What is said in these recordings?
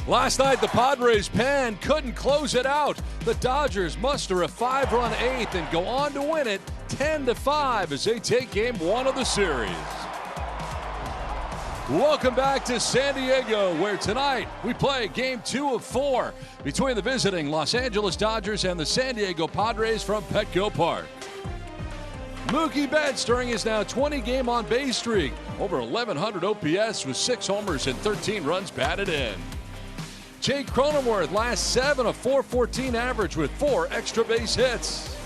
Last night, the Padres pen couldn't close it out. The Dodgers muster a 5-run eighth and go on to win it 10-5 as they take game 1 of the series. Welcome back to San Diego, where tonight we play game 2 of 4 between the visiting Los Angeles Dodgers and the San Diego Padres from Petco Park. Mookie Betts during his now 20-game on-base streak, over 1,100 OPS with 6 homers and 13 runs batted in. Jake Cronenworth last 7, a .414 average with 4 extra base hits.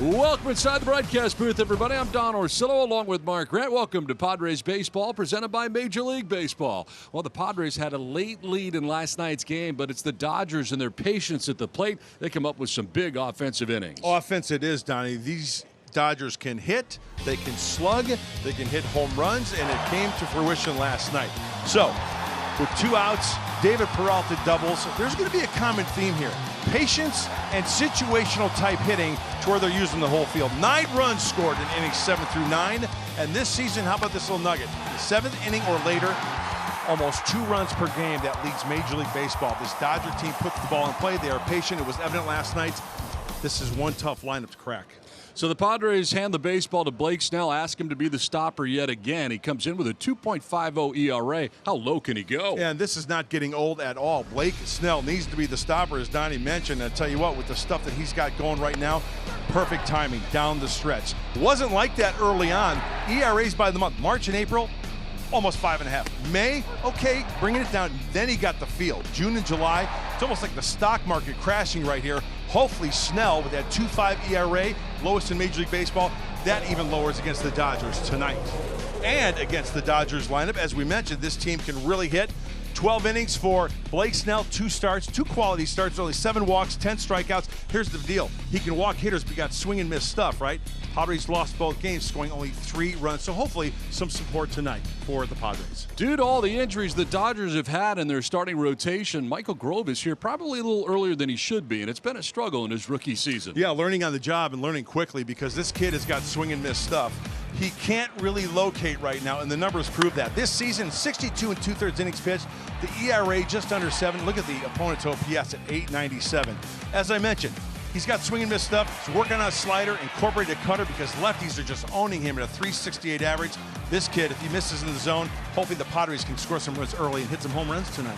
Welcome inside the broadcast booth, everybody. I'm Don Orsillo along with Mark Grant. Welcome to Padres Baseball, presented by Major League Baseball. Well, the Padres had a late lead in last night's game, but it's the Dodgers and their patience at the plate. They come up with some big offensive innings. Offense it is, Donnie. These Dodgers can hit, they can slug, they can hit home runs, and it came to fruition last night. So, with 2 outs, David Peralta doubles. There's going to be a common theme here. Patience and situational type hitting to where they're using the whole field. 9 runs scored in innings 7 through 9. And this season, how about this little nugget? The 7th inning or later, almost 2 runs per game. That leads Major League Baseball. This Dodger team puts the ball in play. They are patient. It was evident last night. This is one tough lineup to crack. So the Padres hand the baseball to Blake Snell, ask him to be the stopper yet again. He comes in with a 2.50 ERA. How low can he go? Yeah, and this is not getting old at all. Blake Snell needs to be the stopper, as Donnie mentioned. And I tell you what, with the stuff that he's got going right now, perfect timing down the stretch. It wasn't like that early on. ERAs by the month, March and April, almost 5.5. May, okay, bringing it down. Then he got the feel. June and July, it's almost like the stock market crashing right here. Hopefully Snell, with that 2.5 ERA, lowest in Major League Baseball, that even lowers against the Dodgers tonight. And against the Dodgers lineup, as we mentioned, this team can really hit. 12 innings for Blake Snell, 2 starts, 2 quality starts, only 7 walks, 10 strikeouts. Here's the deal. He can walk hitters, but got swing and miss stuff, right? Padres lost both games, scoring only 3 runs. So hopefully some support tonight for the Padres. Due to all the injuries the Dodgers have had in their starting rotation, Michael Grove is here probably a little earlier than he should be, and it's been a struggle in his rookie season. Yeah, learning on the job and learning quickly, because this kid has got swing and miss stuff. He can't really locate right now, and the numbers prove that. This season, 62 2/3 innings pitched, the ERA just under 7. Look at the opponent's OPS at 897. As I mentioned, he's got swing and miss stuff. He's working on a slider, incorporated a cutter, because lefties are just owning him at a 368 average. This kid, if he misses in the zone, hopefully the Padres can score some runs early and hit some home runs tonight.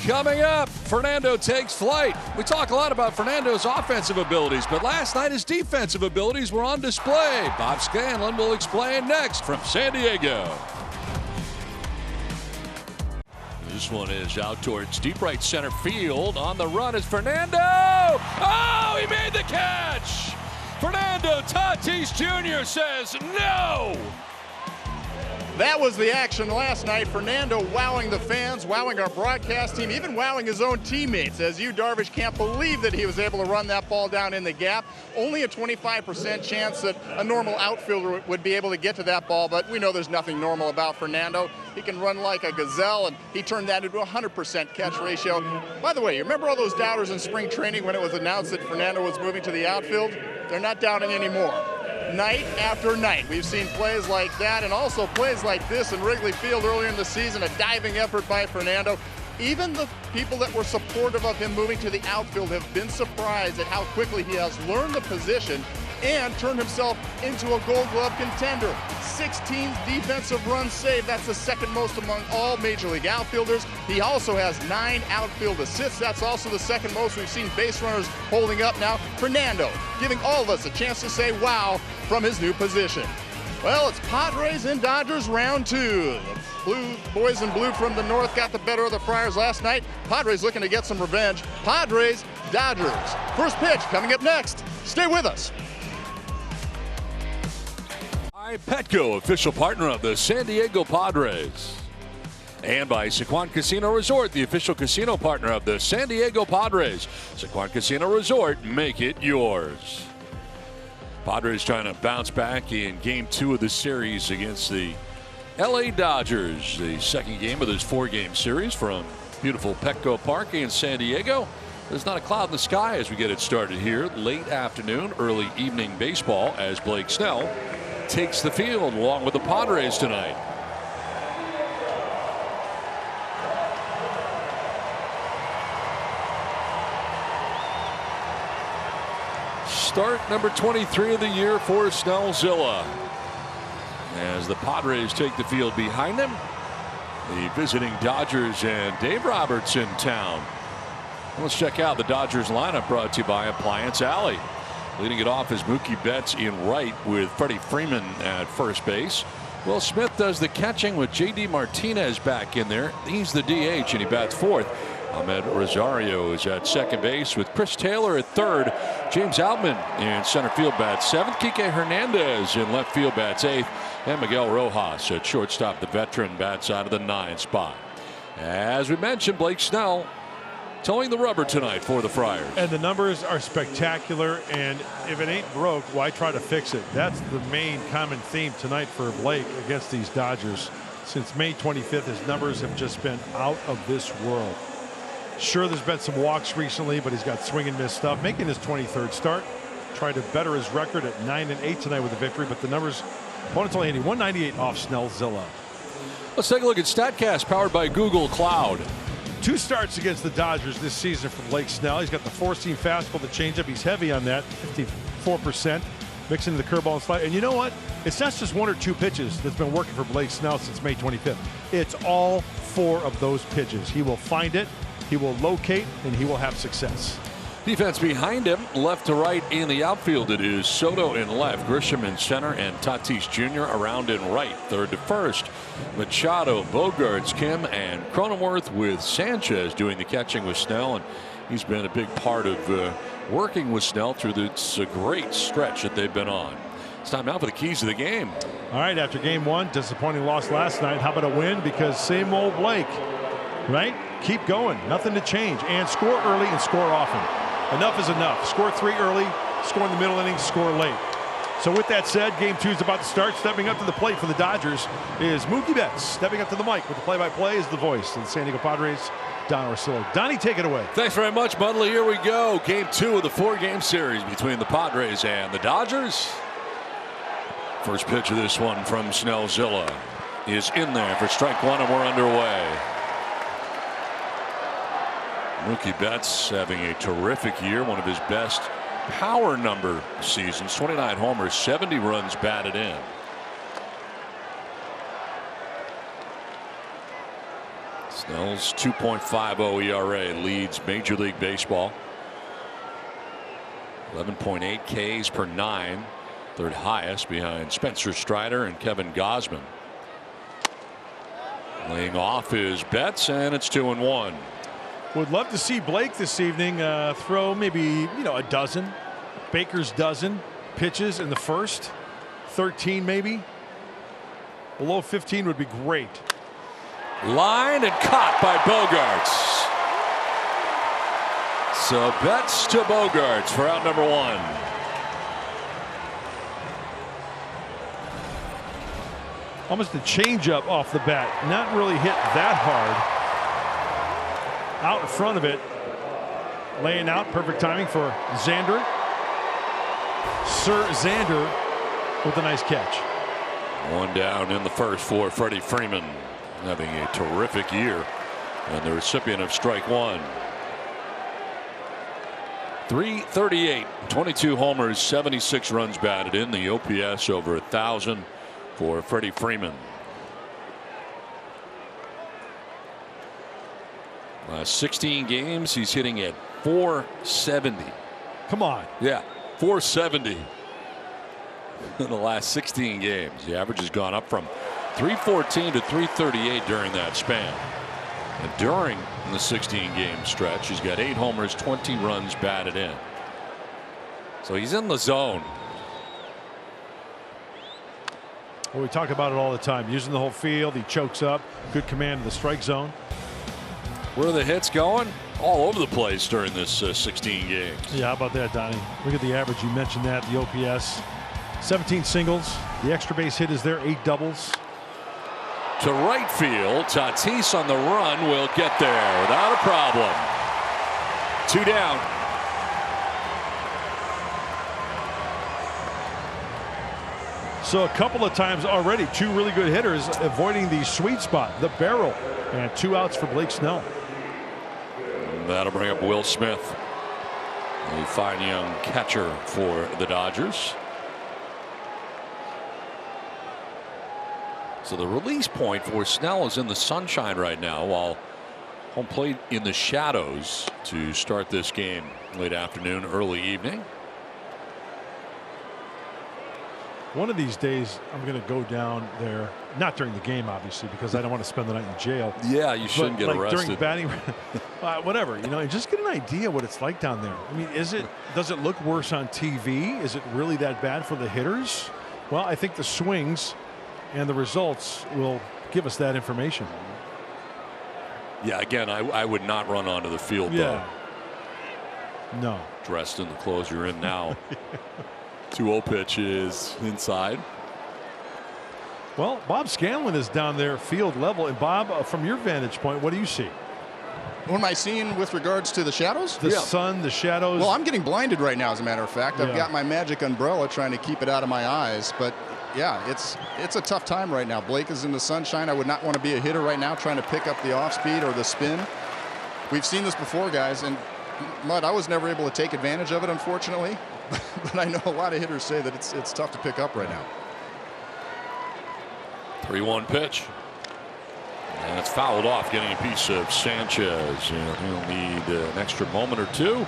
Coming up, Fernando takes flight. We talk a lot about Fernando's offensive abilities, but last night his defensive abilities were on display. Bob Scanlon will explain next from San Diego. This one is out towards deep right center field. On the run is Fernando. Oh, he made the catch. Fernando Tatis Jr. says no. That was the action last night. Fernando wowing the fans, wowing our broadcast team, even wowing his own teammates. As you, Darvish, can't believe that he was able to run that ball down in the gap. Only a 25% chance that a normal outfielder would be able to get to that ball, but we know there's nothing normal about Fernando. He can run like a gazelle, and he turned that into a 100% catch ratio. By the way, you remember all those doubters in spring training when it was announced that Fernando was moving to the outfield? They're not doubting anymore. Night after night, we've seen plays like that, and also plays like this in Wrigley Field earlier in the season, a diving effort by Fernando. Even the people that were supportive of him moving to the outfield have been surprised at how quickly he has learned the position and turned himself into a Gold Glove contender. 16 defensive runs saved. That's the second most among all Major League outfielders. He also has 9 outfield assists. That's also the second most. We've seen base runners holding up now. Fernando giving all of us a chance to say wow from his new position. Well, it's Padres and Dodgers round 2. The blue boys in blue from the north got the better of the Friars last night. Padres looking to get some revenge. Padres, Dodgers. First pitch coming up next. Stay with us. Petco, official partner of the San Diego Padres. And by Sequan Casino Resort, the official casino partner of the San Diego Padres. Sequan Casino Resort, make it yours. Padres trying to bounce back in game 2 of the series against the LA Dodgers. The second game of this 4-game series from beautiful Petco Park in San Diego. There's not a cloud in the sky as we get it started here. Late afternoon, early evening baseball as Blake Snell takes the field along with the Padres tonight. start number 23 of the year for Snellzilla. As the Padres take the field behind them, the visiting Dodgers and Dave Roberts in town. Let's check out the Dodgers lineup, brought to you by Appliance Alley. Leading it off is Mookie Betts in right with Freddie Freeman at first base. Will Smith does the catching with J.D. Martinez back in there. He's the DH and he bats fourth. Ahmed Rosario is at second base with Chris Taylor at third. James Outman in center field bats seventh. Kike Hernandez in left field bats eighth. And Miguel Rojas at shortstop, the veteran, bats out of the 9th spot. As we mentioned, Blake Snell towing the rubber tonight for the Friars. And the numbers are spectacular, and if it ain't broke, why try to fix it? That's the main common theme tonight for Blake against these Dodgers. Since May 25th, his numbers have just been out of this world. Sure, there's been some walks recently, but he's got swing and miss stuff. Making his 23rd start. Tried to better his record at 9-8 tonight with a victory, but the numbers, opponents only hitting 198 off Snellzilla. Let's take a look at StatCast, powered by Google Cloud. 2 starts against the Dodgers this season for Blake Snell. He's got the 4-seam fastball, the changeup. He's heavy on that, 54%, mixing the curveball and slide. And you know what? It's not just 1 or 2 pitches that's been working for Blake Snell since May 25th. It's all 4 of those pitches. He will find it, he will locate, and he will have success. Defense behind him, left to right in the outfield. It is Soto in left, Grisham in center, and Tatis Jr. around in right. Third to first, Machado, Bogarts, Kim, and Cronenworth, with Sanchez doing the catching with Snell. And he's been a big part of working with Snell through this great stretch that they've been on. It's time now for the keys of the game. All right, after game 1, disappointing loss last night. How about a win? Because same old Blake, right? Keep going, nothing to change, and score early and score often. Enough is enough. Score 3 early, score in the middle innings, score late. So with that said, game 2 is about to start. Stepping up to the plate for the Dodgers is Mookie Betts. Stepping up to the mic with the play-by-play is the voice of the San Diego Padres, Don Orsillo. Donnie, take it away. Thanks very much, Bundley. Here we go. Game 2 of the 4-game series between the Padres and the Dodgers. First pitch of this one from Snellzilla is in there for strike 1, and we're underway. Mookie Betts having a terrific year, one of his best power number seasons. 29 homers, 70 runs batted in. Snell's 2.50 ERA leads Major League Baseball. 11.8 Ks per 9, third highest behind Spencer Strider and Kevin Gausman. Laying off is Betts, and it's 2-1. Would love to see Blake this evening throw maybe a dozen, Baker's dozen pitches in the first, 13 maybe. Below 15 would be great. Line and caught by Bogarts. So Betts to Bogarts for out number 1. Almost a changeup off the bat, not really hit that hard. Out in front of it, laying out, perfect timing for Xander. Sir Xander with a nice catch. 1 down in the first for Freddie Freeman, having a terrific year and the recipient of strike 1. 338, 22 homers, 76 runs batted in. The OPS over 1,000 for Freddie Freeman. Last 16 games, he's hitting at 470. Come on. Yeah, 470 in the last 16 games. The average has gone up from 314 to 338 during that span. And during the 16-game stretch, he's got 8 homers, 20 runs batted in. So he's in the zone. Well, we talk about it all the time. Using the whole field, he chokes up. Good command of the strike zone. Where are the hits going? All over the place during this 16 games. Yeah, how about that, Donnie? Look at the average. You mentioned that, the OPS. 17 singles. The extra base hit is there, 8 doubles. To right field, Tatis on the run will get there without a problem. 2 down. So a couple of times already, 2 really good hitters avoiding the sweet spot, the barrel, and 2 outs for Blake Snell. That'll bring up Will Smith. A fine young catcher for the Dodgers. So the release point for Snell is in the sunshine right now, while home plate in the shadows to start this game late afternoon, early evening. One of these days, I'm going to go down there, not during the game, obviously, because I don't want to spend the night in jail. Yeah, you shouldn't get arrested. During batting, whatever, and just get an idea what it's like down there. I mean, does it look worse on TV? Is it really that bad for the hitters? Well, I think the swings and the results will give us that information. Yeah, again, I would not run onto the field, though. No. Dressed in the clothes you're in now. 2-0 pitch is inside. Well, Bob Scanlon is down there field level. And Bob, from your vantage point, what do you see? What am I seeing with regards to the shadows? The sun, the shadows. Well, I'm getting blinded right now, as a matter of fact. I've got my magic umbrella trying to keep it out of my eyes. But, yeah, it's a tough time right now. Blake is in the sunshine. I would not want to be a hitter right now trying to pick up the off-speed or the spin. We've seen this before, guys. And, Mudd, I was never able to take advantage of it, unfortunately. But I know a lot of hitters say that it's tough to pick up right now. 3-1 pitch. And it's fouled off, getting a piece of Sanchez. And he'll need an extra moment or two.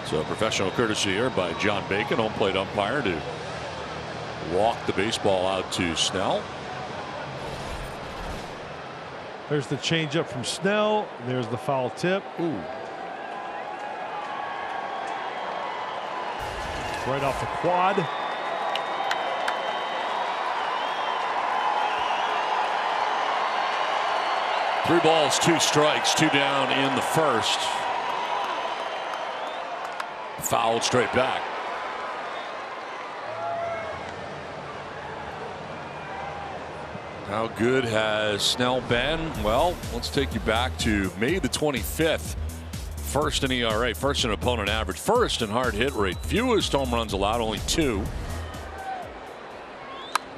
So professional courtesy here by John Bacon, home plate umpire, to walk the baseball out to Snell. There's the changeup from Snell. There's the foul tip. Ooh. Right off the quad. Three balls, 2 strikes, 2 down in the first. Fouled straight back. How good has Snell been? Well, let's take you back to May the 25th. First in ERA, first in opponent average, first in hard hit rate, fewest home runs allowed, only 2.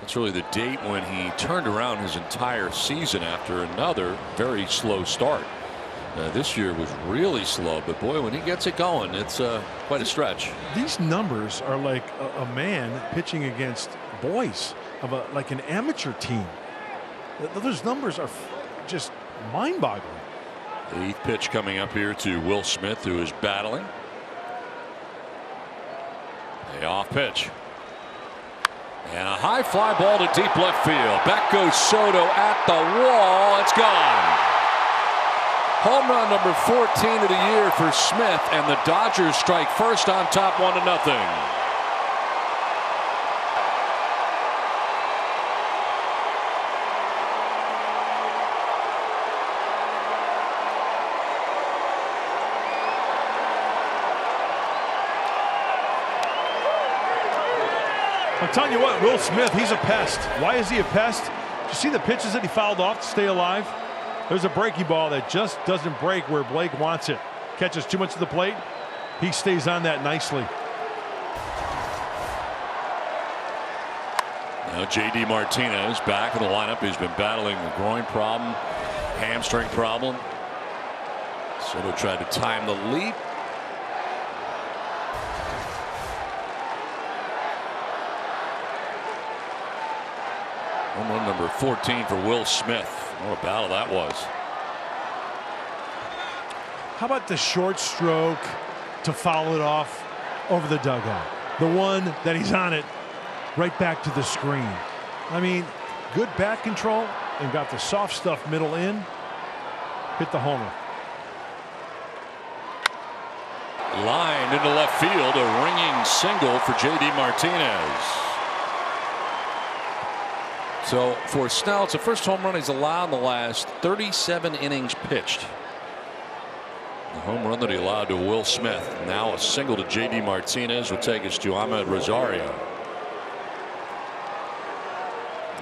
That's really the date when he turned around his entire season after another very slow start. This year was really slow, but boy, when he gets it going, it's quite a stretch. These numbers are like a man pitching against boys of like an amateur team. Those numbers are just mind-boggling. The 8th pitch coming up here to Will Smith, who is battling. The off pitch. And a high fly ball to deep left field. Back goes Soto at the wall. It's gone. Home run number 14 of the year for Smith, and the Dodgers strike first on top 1-0. I'm telling you what, Will Smith, he's a pest. Why is he a pest? Did you see the pitches that he fouled off to stay alive? There's a breaky ball that just doesn't break where Blake wants it. Catches too much of the plate. He stays on that nicely. Now J.D. Martinez back in the lineup. He's been battling a groin problem, hamstring problem. Soto tried to time the leap. Home run number 14 for Will Smith. What a battle that was. How about the short stroke to foul it off over the dugout? The one that he's on it right back to the screen. I mean, good bat control and got the soft stuff middle in. Hit the homer. Lined into left field, a ringing single for J.D. Martinez. So for Snell, it's the first home run he's allowed in the last 37 innings pitched. The home run that he allowed to Will Smith. Now a single to J.D. Martinez will take us to Ahmed Rosario.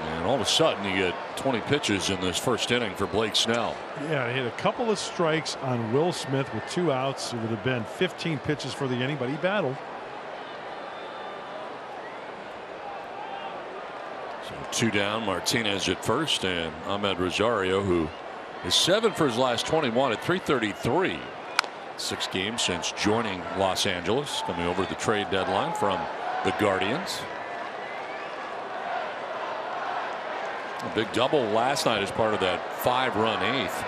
And all of a sudden you get 20 pitches in this first inning for Blake Snell. Yeah, he had a couple of strikes on Will Smith with 2 outs. It would have been 15 pitches for the inning, but he battled. So 2 down, Martinez at first, and Ahmed Rosario, who is 7 for his last 21 at .333. 6 games since joining Los Angeles, coming over the trade deadline from the Guardians. A big double last night as part of that 5-run 8th.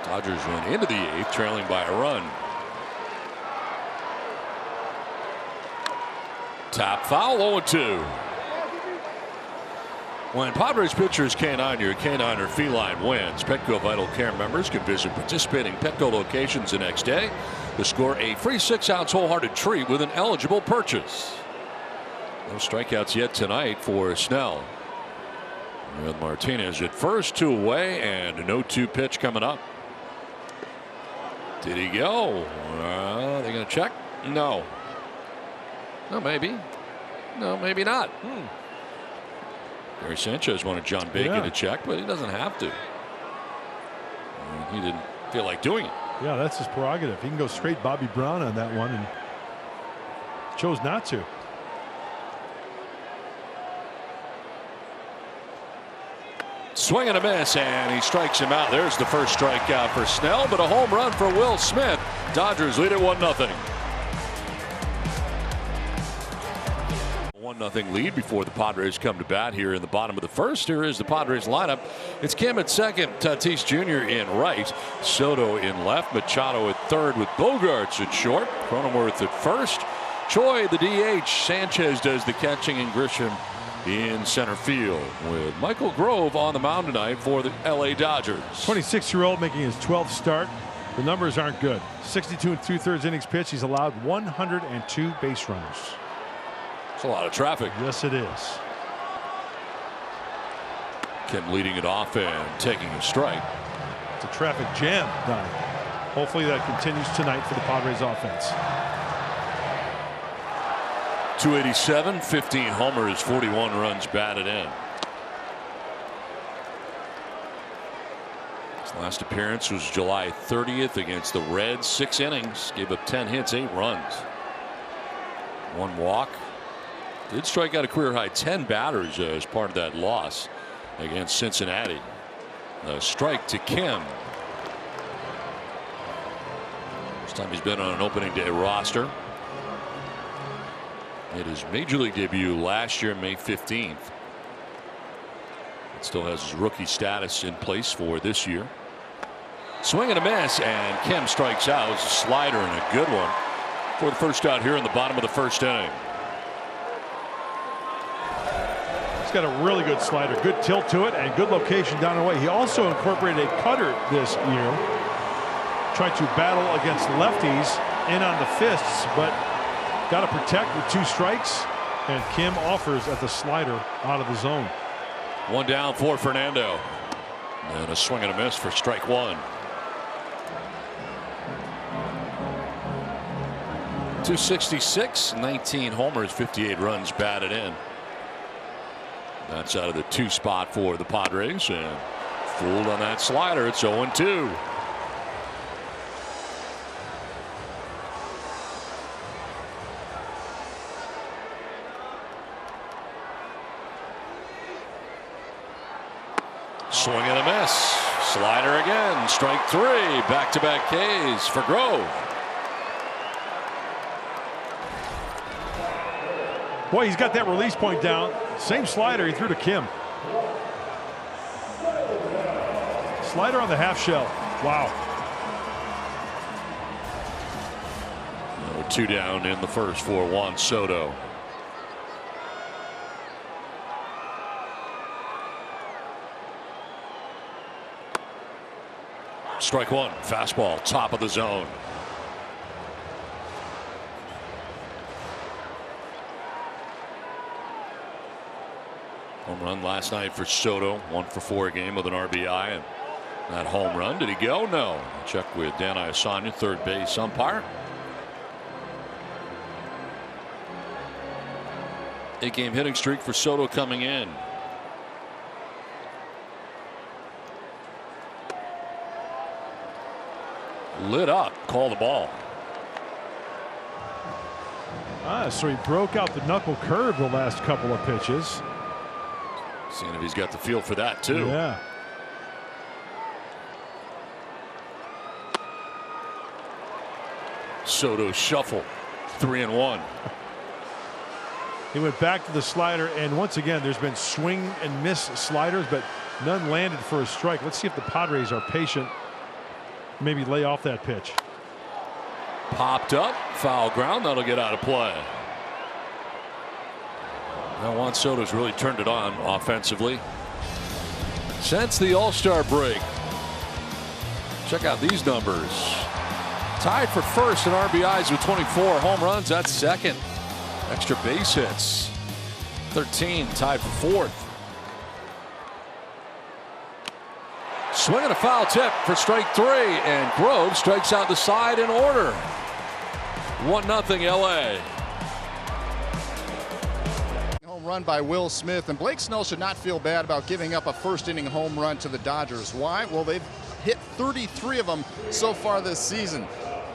Dodgers went into the 8th trailing by a run. Tap foul, 0-2. When Padres pitchers canine your canine or feline wins, Petco Vital Care members can visit participating Petco locations the next day to score a free 6-ounce wholehearted treat with an eligible purchase. No strikeouts yet tonight for Snell. With Martinez at first, 2 away, and a 0-2 pitch coming up. Did he go? Are they going to check? No. No, maybe. No, maybe not. Gary Sanchez wanted John Bacon to check, but he doesn't have to. He didn't feel like doing it. Yeah, that's his prerogative. He can go straight Bobby Brown on that one and chose not to. Swing and a miss, and he strikes him out. There's the first strikeout for Snell, but a home run for Will Smith. Dodgers lead it 1-0. 1-0 lead before the Padres come to bat here in the bottom of the first. Here is the Padres lineup. It's Kim at second, Tatis Jr. in right, Soto in left, Machado at third with Bogarts at short, Cronenworth at first, Choi the DH, Sanchez does the catching, and Grisham in center field with Michael Grove on the mound tonight for the LA Dodgers. 26-year-old making his 12th start. The numbers aren't good. 62 2/3 innings pitched. He's allowed 102 base runners. It's a lot of traffic. Yes, it is. Kim leading it off and taking a strike. It's a traffic jam, Donnie. Hopefully that continues tonight for the Padres offense. 287, 15 homers, 41 runs batted in. His last appearance was July 30th against the Reds. 6 innings, gave up 10 hits, 8 runs. 1 walk. Did strike out a career high 10 batters as part of that loss against Cincinnati. A strike to Kim. First time he's been on an opening day roster. Made his major league debut last year, May 15th. It still has his rookie status in place for this year. Swing and a miss, and Kim strikes out. It was a slider and a good one for the first out here in the bottom of the first inning. He's got a really good slider, good tilt to it, and good location down the way. He also incorporated a cutter this year, trying to battle against lefties in on the fists, but got to protect with 2 strikes, and Kim offers at the slider out of the zone. 1 down for Fernando, and a swing and a miss for strike 1. 266, 19 homers, 58 runs batted in. That's out of the 2 spot for the Padres, and fooled on that slider. It's 0-2. Swing and a miss. Slider again. Strike 3. Back-to-back Ks for Grove. Boy, he's got that release point down. Same slider he threw to Kim. Slider on the half shell. Wow. 2 down in the first for Juan Soto. Strike 1. Fastball, top of the zone. Home run last night for Soto. 1 for 4 game with an RBI. And that home run, did he go? No. Check with Dan Iasanya, third base umpire. 8-game hitting streak for Soto coming in. Lit up, call the ball. So he broke out the knuckle curve the last couple of pitches. Seeing if he's got the feel for that too. Yeah. Soto shuffle. 3-1. He went back to the slider, and once again, there's been swing and miss sliders, but none landed for a strike. Let's see if the Padres are patient. Maybe lay off that pitch. Popped up, foul ground. That'll get out of play. Now Juan Soto's really turned it on offensively since the All-Star break. Check out these numbers. Tied for first in RBIs with 24. Home runs, that's second. Extra base hits, 13, tied for fourth. Swinging a foul tip for strike 3, and Grove strikes out the side in order. 1-0 LA. Home run by Will Smith, and Blake Snell should not feel bad about giving up a first-inning home run to the Dodgers. Why? Well, they've hit 33 of them so far this season.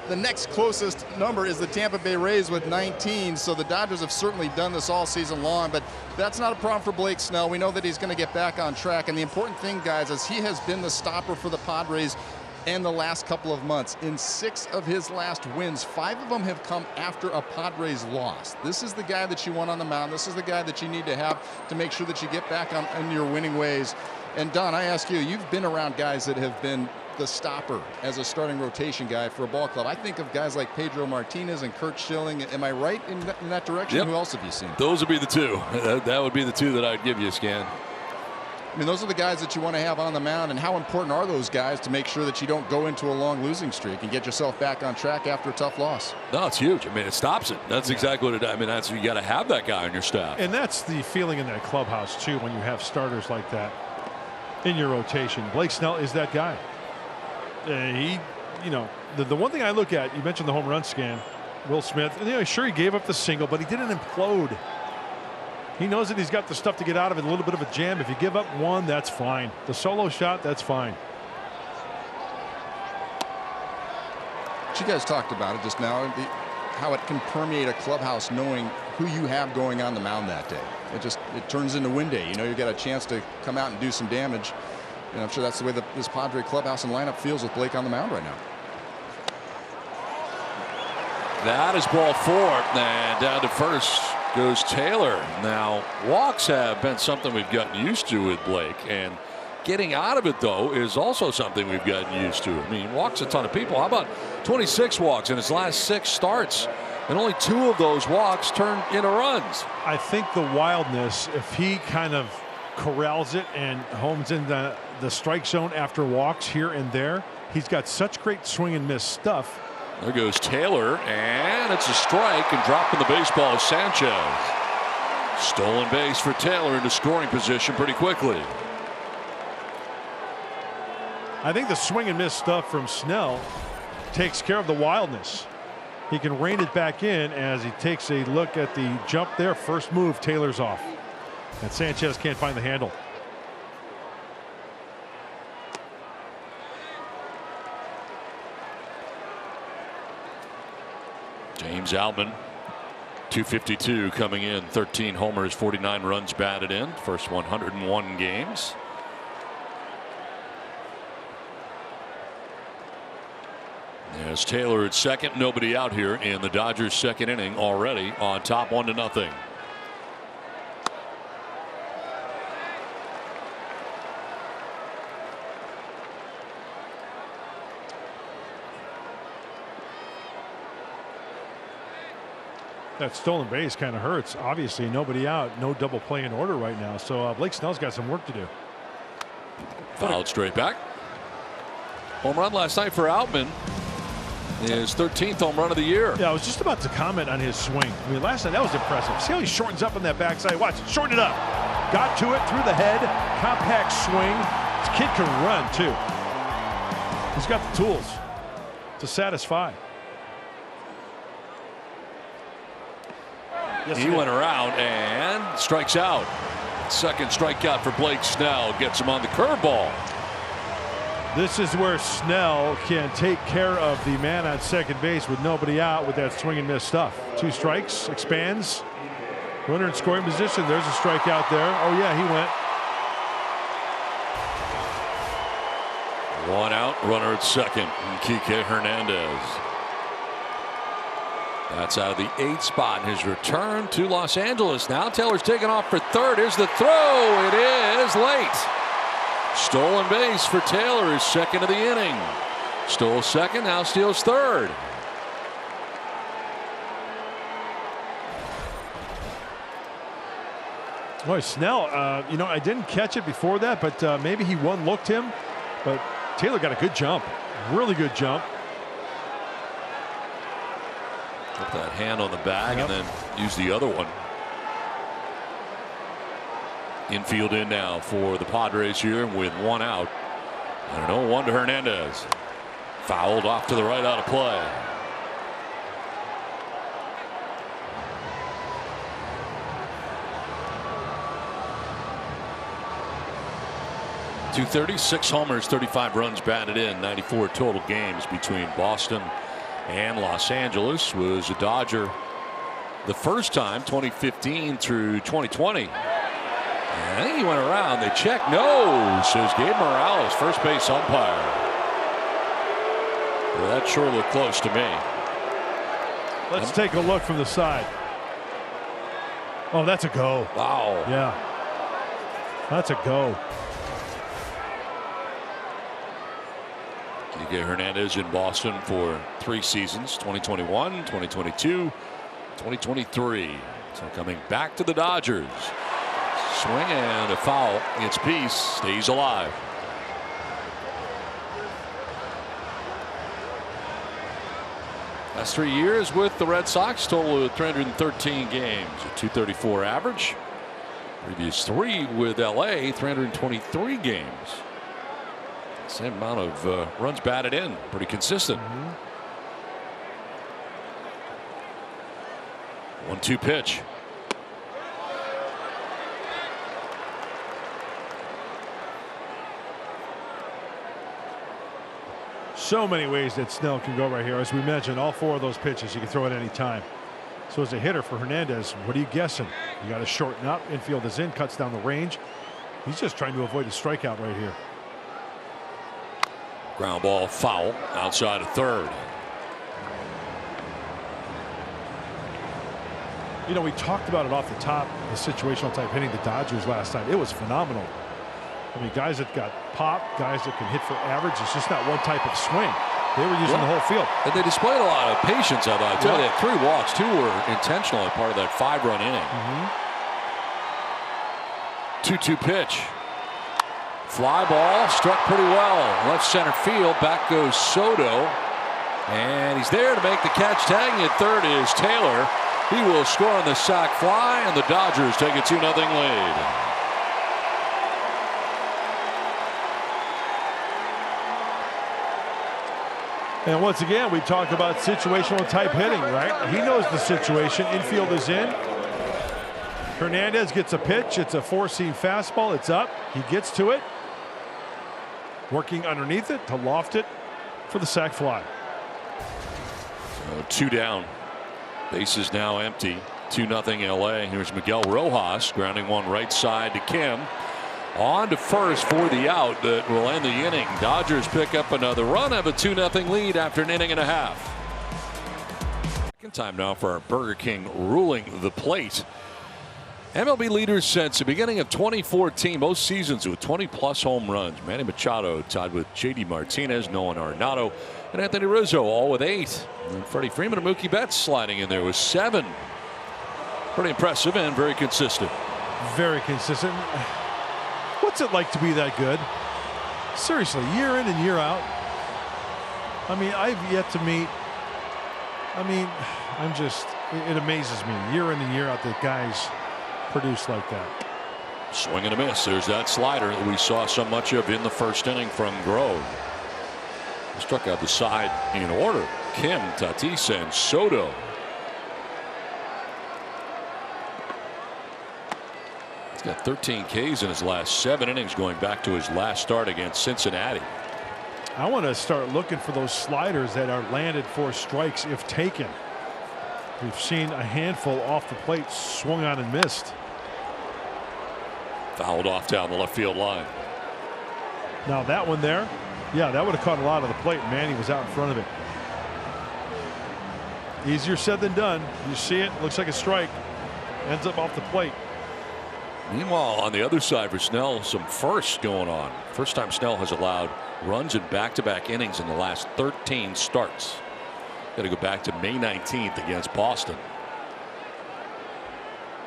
The next closest number is the Tampa Bay Rays with 19, so the Dodgers have certainly done this all season long, but that's not a problem for Blake Snell. We know that he's going to get back on track, and the important thing, guys, is he has been the stopper for the Padres in the last couple of months. In 6 of his last wins, 5 of them have come after a Padres loss. This is the guy that you want on the mound. This is the guy that you need to have to make sure that you get back on your winning ways. And Don, I ask you, you've been around guys that have been the stopper as a starting rotation guy for a ball club. I think of guys like Pedro Martinez and Kurt Schilling. Am I right in that direction? Yep. Who else have you seen? Those would be the two. That would be the two that I'd give you, Scan. I mean, those are the guys that you want to have on the mound, and how important are those guys to make sure that you don't go into a long losing streak and get yourself back on track after a tough loss? No, it's huge. I mean, it stops it. That's exactly what it. I mean, that's you got to have that guy on your staff. And that's the feeling in that clubhouse too when you have starters like that in your rotation. Blake Snell is that guy. The one thing I look at, you mentioned the home run scan, Will Smith, and sure he gave up the single, but he didn't implode. He knows that he's got the stuff to get out of it, a little bit of a jam. If you give up one, that's fine. The solo shot, that's fine. You guys talked about it just now, how it can permeate a clubhouse knowing who you have going on the mound that day. It turns into win day. You got a chance to come out and do some damage. And I'm sure that's the way this Padre clubhouse and lineup feels with Blake on the mound right now. That is ball 4, and down to first goes Taylor. Now, walks have been something we've gotten used to with Blake, and getting out of it, though, is also something we've gotten used to. I mean, walks a ton of people. How about 26 walks in his last 6 starts? And only 2 of those walks turned into runs. I think the wildness, if he kind of corrals it and homes in the strike zone after walks here and there, he's got such great swing and miss stuff. There goes Taylor, and it's a strike, and dropping the baseball is Sanchez. Stolen base for Taylor into scoring position pretty quickly. I think the swing and miss stuff from Snell takes care of the wildness. He can rein it back in as he takes a look at the jump there. First move, Taylor's off. And Sanchez can't find the handle. James Outman, 252 coming in, 13 homers, 49 runs batted in, first 101 games. As Taylor at second, nobody out here in the Dodgers' second inning, already on top 1-0. That stolen base kind of hurts. Obviously, nobody out, no double play in order right now. So Blake Snell's got some work to do. Fouled straight back. Home run last night for Outman. His 13th home run of the year. Yeah, I was just about to comment on his swing. I mean, last night that was impressive. See how he shortens up on that backside. Watch, shorten it up. Got to it through the head. Compact swing. This kid can run too. He's got the tools to satisfy. Yes, he went around and strikes out. Second strikeout for Blake Snell, gets him on the curveball. This is where Snell can take care of the man on second base with nobody out with that swing and miss stuff. 2 strikes, expands. Runner in scoring position. There's a strikeout there. Oh, yeah, he went. 1 out, runner at second, Kike Hernandez. That's out of the 8th spot. His return to Los Angeles. Now Taylor's taking off for third. Here's the throw. It is late. Stolen base for Taylor, his second of the inning. Stole second, now steals third. Boy, Snell, I didn't catch it before that, but maybe he one-looked him. But Taylor got a good jump. Really good jump. Put that hand on the bag and then use the other one. Infield in now for the Padres here with one out. And an 0-1 to Hernandez. Fouled off to the right, out of play. .236 homers, 35 runs batted in, 94 total games between Boston and Los Angeles. Was a Dodger the first time, 2015 through 2020. I think he went around. They check. No, says Gabe Morales, first base umpire. Well, that sure looked close to me. Let's take a look from the side. Oh, that's a go. Wow. Yeah. That's a go. You get Hernandez in Boston for 3 seasons, 2021, 2022, 2023. So coming back to the Dodgers. Swing and a foul. It's Peace. Stays alive. Last 3 years with the Red Sox, total of 313 games, a .234 average. Previous 3 with LA, 323 games. Same amount of runs batted in. Pretty consistent. 1-2 pitch. So many ways that Snell can go right here. As we mentioned, all 4 of those pitches you can throw at any time. So as a hitter for Hernandez, what are you guessing? You got to shorten up. Infield is in, cuts down the range. He's just trying to avoid a strikeout right here. Ground ball foul outside of third. You know, we talked about it off the top, the situational type hitting the Dodgers last time. It was phenomenal. I mean, guys that got pop, guys that can hit for average. It's just not one type of swing. They were using the whole field. And they displayed a lot of patience, I thought. They had 3 walks, 2 were intentional as part of that 5-run inning. 2-2 pitch. Fly ball struck pretty well. Left center field. Back goes Soto. And he's there to make the catch. Tagging at third is Taylor. He will score on the sac fly, and the Dodgers take a 2-0 lead. And once again, we talk about situational type hitting, right? He knows the situation. Infield is in. Hernandez gets a pitch. It's a 4-seam fastball. It's up. He gets to it. Working underneath it to loft it for the sac fly. So 2 down. Base is now empty. 2-0 LA. Here's Miguel Rojas grounding one right side to Kim. On to first for the out that will end the inning. Dodgers pick up another run, have a 2-0 lead after an inning and a half. Second time now for our Burger King ruling the plate. MLB leaders since the beginning of 2014, most seasons with 20-plus home runs. Manny Machado tied with J.D. Martinez, Nolan Arenado, and Anthony Rizzo, all with 8. And Freddie Freeman and Mookie Betts sliding in there with 7. Pretty impressive and very consistent. Very consistent. What's it like to be that good? Seriously, year in and year out. I mean, I've yet to meet. It amazes me year in and year out that guys produce like that. Swing and a miss. There's that slider that we saw so much of in the first inning from Grove. Struck out the side in order. Kim, Tatis, and Soto. He's got 13 Ks in his last 7 innings going back to his last start against Cincinnati. I want to start looking for those sliders that are landed for strikes if taken. We've seen a handful off the plate swung on and missed. Fouled off down the left field line. Now that one there, yeah, that would have caught a lot of the plate. Manny was out in front of it. Easier said than done. You see it, looks like a strike. Ends up off the plate. Meanwhile, on the other side for Snell, some firsts going on. First time Snell has allowed runs in back-to-back innings in the last 13 starts. Got to go back to May 19th against Boston.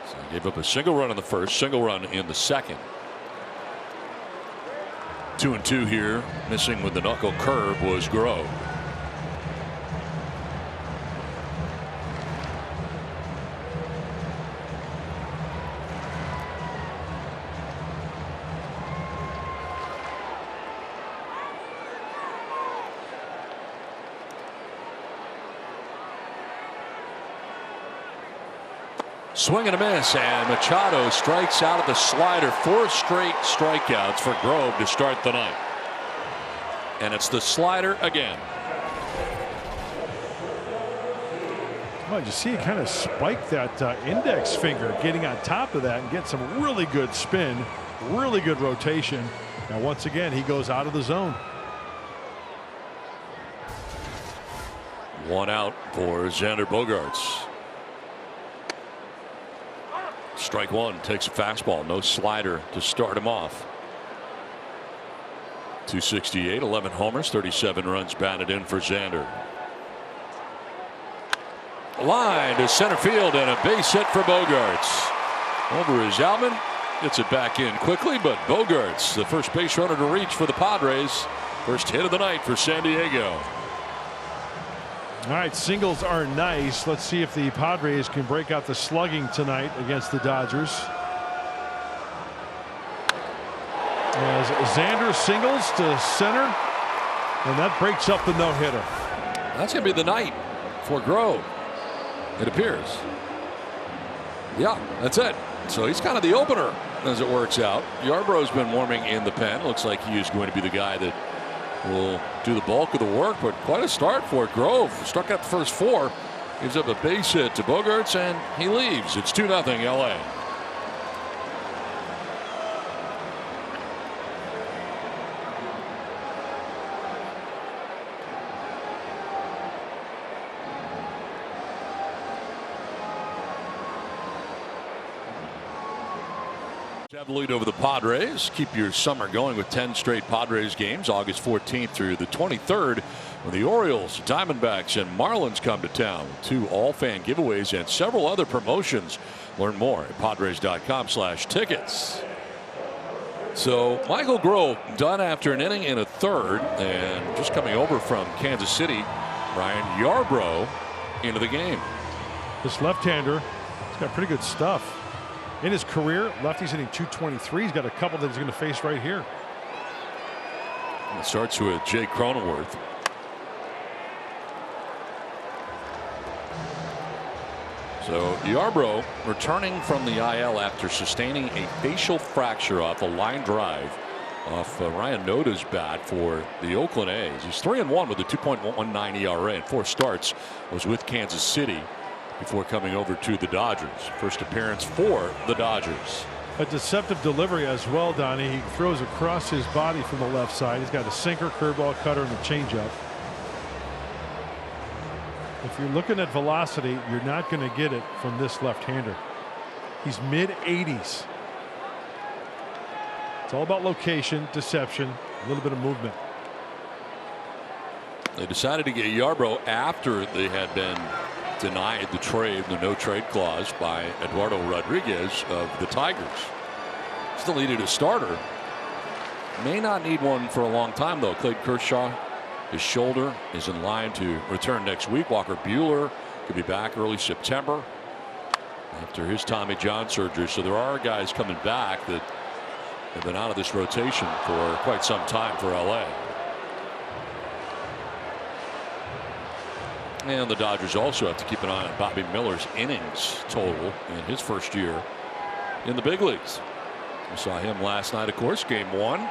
So he gave up a single run in the first, single run in the second. 2-2 here. Missing with the knuckle curve was Grove. Swing and a miss, and Machado strikes out of the slider. 4 straight strikeouts for Grove to start the night. And it's the slider again. Well, you see, he kind of spiked that index finger, getting on top of that and get some really good spin, really good rotation. Now, once again, he goes out of the zone. 1 out for Xander Bogaerts. Strike 1, takes a fastball, no slider to start him off. 268, 11 homers, 37 runs batted in for Xander. Line to center field and a base hit for Bogaerts. Over his Outman, gets it back in quickly, but Bogaerts, the first base runner to reach for the Padres. First hit of the night for San Diego. All right, singles are nice. Let's see if the Padres can break out the slugging tonight against the Dodgers. As Xander singles to center, and that breaks up the no-hitter. That's going to be the night for Grove, it appears. Yeah, that's it. So he's kind of the opener as it works out. Yarbrough's been warming in the pen. Looks like he is going to be the guy that will do the bulk of the work, but quite a start for Grove. Struck out the first 4, gives up a base hit to Bogaerts, and he leaves. It's 2-0 LA. Have the lead over the Padres. Keep your summer going with 10 straight Padres games, August 14th through the 23rd, when the Orioles, Diamondbacks, and Marlins come to town. 2 all-fan giveaways and several other promotions. Learn more at Padres.com/tickets. So Michael Grove done after an inning in a third, and just coming over from Kansas City, Ryan Yarbrough into the game. This left-hander, he's got pretty good stuff. In his career, lefty's hitting .223. He's got a couple that he's going to face right here. It starts with Jake Cronenworth. So Yarbrough returning from the IL after sustaining a facial fracture off a line drive off Ryan Noda's bat for the Oakland A's. He's 3-1 with a 2.19 ERA and 4 starts. Was with Kansas City before coming over to the Dodgers. First appearance for the Dodgers. A deceptive delivery as well, Donnie. He throws across his body from the left side. He's got a sinker, curveball, cutter, and a changeup. If you're looking at velocity, you're not going to get it from this left-hander. He's mid-80s. It's all about location, deception, a little bit of movement. They decided to get Yarbrough after they had been denied the trade, the no trade clause by Eduardo Rodriguez of the Tigers. Still needed a starter. May not need one for a long time though. Clayton Kershaw, his shoulder is in line to return next week. Walker Buehler could be back early September after his Tommy John surgery. So there are guys coming back that have been out of this rotation for quite some time for LA. And the Dodgers also have to keep an eye on Bobby Miller's innings total in his first year in the big leagues. We saw him last night, of course, game 1.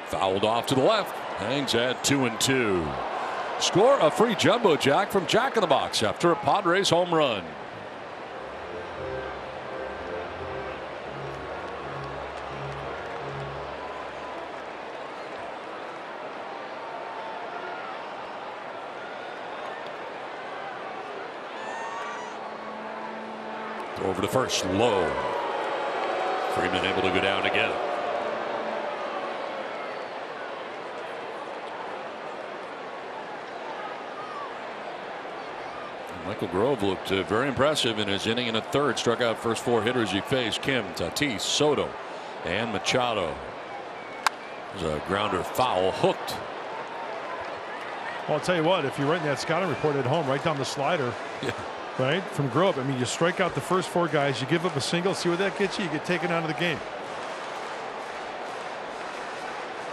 Fouled off to the left. Hangs at 2-2. Score a free jumbo jack from Jack in the Box after a Padres home run. Over to first, low. Freeman able to go down again. Michael Grove looked very impressive in his inning and a third. Struck out first 4 hitters he faced: Kim, Tatis, Soto, and Machado. There's a grounder foul, hooked. Well, I'll tell you what, if you're writing that scouting report at home, write down the slider. Yeah. Right? From Grove. I mean, you strike out the first 4 guys, you give up a single, see what that gets you, you get taken out of the game.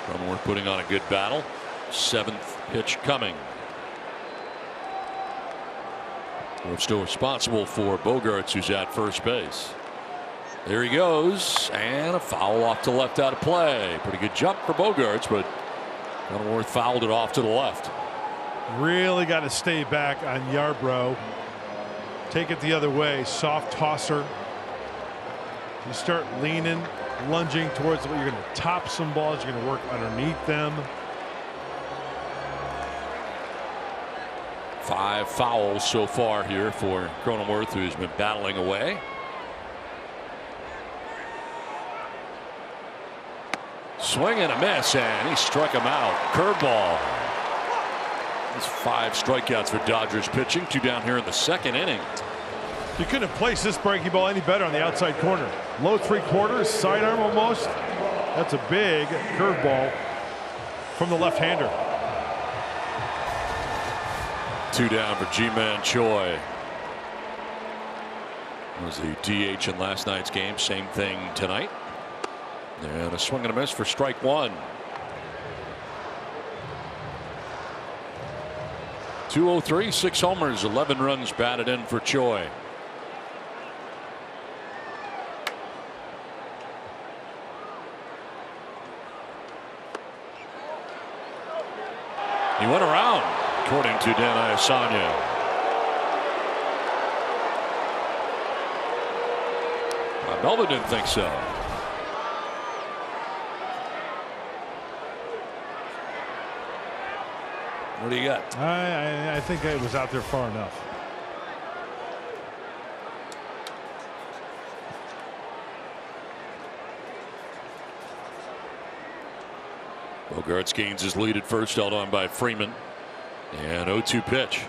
Cronenworth putting on a good battle. 7th pitch coming. We're still responsible for Bogaerts, who's at first base. There he goes, and a foul off to left out of play. Pretty good jump for Bogaerts, but Cronenworth fouled it off to the left. Really got to stay back on Yarbrough. Take it the other way. Soft tosser. You start leaning, lunging towards what you're going to top some balls. You're going to work underneath them. 5 fouls so far here for Cronenworth, who's been battling away. Swing and a miss, and he struck him out. Curveball. That's 5 strikeouts for Dodgers pitching. 2 down here in the 2nd inning. You couldn't have placed this breaking ball any better on the outside corner. Low 3/4, sidearm almost. That's a big curveball from the left-hander. 2 down for Ji-Man Choi. Was the DH in last night's game. Same thing tonight. And a swing and a miss for strike 1. 203, 6 homers, 11 runs batted in for Choi. He went around, according to Dan Iasanya. Melvin didn't think so. What do you got? I think it was out there far enough. Bogaerts gains his lead at first, held on by Freeman. And 0-2 pitch.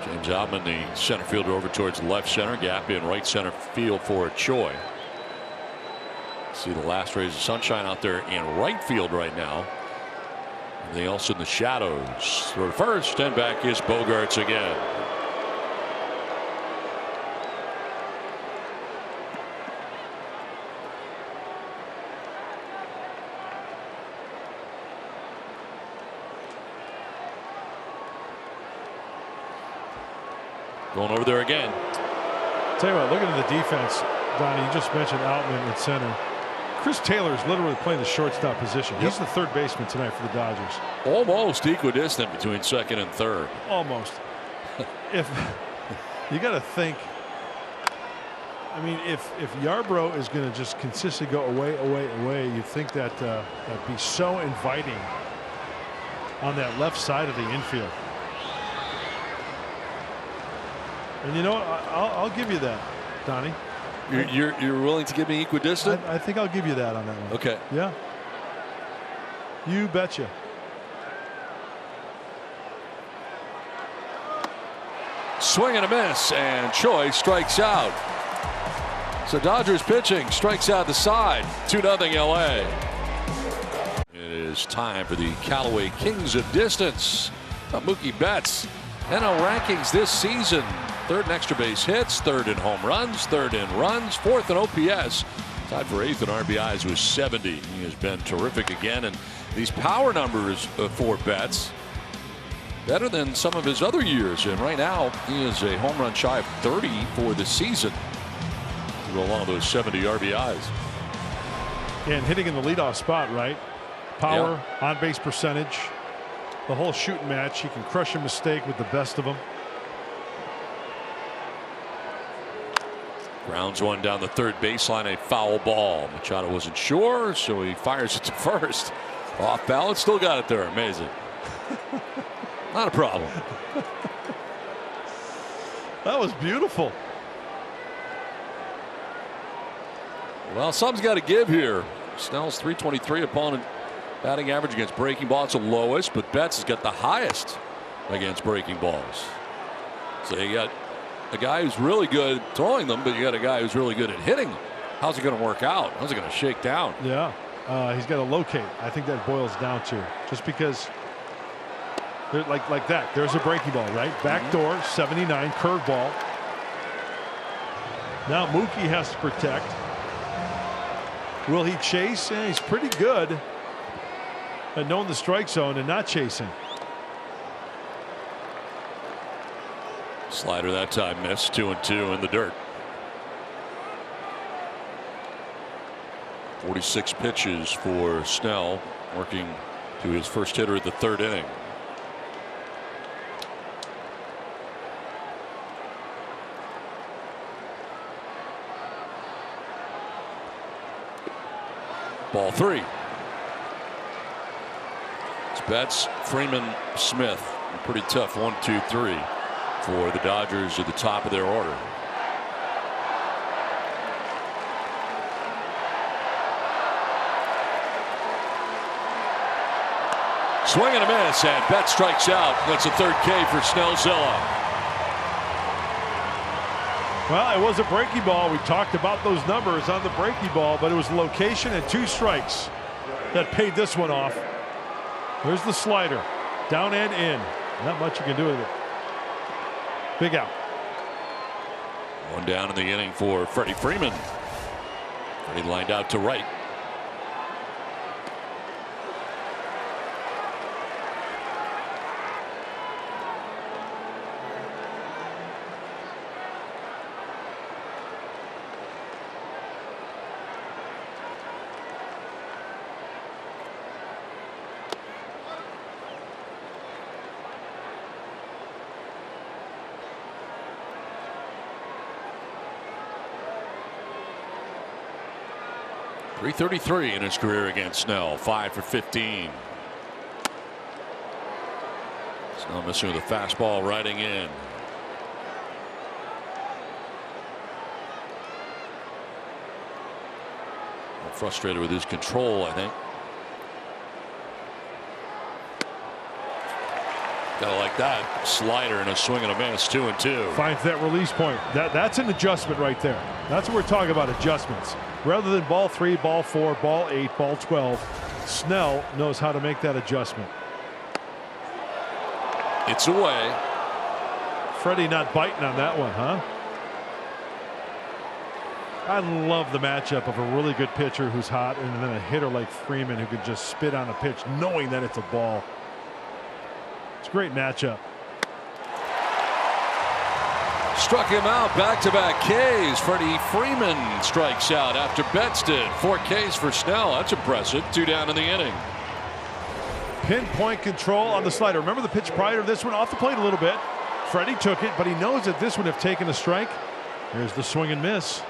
James Outman, the center fielder, over towards left center. Gap in right center field for Choi. See the last rays of sunshine out there in right field right now. Everything else in the shadows. Throw to first, and back is Bogaerts again. Going over there again. Tell you what, looking at the defense, Donnie, you just mentioned Outman at center. Chris Taylor is literally playing the shortstop position. He's the third baseman tonight for the Dodgers. Almost equidistant between second and third. Almost. If you got to think, I mean, if Yarbrough is going to just consistently go away, you'd think that that'd be so inviting on that left side of the infield. And you know what? I'll give you that, Donnie. You're willing to give me equidistant? I think I'll give you that on that one. Okay. Yeah. You betcha. Swing and a miss, and Choi strikes out. So Dodgers pitching strikes out the side. 2-0 LA. It is time for the Callaway Kings of Distance. Mookie Betts. NL rankings this season: 3rd in extra base hits, 3rd in home runs, 3rd in runs, 4th in OPS, tied for 8th in RBIs with 70. He has been terrific again, and these power numbers for Betts better than some of his other years. And right now he is a home run shy of 30 for the season to go along with those 70 RBIs. And hitting in the leadoff spot, right? Power, on base percentage, the whole shooting match. He can crush a mistake with the best of them. Grounds one down the third baseline, a foul ball. Machado wasn't sure, so he fires it to first. Off balance, still got it there. Amazing. Not a problem. That was beautiful. Well, something's got to give here. Snell's .323 opponent batting average against breaking balls, the lowest, but Betts has got the highest against breaking balls. So you got a guy who's really good at throwing them, but you got a guy who's really good at hitting them. How's it going to work out? How's it going to shake down? Yeah, he's got to locate. I think that boils down to just because, like that. There's a breaking ball, right? Backdoor, 79, curveball. Now Mookie has to protect. Will he chase? Yeah, he's pretty good at knowing the strike zone and not chasing. Slider that time missed. 2-2 in the dirt. 46 pitches for Snell, working to his first hitter at the third inning. Ball 3. It's Betts, Freeman, Smith. A pretty tough 1, 2, 3 for the Dodgers at the top of their order. Swing and a miss, and Betts strikes out. That's a third K for Snellzilla. Well, it was a breaking ball. We talked about those numbers on the breaking ball, but it was location and 2 strikes that paid this one off. There's the slider, down and in. Not much you can do with it. Big out. One down in the inning for Freddie Freeman. Freddie lined out to right. .333 in his career against Snell. 5 for 15. Snell missing with a fastball riding in. Frustrated with his control, I think. Gotta like that. Slider and a swing and a miss. 2-2. Finds that release point. That's an adjustment right there. That's what we're talking about, adjustments. Rather than ball 3, ball 4, ball 8, ball 12, Snell knows how to make that adjustment. It's away. Freddie not biting on that one, huh? I love the matchup of a really good pitcher who's hot and then a hitter like Freeman who can just spit on a pitch knowing that it's a ball. It's a great matchup. Struck him out. Back-to-back Ks. Freddie Freeman strikes out after Betts did. 4 Ks for Snell. That's impressive. 2 down in the inning. Pinpoint control on the slider. Remember the pitch prior to this one? Off the plate a little bit. Freddie took it, but he knows that this one have taken a strike. Here's the swing and miss.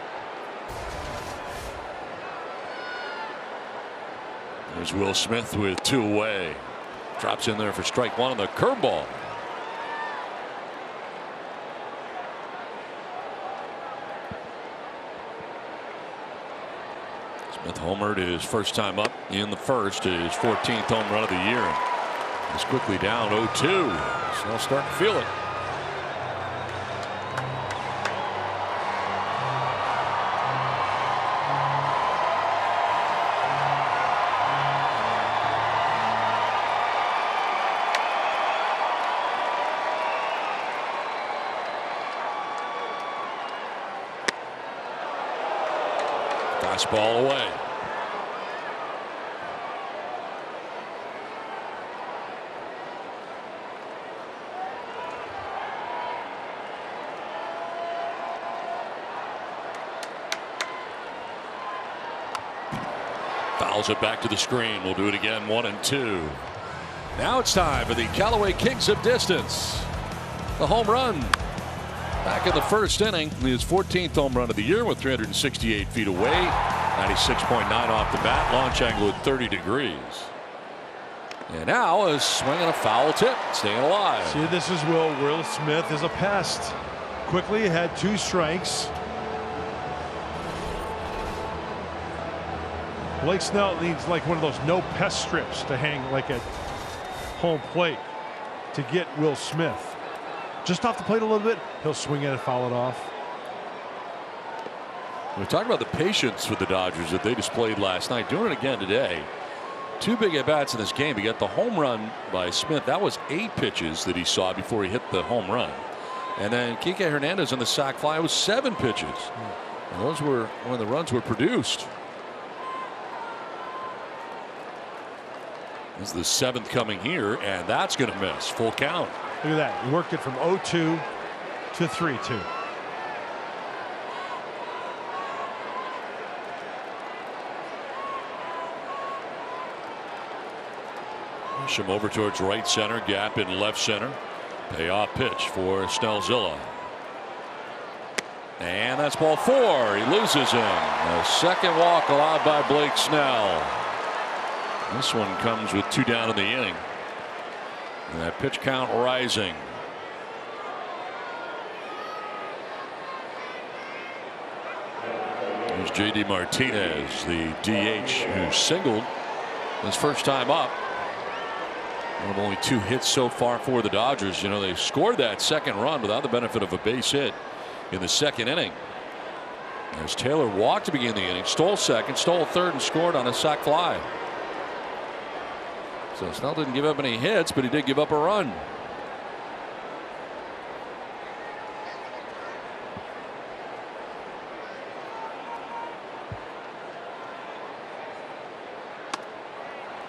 There's Will Smith with 2 away. Drops in there for strike 1 on the curveball. Smith homered his first time up in the first, his 14th home run of the year. He's quickly down 0-2. Snell starting to feel it. Fastball away. Fouls it back to the screen. We'll do it again. 1-2. Now it's time for the Callaway Kings of Distance. The home run. Back in the first inning, his 14th home run of the year with 368 feet away, 96.9 off the bat, launch angle at 30 degrees. And now a swing and a foul tip, staying alive. See, this is Will Smith is a pest. Quickly had 2 strikes. Blake Snell needs like one of those no pest strips to hang like at home plate to get Will Smith. Just off the plate a little bit, he'll swing at it, foul it off. We're talking about the patience with the Dodgers that they displayed last night, doing it again today. 2 big at-bats in this game. He got the home run by Smith. That was 8 pitches that he saw before he hit the home run. And then Kike Hernandez on the sac fly was 7 pitches. And those were when the runs were produced. This is the 7th coming here, and that's going to miss. Full count. Look at that. He worked it from 0-2 to 3-2. Push him over towards right center, gap in left center. Payoff pitch for Snellzilla. And that's ball 4. He loses him. A second walk allowed by Blake Snell. This one comes with 2 down in the inning. And that pitch count rising. There's J.D. Martinez, the DH, who singled his first time up. One of only 2 hits so far for the Dodgers. You know, they scored that second run without the benefit of a base hit in the second inning. As Taylor walked to begin the inning, stole second, stole third, and scored on a sac fly. So Snell didn't give up any hits, but he did give up a run.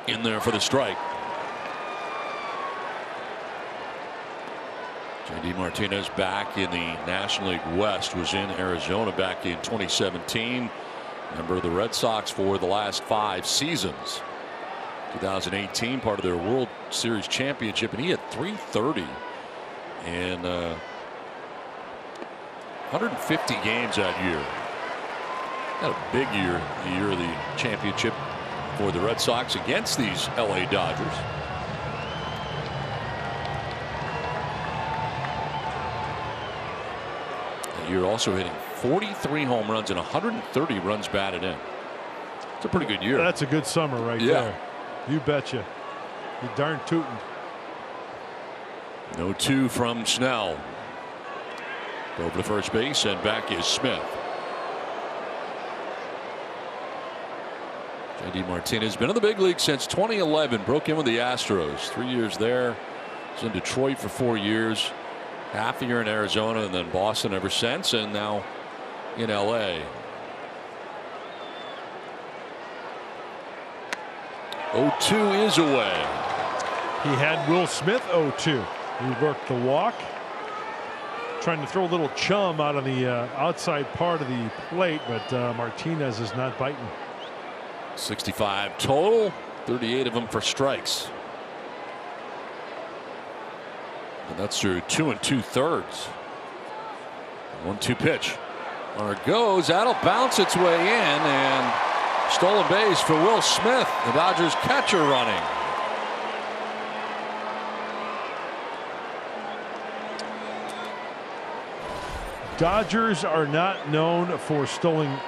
In there for the strike. J.D. Martinez back in the National League West, was in Arizona back in 2017. Member of the Red Sox for the last 5 seasons. 2018, part of their World Series championship, and he had .330 and 150 games that year. Had a big year, the year of the championship for the Red Sox against these LA Dodgers. You're also hitting 43 home runs and 130 runs batted in. It's a pretty good year. That's a good summer right there. You betcha. You darn tootin'. 0-2 from Snell. Over to first base, and back is Smith. J.D. Martinez been in the big league since 2011. Broke in with the Astros. 3 years there. Was in Detroit for 4 years. Half a year in Arizona, and then Boston ever since, and now in L.A. 0-2 is away. He had Will Smith 0-2. He worked the walk. Trying to throw a little chum out of the outside part of the plate, but Martinez is not biting. 65 total, 38 of them for strikes. And that's through 2 2/3. 1-2 pitch. Runner goes. That'll bounce its way in, and stolen base for Will Smith, the Dodgers catcher running. Dodgers are not known for stealing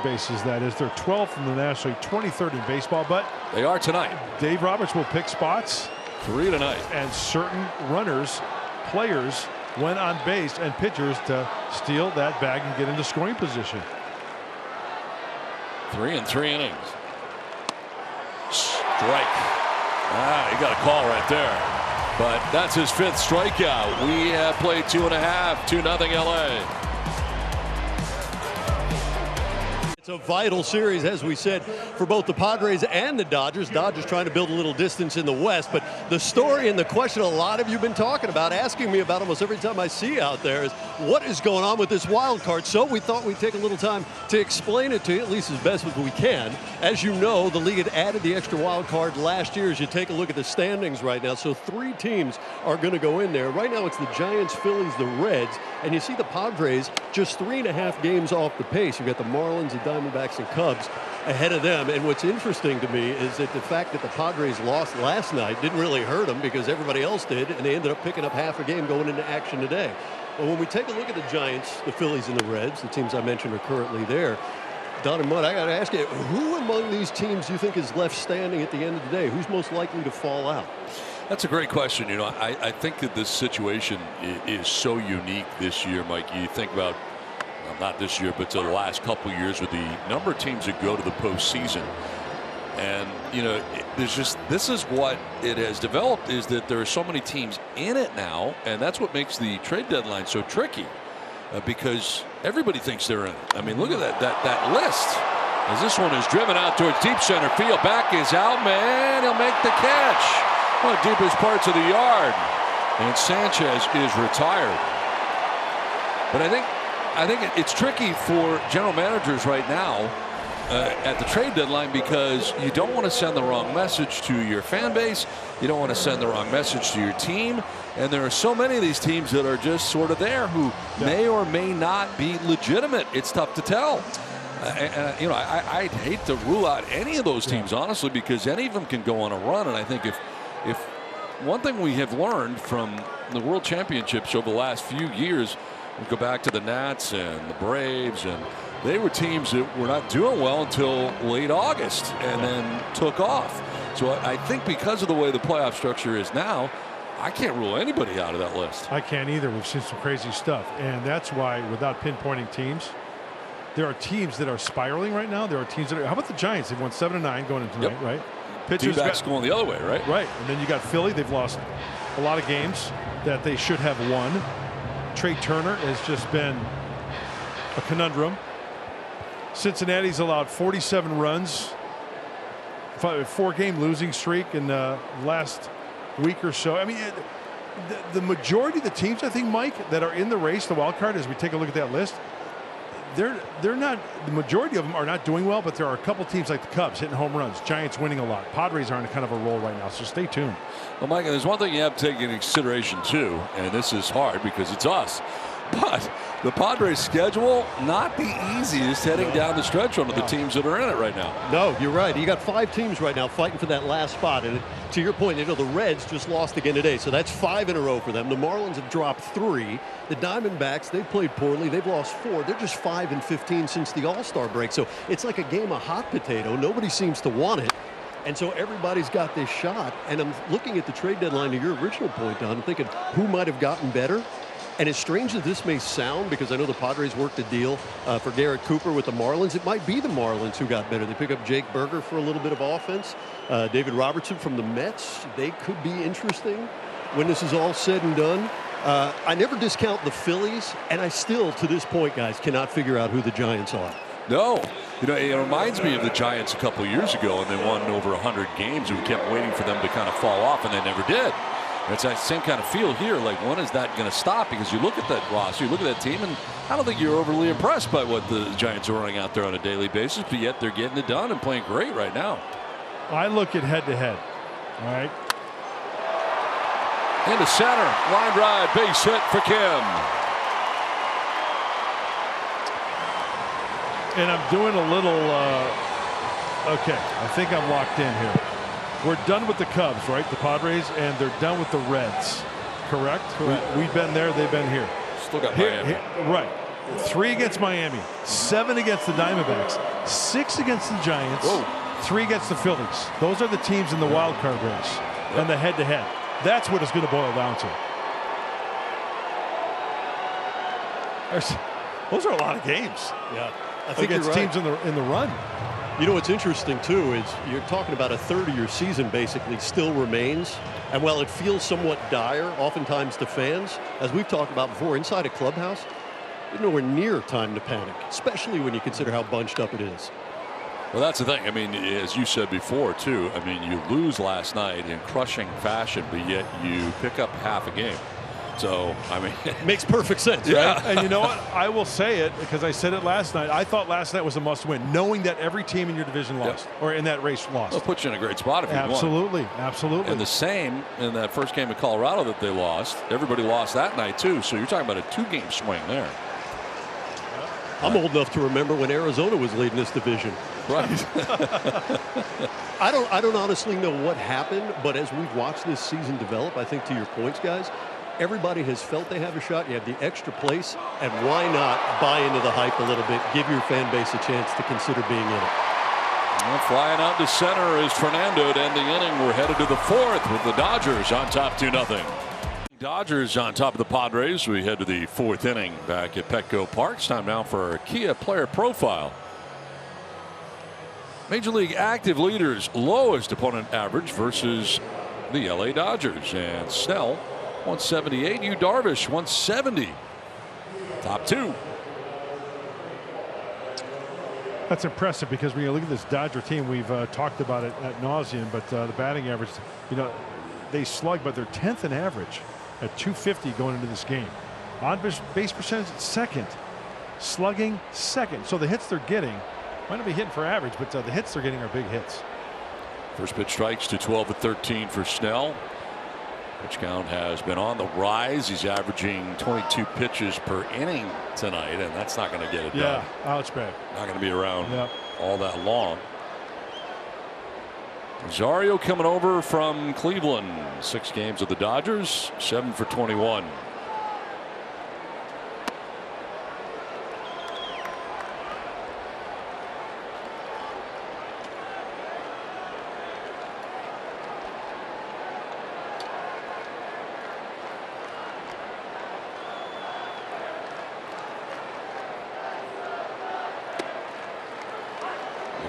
bases. That is, they're 12th in the National League, 23rd in baseball, but they are tonight. Dave Roberts will pick spots. 3 tonight. And certain runners, players, went on base and pitchers to steal that bag and get into scoring position. 3 in 3 innings. Strike. He got a call right there. But that's his 5th strikeout. We have played 2.5, 2-0 LA. It's a vital series, as we said, for both the Padres and the Dodgers. Dodgers trying to build a little distance in the West. But the story and the question a lot of you have been talking about, asking me about almost every time I see you out there, is what is going on with this wild card? So we thought we'd take a little time to explain it to you, at least as best as we can. As you know, the league had added the extra wild card last year as you take a look at the standings right now. So 3 teams are going to go in there. Right now it's the Giants, Phillies, the Reds. And you see the Padres just 3.5 games off the pace. You've got the Marlins, the Diamondbacks and Cubs ahead of them. And what's interesting to me is that the fact that the Padres lost last night didn't really hurt them because everybody else did, and they ended up picking up half a game going into action today. But when we take a look at the Giants, the Phillies, and the Reds, the teams I mentioned are currently there. Don and Mud, I got to ask you, who among these teams do you think is left standing at the end of the day? Who's most likely to fall out? That's a great question. You know, I think that this situation is so unique this year, Mike. You think about, well, not this year, but to the last couple of years with the number of teams that go to the postseason. And, you know, there's just, this is what it has developed, is that there are so many teams in it now, and that's what makes the trade deadline so tricky, because everybody thinks they're in it. I mean, look at that list. As this one is driven out towards deep center field. Back is out, man. He'll make the catch. One of the deepest parts of the yard. And Sanchez is retired. But I think it's tricky for general managers right now at the trade deadline, because you don't want to send the wrong message to your fan base. You don't want to send the wrong message to your team. And there are so many of these teams that are just sort of there who may or may not be legitimate. It's tough to tell. And you know, I'd hate to rule out any of those teams, honestly, because any of them can go on a run. And I think if one thing we have learned from the World Championships over the last few years, we go back to the Nats and the Braves, and they were teams that were not doing well until late August and then took off. So I think because of the way the playoff structure is now, I can't rule anybody out of that list. I can't either. We've seen some crazy stuff, and that's why, without pinpointing teams, there are teams that are spiraling right now. There are teams that are. How about the Giants? They've won 7-9 going into tonight, right? Pitchers D-backs going the other way, right? Right, and then you got Philly. They've lost a lot of games that they should have won. Trey Turner has just been a conundrum. Cincinnati's allowed 47 runs, 4-game losing streak in the last week or so. I mean, the majority of the teams, I think, Mike, that are in the race, the wild card, as we take a look at that list, they're not, the majority of them are not doing well, but there are a couple teams like the Cubs hitting home runs, Giants winning a lot. Padres are on kind of a roll right now, so stay tuned. Well, Mike, there's one thing you have to take into consideration too, and this is hard because it's us, but the Padres schedule not the easiest heading down the stretch under the teams that are in it right now. No, you're right. You got 5 teams right now fighting for that last spot. And to your point, you know, the Reds just lost again today, so that's 5 in a row for them. The Marlins have dropped 3. The Diamondbacks, they've played poorly. They've lost 4. They're just 5-15 since the All-Star break. So it's like a game of hot potato. Nobody seems to want it. And so everybody's got this shot. And I'm looking at the trade deadline to your original point, Don, I'm thinking who might have gotten better. And as strange as this may sound, because I know the Padres worked a deal for Garrett Cooper with the Marlins, it might be the Marlins who got better. They pick up Jake Berger for a little bit of offense. David Robertson from the Mets, they could be interesting when this is all said and done. I never discount the Phillies, and I still, to this point, guys, cannot figure out who the Giants are. No. You know, it reminds me of the Giants a couple years ago, and they won over 100 games, and we kept waiting for them to kind of fall off, and they never did. It's that same kind of feel here. Like, when is that going to stop? Because you look at that roster, you look at that team, and I don't think you're overly impressed by what the Giants are running out there on a daily basis, but yet they're getting it done and playing great right now. I look at head-to-head, all right? Into center, line drive, base hit for Kim. And I'm doing a little, okay, I think I'm locked in here. We're done with the Cubs, right? The Padres, and they're done with the Reds, correct? Correct. We've been there, they've been here. Still got Miami. Right. 3 against Miami, 7 against the Diamondbacks, 6 against the Giants, 3 against the Phillies. Those are the teams in the wild card race and the head-to-head. That's what it's going to boil down to. Those are a lot of games. Yeah, I think against you're right. teams in the run. You know what's interesting too is you're talking about a third of your season basically still remains, and while it feels somewhat dire oftentimes to fans, as we've talked about before, inside a clubhouse, there's nowhere near time to panic, especially when you consider how bunched up it is. Well, that's the thing. I mean, as you said before, too, I mean, you lose last night in crushing fashion, but yet you pick up half a game. So, I mean, it makes perfect sense, yeah. right? And you know what? I will say it because I said it last night. I thought last night was a must-win, knowing that every team in your division lost or in that race lost. It'll put you in a great spot if you won. Absolutely, absolutely. And the same in that first game of Colorado that they lost. Everybody lost that night, too. So you're talking about a 2-game swing there. I'm old enough to remember when Arizona was leading this division. Right. I don't honestly know what happened, but as we've watched this season develop, I think to your points, guys, everybody has felt they have a shot. You have the extra place, and why not buy into the hype a little bit, give your fan base a chance to consider being in it. Well, flying out to center is Fernando to end the inning. We're headed to the fourth with the Dodgers on top 2-0. Dodgers on top of the Padres. We head to the fourth inning back at Petco Park. It's time now for our Kia player profile. Major League active leaders, lowest opponent average versus the LA Dodgers. And Snell, 178. Yu Darvish, 170. Top two. That's impressive because when you look at this Dodger team, we've talked about it ad nauseum, but the batting average, they slug, but they're 10th in average at 250 going into this game. On base percentage, second. Slugging, second. So the hits they're getting might not be hitting for average, but the hits they're getting are big hits. First pitch strikes to 12-13 for Snell. Pitch count has been on the rise. He's averaging 22 pitches per inning tonight, and that's not going to get it done. Yeah, ouch bad. Not going to be around all that long. Rosario coming over from Cleveland. 6 games with the Dodgers, 7 for 21.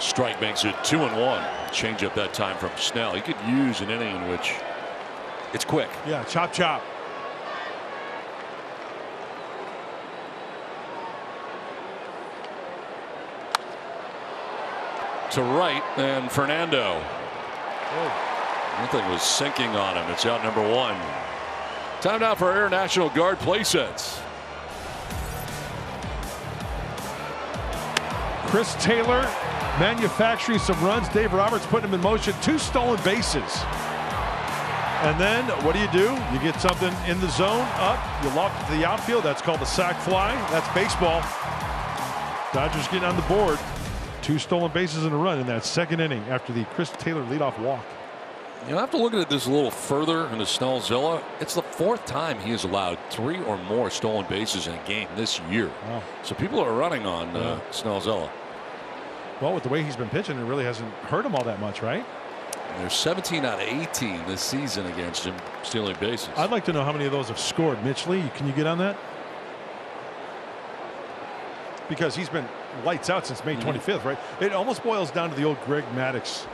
Strike makes it 2-1. Change up that time from Snell. He could use an inning in which it's quick. Yeah, chop chop. To right, and Fernando. Nothing was sinking on him. It's out number 1. Time now for Air National Guard play sets. Chris Taylor manufacturing some runs. Dave Roberts putting him in motion. 2 stolen bases. And then what do? You get something in the zone, up, you loft it to the outfield. That's called a sac fly. That's baseball. Dodgers getting on the board. 2 stolen bases in a run in that second inning after the Chris Taylor leadoff walk. You have to look at this a little further in the Snellzilla. It's the 4th time he has allowed 3 or more stolen bases in a game this year. Wow. So people are running on Snellzilla. Well, with the way he's been pitching, it really hasn't hurt him all that much, right? And there's 17 out of 18 this season against him stealing bases. I'd like to know how many of those have scored. Mitch Lee, can you get on that? Because he's been lights out since May 25th, right? It almost boils down to the old Greg Maddux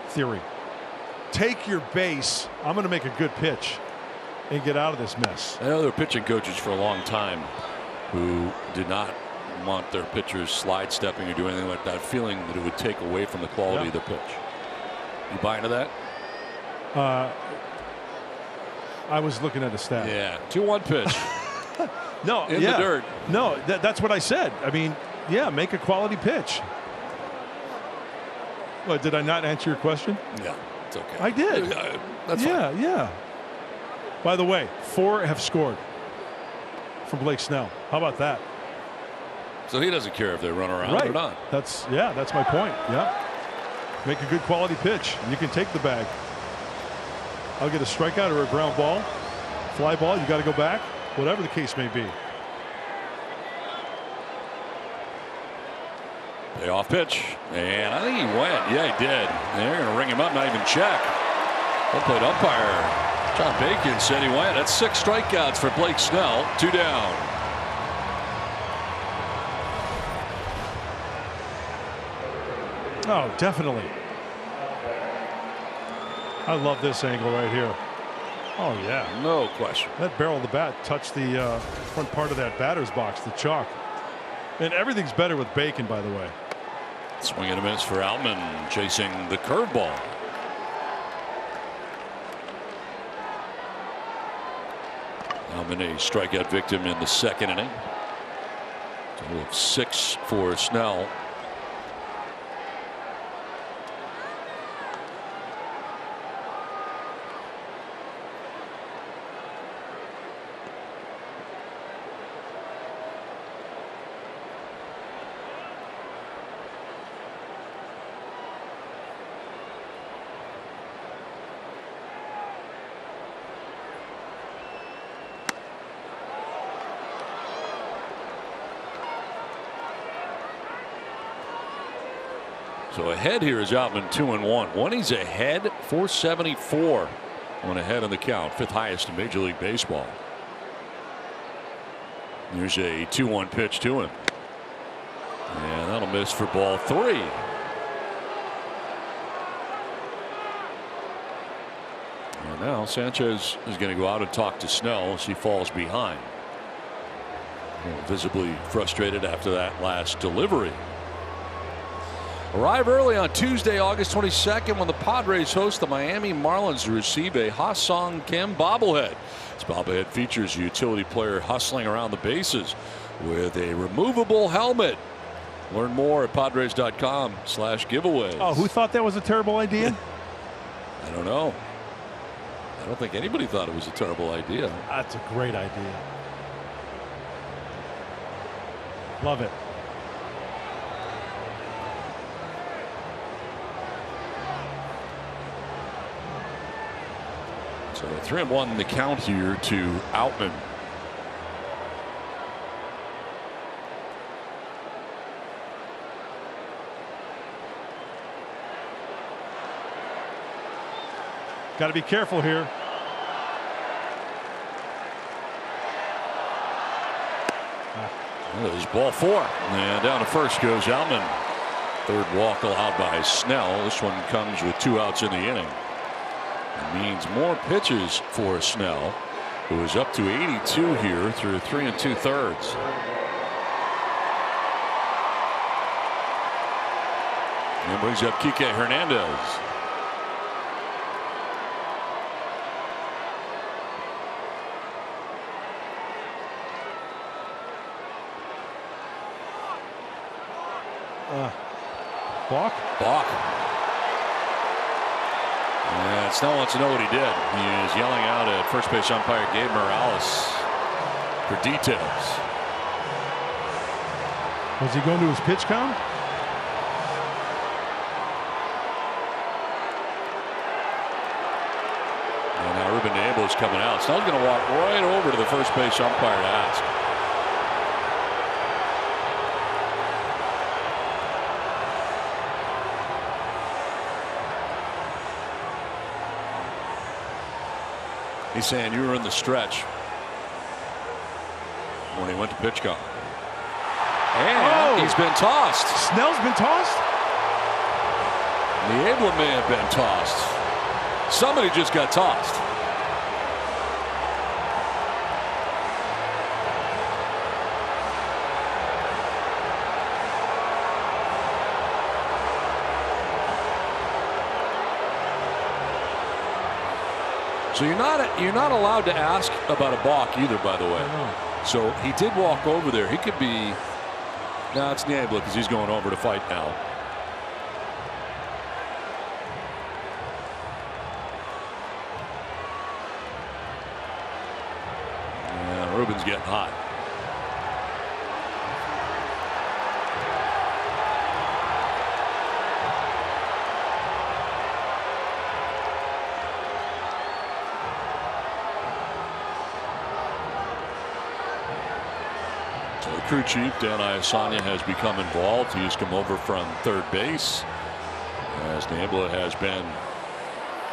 theory. Take your base. I'm going to make a good pitch and get out of this mess. I know there were pitching coaches for a long time who did not want their pitchers slide stepping or doing anything like that, feeling that it would take away from the quality of the pitch. You buy into that? I was looking at a stat. Yeah, 2-1 pitch. No, in the dirt. No, that's what I said. I mean, yeah, make a quality pitch. What, did I not answer your question? Yeah, it's okay. I did. That's fine. Yeah. By the way, 4 have scored from Blake Snell. How about that? So he doesn't care if they run around or not. That's my point. Yeah. Make a good quality pitch. You can take the bag. I'll get a strikeout or a ground ball. Fly ball, you got to go back. Whatever the case may be. Payoff pitch. And I think he went. Yeah, he did. And they're going to ring him up, not even check. Home plate umpire John Bacon said he went. That's 6 strikeouts for Blake Snell. 2 down. Oh, definitely. I love this angle right here. Oh, yeah. No question. That barrel of the bat touched the front part of that batter's box, the chalk. And everything's better with Bacon, by the way. Swing and a miss for Outman, chasing the curveball. Outman, a strikeout victim in the second inning. Total of 6 for Snell. So ahead here is Outman 2-1. When he's ahead, 474 when ahead on the count, 5th highest in Major League Baseball. There's a 2-1 pitch to him. And that'll miss for ball 3. And now Sanchez is going to go out and talk to Snell as he falls behind. Visibly frustrated after that last delivery. Arrive early on Tuesday, August 22nd, when the Padres host the Miami Marlins to receive a Ha-Sung Kim bobblehead. This bobblehead features a utility player hustling around the bases with a removable helmet. Learn more at Padres.com/giveaways. Oh, who thought that was a terrible idea? I don't know. I don't think anybody thought it was a terrible idea. That's a great idea. Love it. So 3-1 the count here to Outman. Got to be careful here. There's ball 4. And down to first goes Outman. 3rd walk allowed by Snell. This one comes with 2 outs in the inning. It means more pitches for Snell, who is up to 82 here through 3 2/3. And brings up Kike Hernandez. Balk? Balk. And Snell wants to know what he did. He is yelling out at first base umpire Gabe Morales for details. Was he going to his pitch count? And now Ruben Abel is coming out. Snell's going to walk right over to the first base umpire to ask. He's saying you were in the stretch when he went to pitch count. And he's been tossed. Snell's been tossed? The Abel may have been tossed. Somebody just got tossed. So you're not allowed to ask about a balk either, by the way. So he did walk over there. He could be. No, it's Niebla because he's going over to fight now. Yeah, Ruben's getting hot. Crew chief Dan Iasanya has become involved. He's come over from third base as Niebla has been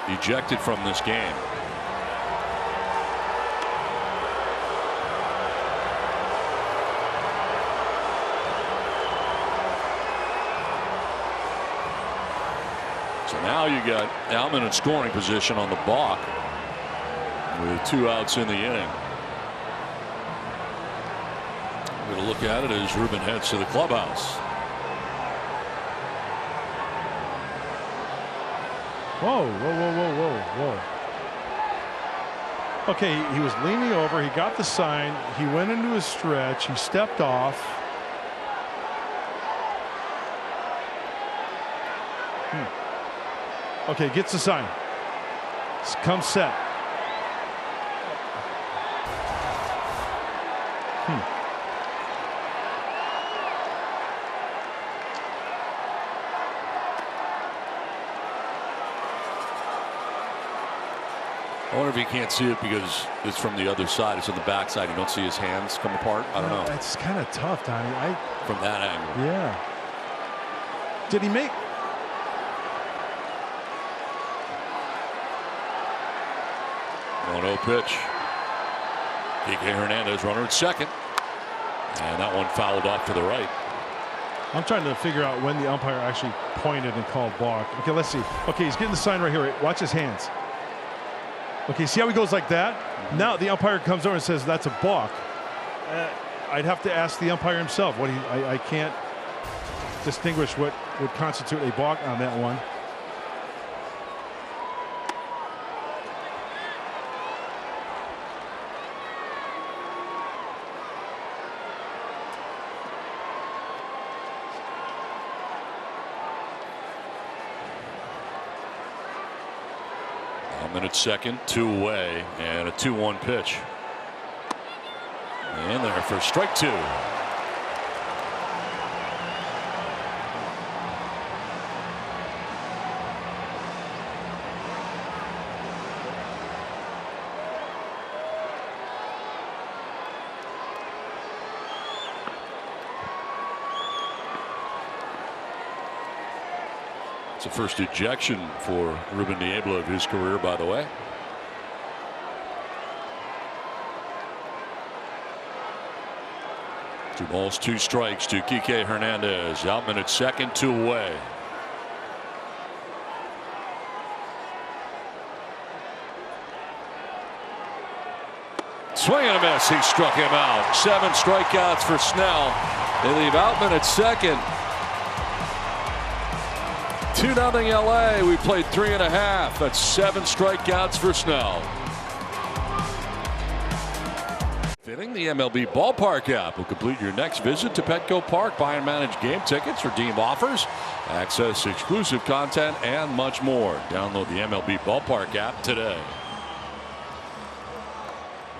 ejected from this game. So now you got Outman in scoring position on the balk with 2 outs in the inning. To look at it as Ruben heads to the clubhouse. Whoa. Okay, he was leaning over. He got the sign. He went into his stretch. He stepped off. Okay, gets the sign. Come set. I wonder if he can't see it because it's from the other side. It's on the back side. You don't see his hands come apart. I don't know. It's kind of tough, Donnie. From that angle. Yeah. Did he make? 1-0 pitch. Kike Hernandez, runner at second. And that one fouled off to the right. I'm trying to figure out when the umpire actually pointed and called balk. Okay, let's see. Okay, he's getting the sign right here. Watch his hands. Okay, see how he goes like that? Now the umpire comes over and says that's a balk. I'd have to ask the umpire himself. I can't distinguish what would constitute a balk on that one. At second, 2 away, and a 2-1 pitch. And there for strike 2. It's the first ejection for Ruben Niebla of his career, by the way. Two balls, 2 strikes to Kike Hernandez. Outman at second, 2 away. Swing and a miss. He struck him out. 7 strikeouts for Snell. They leave Outman at second. 2-0 LA. We played 3.5. That's 7 strikeouts for Snell. Fitting the MLB Ballpark app will complete your next visit to Petco Park. Buy and manage game tickets, redeem offers, access exclusive content, and much more. Download the MLB Ballpark app today.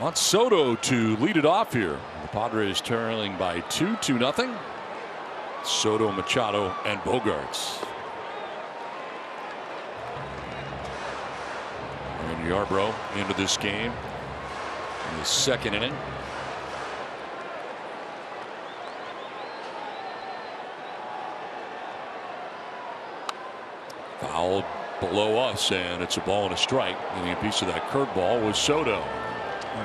Want Soto to lead it off here. The Padres trailing by 2-0. Soto, Machado, and Bogarts. And Yarbrough into this game in the second inning. Fouled below us, and it's a ball and a strike. Getting a piece of that curveball was Soto.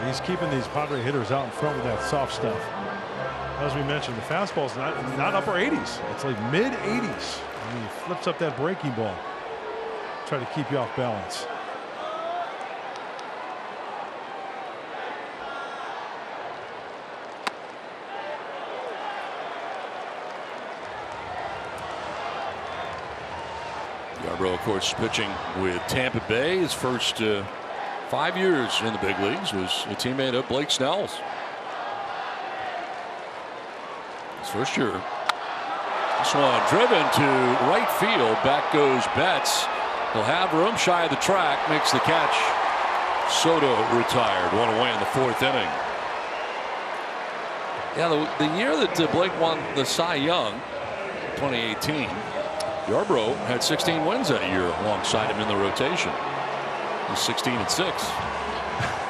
He's keeping these Padre hitters out in front with that soft stuff. As we mentioned, the fastball's not upper 80s. It's like mid 80s. And he flips up that breaking ball. Try to keep you off balance. Yarbrough, of course, pitching with Tampa Bay. His first 5 years in the big leagues was a teammate of Blake Snell's. His first year. This one driven to right field. Back goes Betts. He'll have room shy of the track. Makes the catch. Soto retired. 1 away in the 4th inning. Yeah, the year that Blake won the Cy Young, 2018, Yarbrough had 16 wins that year alongside him in the rotation. He's 16-6.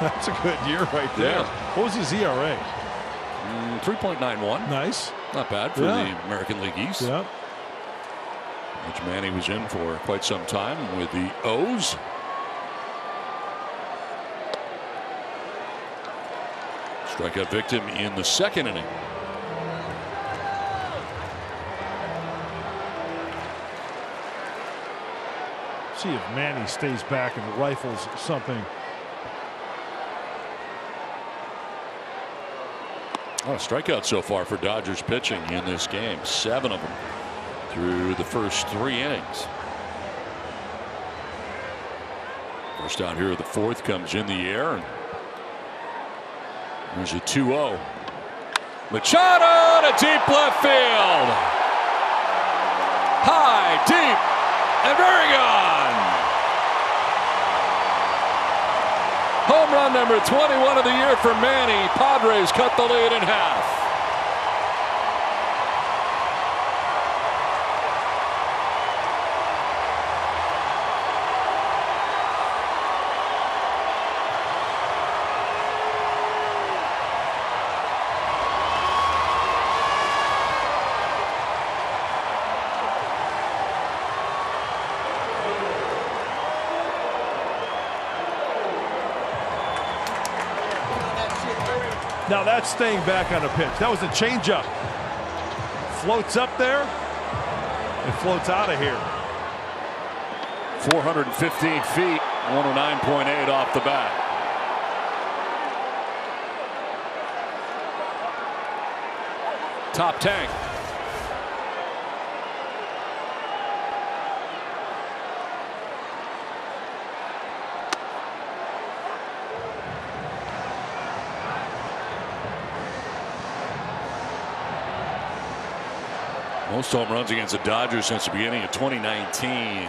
That's a good year right there. Yeah. What was his ERA? 3.91. Nice. Not bad for the American League East. Yeah. Which Manny was in for quite some time with the O's. Strikeout victim in the 2nd inning. See if Manny stays back and rifles something. Oh, strikeout so far for Dodgers pitching in this game. 7 of them through the first 3 innings. First out here of the 4th comes in the air. And there's a 2-0. Machado to deep left field. High, deep, and very gone. Home run number 21 of the year for Manny. Padres cut the lead in half. Now that's staying back on a pitch. That was a changeup. Floats up there and floats out of here. 415 feet, 109.8 off the bat. Top tank. Most home runs against the Dodgers since the beginning of 2019. And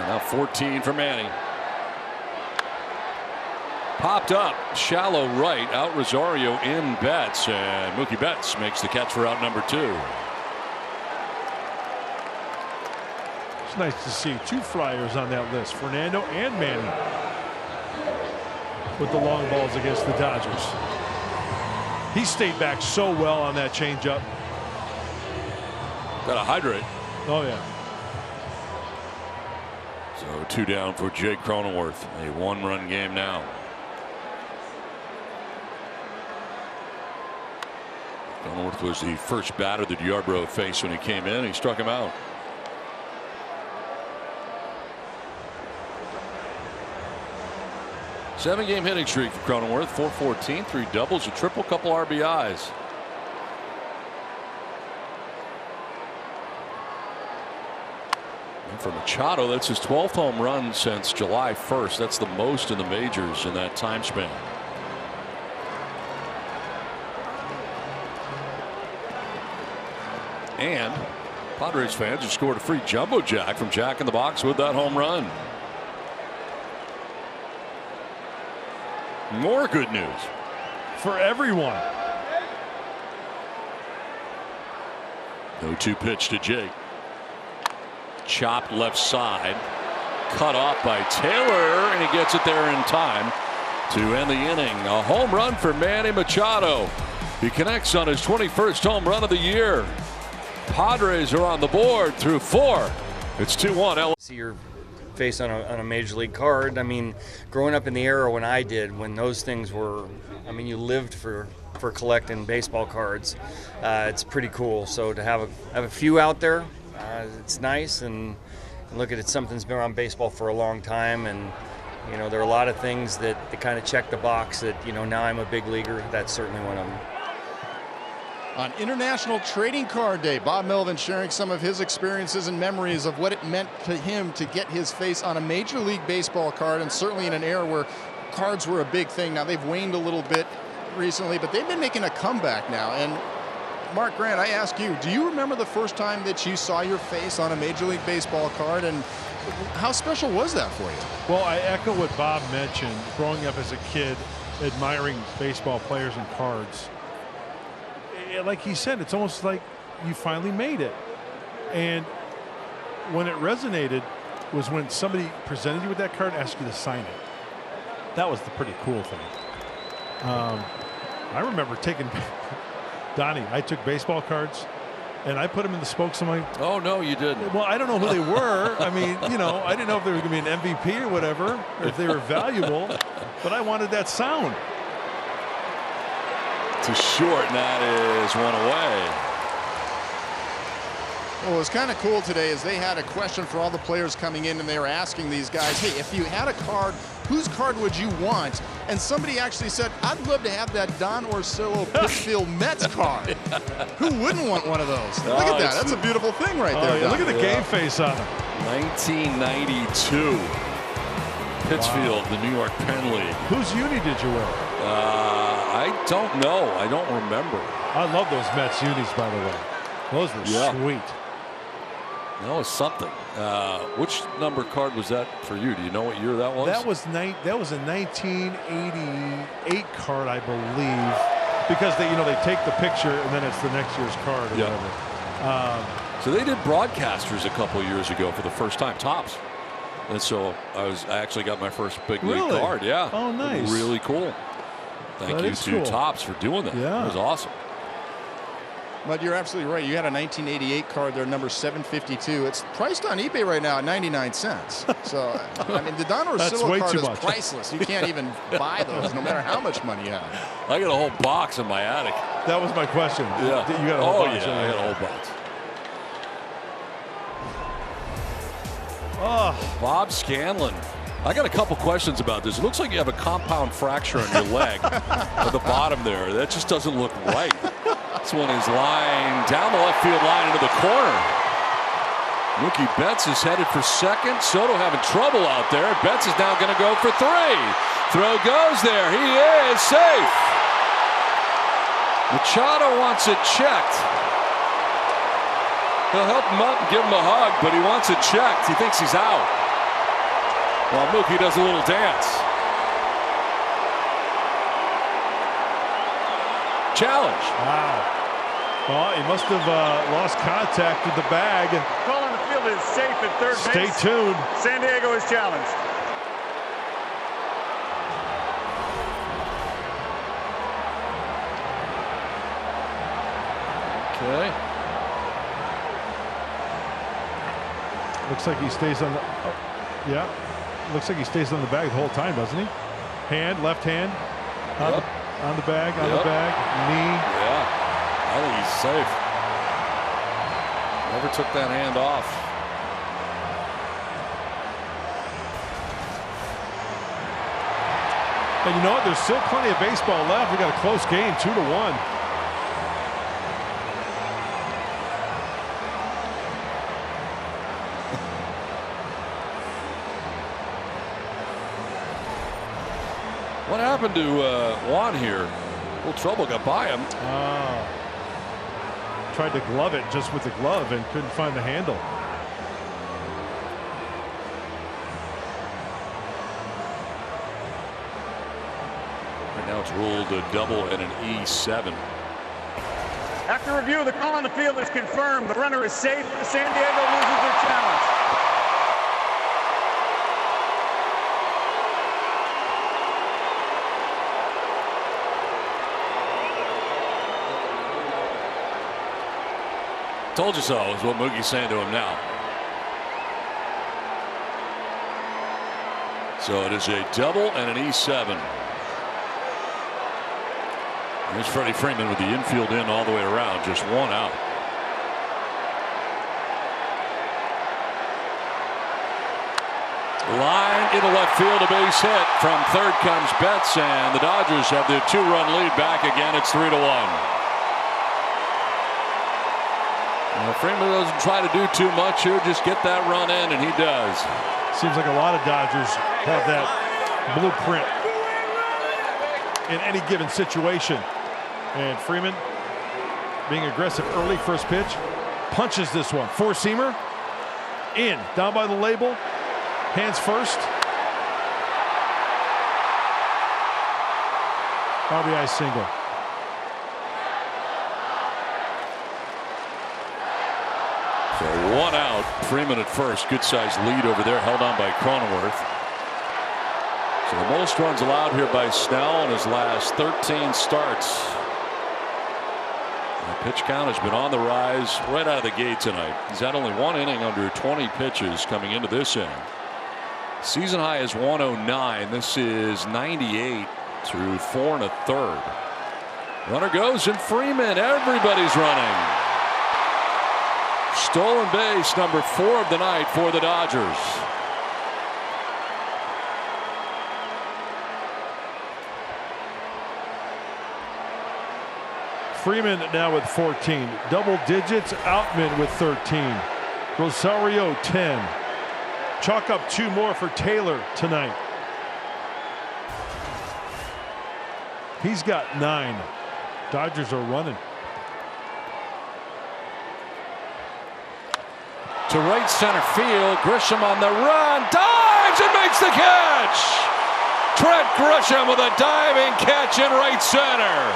now 14 for Manny. Popped up, shallow right, out Rosario, in Betts, and Mookie Betts makes the catch for out number 2. It's nice to see 2 flyers on that list, Fernando and Manny, with the long balls against the Dodgers. He stayed back so well on that changeup. Got to hydrate. Oh, yeah. So 2 down for Jake Cronenworth. A 1-run game now. Cronenworth was the first batter that Yarbrough faced when he came in. He struck him out. Seven-game hitting streak for Cronenworth. 414, 3 doubles, a triple, couple RBIs. And for Machado, that's his 12th home run since July 1st. That's the most in the majors in that time span. And Padres fans have scored a free jumbo jack from Jack in the Box with that home run. More good news for everyone. 0-2 pitch to Jake. Chopped left side. Cut off by Taylor, and he gets it there in time to end the inning. A home run for Manny Machado. He connects on his 21st home run of the year. Padres are on the board through 4. It's 2-1. See your face on a major league card. I mean, growing up in the era when I did, when those things were, I mean, you lived for collecting baseball cards. It's pretty cool. So to have a few out there, it's nice. And look at it, something's been around baseball for a long time, and you know there are a lot of things that kind of check the box that, you know, now I'm a big leaguer. That's certainly one of them. On International Trading Card Day, Bob Melvin sharing some of his experiences and memories of what it meant to him to get his face on a Major League Baseball card, and certainly in an era where cards were a big thing. Now they've waned a little bit recently, but they've been making a comeback now. And Mark Grant, I ask you, do you remember the first time that you saw your face on a Major League Baseball card, and how special was that for you? Well, I echo what Bob mentioned. Growing up as a kid, admiring baseball players and cards, like he said, it's almost like you finally made it. And when it resonated was when somebody presented you with that card and asked you to sign it. That was the pretty cool thing. I remember taking Donnie, I took baseball cards and I put them in the spokes of my. Oh, no, you didn't. Well, I don't know who they were. I mean, you know, I didn't know if they were going to be an MVP or whatever, or if they were valuable, but I wanted that sound. To short, and that is one away. Well, what's kind of cool today is they had a question for all the players coming in, and they were asking these guys, hey, if you had a card, whose card would you want? And somebody actually said, I'd love to have that Don Orsillo Pittsfield Mets card. Who wouldn't want one of those? Look at that. That's a beautiful thing right there. Yeah, look at the game face on him. 1992. Pittsfield, the New York Penn League. Whose uni did you wear? I don't know. I don't remember. I love those Mets unis, by the way. Those were sweet. That was something. Which number card was that for you? Do you know what year that was? That was a 1988 card, I believe, because they take the picture and then it's the next year's card or whatever. So they did broadcasters a couple of years ago for the first time, Topps. And so I actually got my first big league card. Yeah. Oh, nice. Really cool. Thank you to Topps for doing that. Yeah. It was awesome. But you're absolutely right. You had a 1988 card there, number 752. It's priced on eBay right now at 99 cents. So, I mean, the Don Orsillo card is priceless. You can't even buy those, no matter how much money you have. I got a whole box in my attic. That was my question. Yeah. You got a whole box. Yeah, I got a whole box. Oh. Bob Scanlon. I got a couple questions about this. It looks like you have a compound fracture on your leg at the bottom there. That just doesn't look right. This one is lying down the left field line into the corner. Mookie Betts is headed for second. Soto having trouble out there. Betts is now going to go for 3. Throw goes there. He is safe. Machado wants it checked. He'll help him up and give him a hug, but he wants it checked. He thinks he's out. While Mookie does a little dance. Challenge. Wow. Well, he must have lost contact with the bag. Call on the field is safe at third Stay base. tuned. San Diego is challenged. Okay. Looks like he stays on the. Yeah. Looks like he stays on the bag the whole time, doesn't he? Hand, left hand. On the bag, on the bag. Knee. Yeah. I think he's safe. Never took that hand off. And you know what? There's still plenty of baseball left. We got a close game, 2-1. What happened to Juan here? A little trouble got by him. Oh. Tried to glove it just with the glove and couldn't find the handle. Right now it's ruled a double and an E7. After review, the call on the field is confirmed. The runner is safe. San Diego loses their challenge. Told you so is what Mookie's saying to him now. So it is a double and an E7. Here's Freddie Freeman with the infield in all the way around, just 1 out. Line into left field, a base hit. From third comes Betts, and the Dodgers have their 2-run lead back again. It's 3-1. Freeman doesn't try to do too much here, just get that run in, and he does. Seems like a lot of Dodgers have that blueprint in any given situation. And Freeman being aggressive early, first pitch, punches this one. Four-seamer, in, down by the label, hands first. RBI single. So 1 out, Freeman at first. Good sized lead over there, held on by Cronenworth. So the most runs allowed here by Snell in his last 13 starts. The pitch count has been on the rise right out of the gate tonight. He's had only 1 inning under 20 pitches coming into this inning. Season high is 109. This is 98 through 4 1/3. Runner goes, and Freeman, everybody's running. Stolen base number 4 of the night for the Dodgers. Freeman now with 14. Double digits. Outman with 13. Rosario 10. Chalk up 2 more for Taylor tonight. He's got 9. Dodgers are running. To right center field, Grisham on the run, dives and makes the catch. Trent Grisham with a diving catch in right center.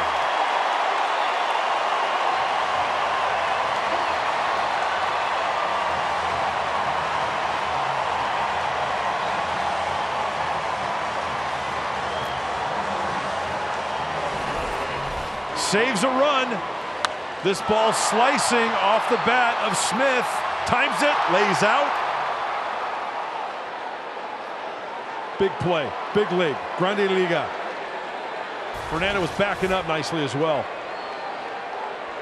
Saves a run. This ball slicing off the bat of Smith. Times it, lays out. Big play, big league, Grande Liga. Fernando was backing up nicely as well.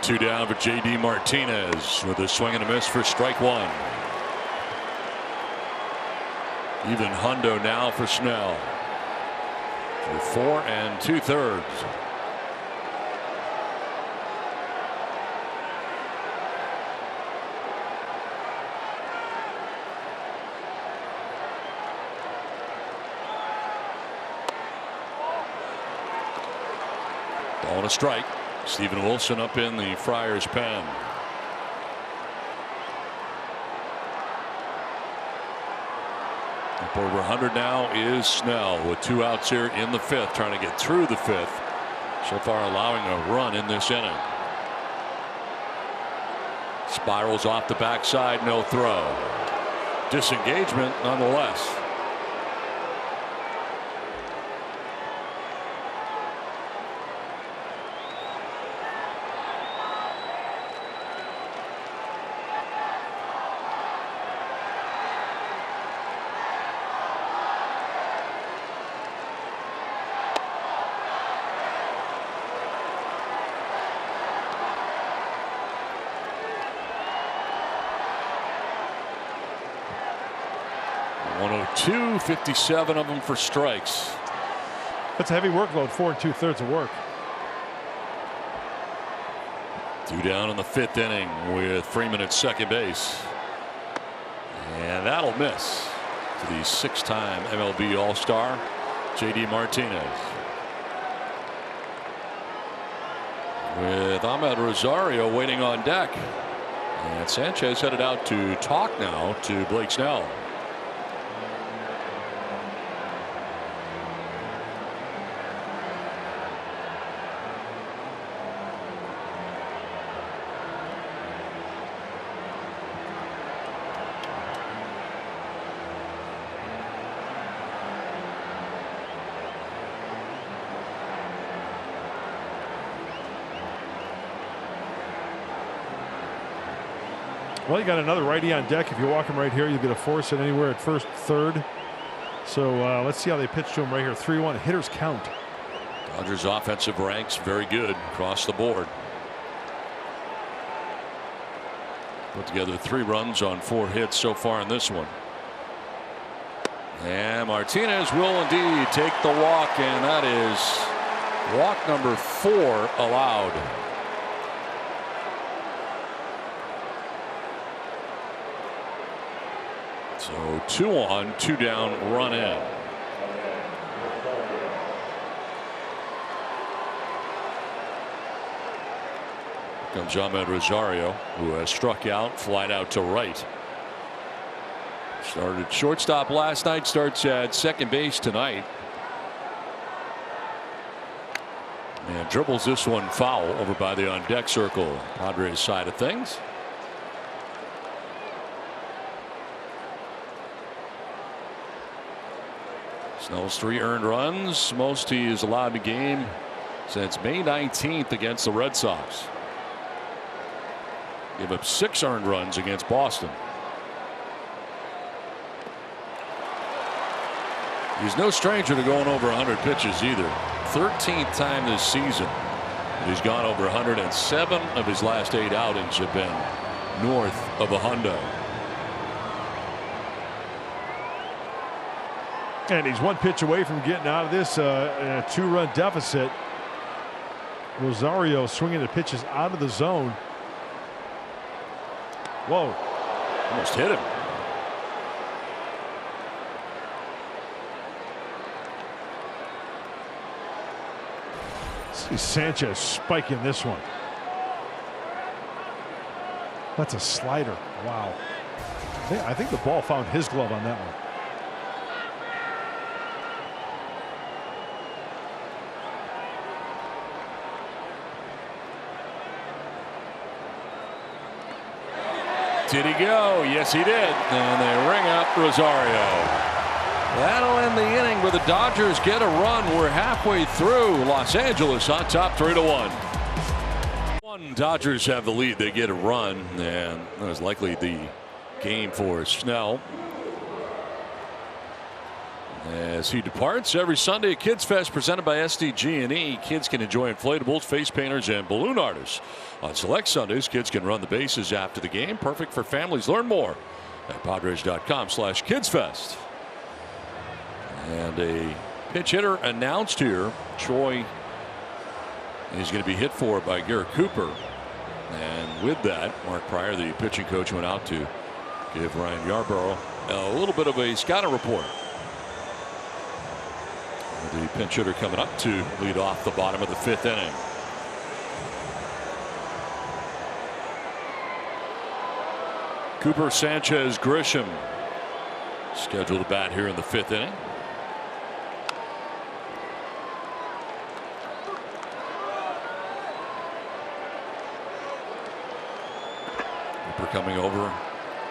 2 down for J.D. Martinez with a swing and a miss for strike 1. Even hundo now for Snell. For 4 2/3. Ball and a strike. Steven Wilson up in the Friars pen. Up over 100 now is Snell with 2 outs here in the 5th, trying to get through the 5th. So far allowing a run in this inning. Spirals off the backside, no throw. Disengagement nonetheless. Two, 57 of them for strikes. That's a heavy workload, 4 2/3 of work. 2 down in the 5th inning with Freeman at second base. And that'll miss to the 6-time MLB All-Star, J.D. Martinez. With Ahmed Rosario waiting on deck. And Sanchez headed out to talk now to Blake Snell. Well, you got another righty on deck. If you walk him right here, you get a force it anywhere at first, third. So let's see how they pitch to him right here. 3-1 hitters count. Dodgers offensive ranks very good across the board. Put together 3 runs on 4 hits so far in this one. And Martinez will indeed take the walk, and that is walk number 4 allowed. So 2 on, 2 down, run in. Comes Ahmed Rosario, who has struck out, flied out to right. Started shortstop last night, starts at second base tonight. And dribbles this one foul over by the on deck circle. Padres side of things. Snell's 3 earned runs, most he is allowed in a game since May 19th against the Red Sox. Give up 6 earned runs against Boston. He's no stranger to going over 100 pitches either. 13th time this season he's gone over 100, and 7 of his last 8 outings have been north of a hundo. And he's 1 pitch away from getting out of this in a 2-run deficit. Rosario swinging the pitches out of the zone. Whoa. Almost hit him. See Sanchez spiking this one. That's a slider. Wow. I think the ball found his glove on that one. Did he go? Yes, he did. And they ring up Rosario. That'll end the inning, but the Dodgers get a run. We're halfway through. Los Angeles on top 3-1. 2-1. Dodgers have the lead. They get a run, and that was likely the game for Snell. As he departs, every Sunday at Kids Fest presented by SDG&E. Kids can enjoy inflatables, face painters, and balloon artists. On select Sundays, kids can run the bases after the game. Perfect for families. Learn more at Padres.com/KidsFest. And a pitch hitter announced here. Troy is going to be hit for by Garrett Cooper. And with that, Mark Pryor, the pitching coach, went out to give Ryan Yarbrough a little bit of a scouting report. The pinch hitter coming up to lead off the bottom of the 5th inning. Cooper, Sanchez, Grisham scheduled to bat here in the 5th inning. Cooper coming over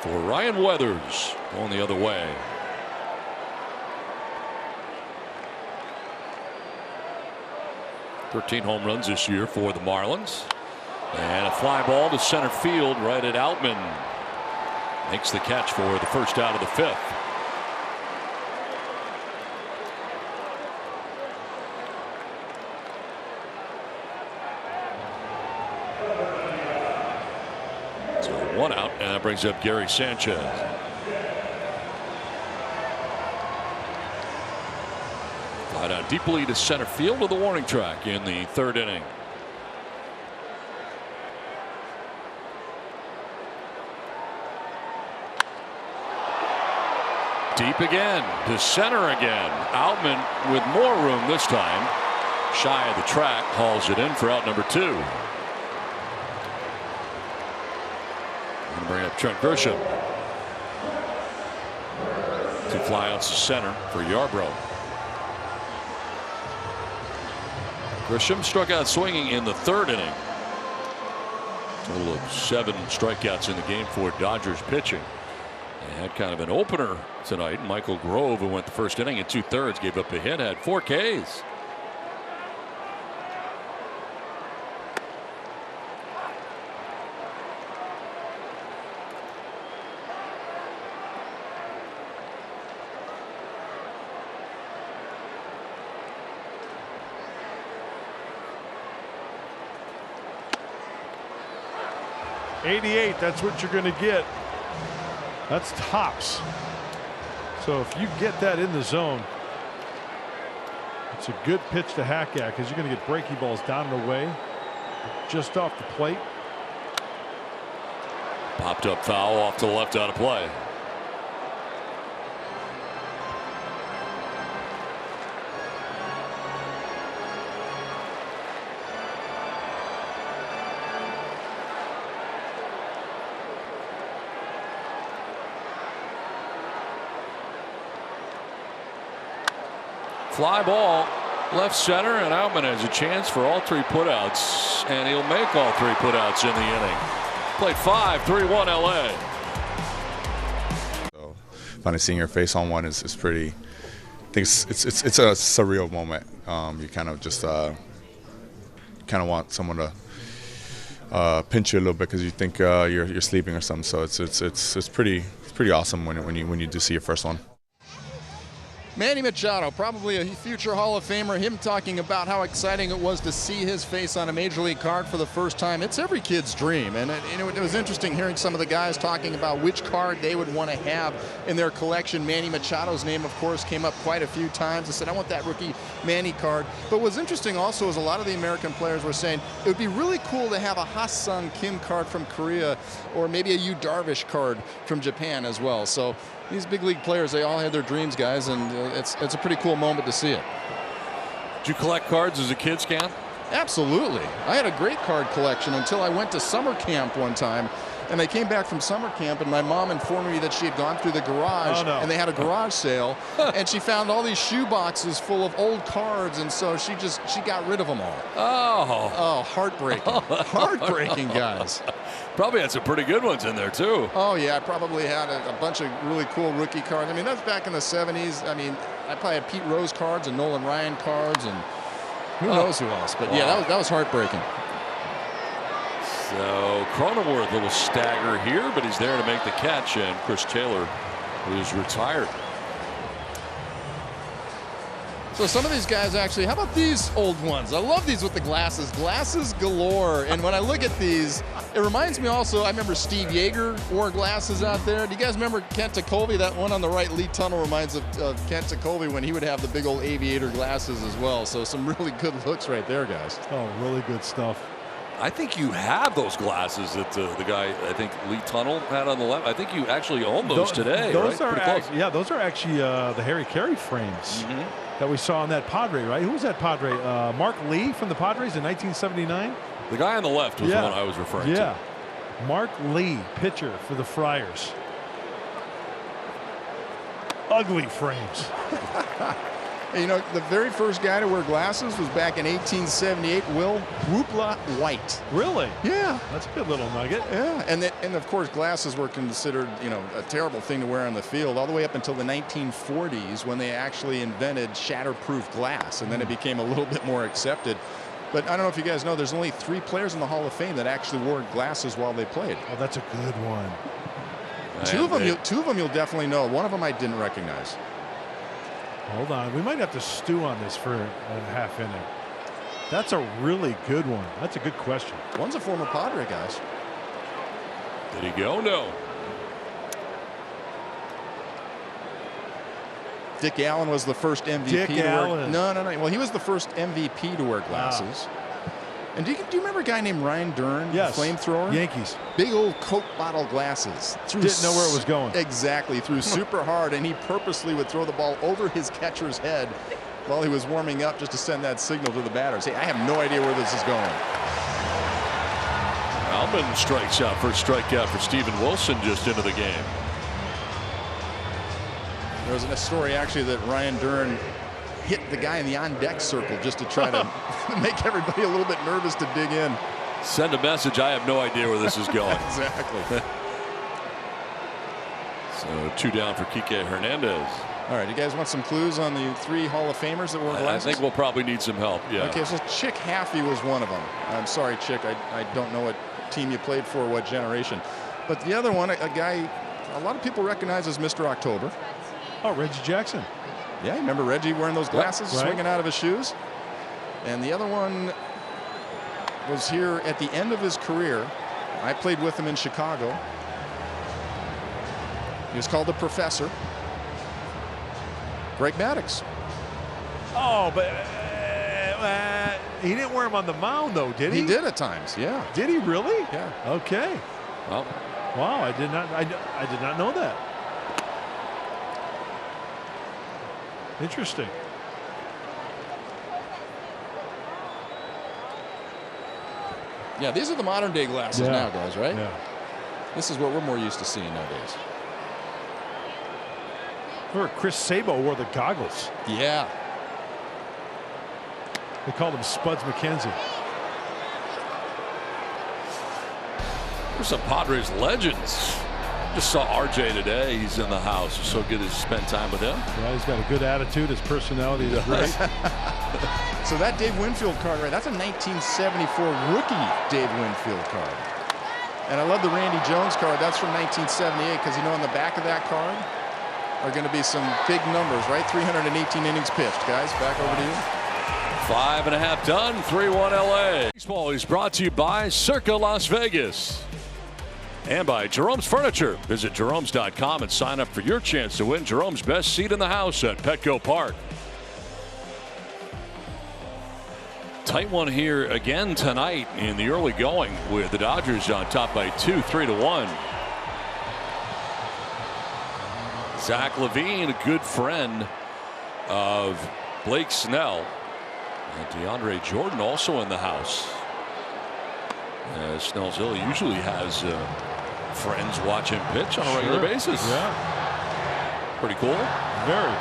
for Ryan Weathers, going the other way. "13 home runs this year for the Marlins." And a fly ball to center field right at Outman. Makes the catch for the first out of the 5th. So 1 out, and that brings up Gary Sanchez. Fly down deeply to center field to the warning track in the 3rd inning. Deep again to center again. Outman with more room this time. Shy of the track, hauls it in for out number 2. And bring up Trent Grisham. 2 flyouts to center for Yarbrough. Grisham struck out swinging in the 3rd inning. Total of 7 strikeouts in the game for Dodgers pitching. They had kind of an opener tonight. Michael Grove, who went the 1st inning in 2/3, gave up a hit, had 4 Ks. .88, that's what you're going to get. That's tops. So if you get that in the zone, it's a good pitch to hack at, because you're going to get breaky balls down and away just off the plate. Popped up foul off to the left, out of play. Fly ball left center, and Outman has a chance for all 3 putouts, and he'll make all 3 putouts in the inning. Played 5, 3-1 LA. So finally seeing your face on one is pretty. I think it's a surreal moment. You kind of just kind of want someone to pinch you a little bit because you think you're sleeping or something. So it's pretty awesome when you do see your first one. Manny Machado, probably a future Hall of Famer, him talking about how exciting it was to see his face on a Major League card for the first time. It's every kid's dream. And it was interesting hearing some of the guys talking about which card they would want to have in their collection. Manny Machado's name, of course, came up quite a few times. I said, I want that rookie Manny card. But what's interesting also is a lot of the American players were saying it would be really cool to have a Ha-Sung Kim card from Korea, or maybe a Yu Darvish card from Japan as well. So these big league players, they all had their dreams, guys, and it's a pretty cool moment to see it. Did you collect cards as a kid, Scan? Absolutely. I had a great card collection until I went to summer camp one time. And I came back from summer camp, and my mom informed me that she had gone through the garage, and they had a garage sale, and she found all these shoe boxes full of old cards, and so she got rid of them all. Oh, heartbreaking. Heartbreaking, guys. Probably had some pretty good ones in there, too. Oh, yeah, I probably had a bunch of really cool rookie cards. I mean, that's back in the 70s. I mean, I probably had Pete Rose cards and Nolan Ryan cards, and who knows who else. But, yeah, that was heartbreaking. So Cronenworth, a little stagger here, but he's there to make the catch, and Chris Taylor is retired. So some of these guys actually, how about these old ones? I love these with the glasses. Glasses galore. And when I look at these, it reminds me also, I remember Steve Yeager wore glasses out there. Do you guys remember Kent Tekulve? That one on the right, Lee Tunnel, reminds of Kent Tekulve when he would have the big old aviator glasses as well. So some really good looks right there, guys. Oh, really good stuff. I think you have those glasses that the guy, I think Lee Tunnel had on the left. I think you actually own those today. Those right? are those are actually the Harry Carey frames that we saw on that Padre, right? Who was that Padre? Mark Lee from the Padres in 1979. The guy on the left was the one I was referring to. Yeah, Mark Lee, pitcher for the Friars. Ugly frames. You know, the very first guy to wear glasses was back in 1878, Will Whoopla White. Really? Yeah. That's a good little nugget. Yeah, and of course glasses were considered, you know, a terrible thing to wear on the field all the way up until the 1940s when they actually invented shatterproof glass, and then it became a little bit more accepted. But I don't know if you guys know, there's only 3 players in the Hall of Fame that actually wore glasses while they played. Oh, that's a good one. Two of them you'll definitely know. One of them I didn't recognize. Hold on. We might have to stew on this for a half inning. That's a really good one. That's a good question. One's a former Padre, guys. Did he go? No. Dick Allen was the first MVP Dick to Allen. wear. No. Well, he was the first MVP to wear glasses. And do you remember a guy named Ryan Dern? Yes. Flamethrower? Yankees. Big old Coke bottle glasses. Didn't know where it was going. Exactly. Threw super hard, and he purposely would throw the ball over his catcher's head while he was warming up just to send that signal to the batters. Hey, I have no idea where this is going. Alvin strikes out. First strikeout for Steven Wilson just into the game. There was a story actually that Ryan Dern hit the guy in the on-deck circle just to try to make everybody a little bit nervous to dig in. Send a message. I have no idea where this is going. Exactly. So 2 down for Kike Hernandez. All right, you guys want some clues on the 3 Hall of Famers that wore glasses? I think we'll probably need some help. Yeah. Okay, so Chick Haffey was one of them. I'm sorry, Chick. I don't know what team you played for, what generation. But the other one, a guy a lot of people recognize as Mr. October. Oh, Reggie Jackson. Yeah, you remember Reggie wearing those glasses, swinging out of his shoes? And the other one was here at the end of his career. I played with him in Chicago. He was called the Professor. Greg Maddux. Oh, but he didn't wear him on the mound, though, did he? He did at times, yeah. Did he really? Yeah. Okay. Well, wow, I did not know that. Interesting. Yeah, these are the modern day glasses now, guys, right? Yeah. This is what we're more used to seeing nowadays. Remember Chris Sabo wore the goggles. Yeah. They called him Spuds McKenzie. There's some Padres legends. Just saw RJ today. He's in the house. It's so good to spend time with him. Yeah, he's got a good attitude. His personality is great. So that Dave Winfield card, right? That's a 1974 rookie Dave Winfield card. And I love the Randy Jones card. That's from 1978 because, you know, on the back of that card are going to be some big numbers, right? 318 innings pitched. Guys, back over to you. 5.5 done. 3-1 LA. Baseball is brought to you by Circa Las Vegas. And by Jerome's Furniture. Visit Jerome's.com and sign up for your chance to win Jerome's best seat in the house at Petco Park. Tight one here again tonight in the early going with the Dodgers on top by 2, 3-1. Zach Levine, a good friend of Blake Snell. And DeAndre Jordan also in the house. Snell's ill. He usually has friends watch him pitch on a regular basis. Yeah. Pretty cool. Very.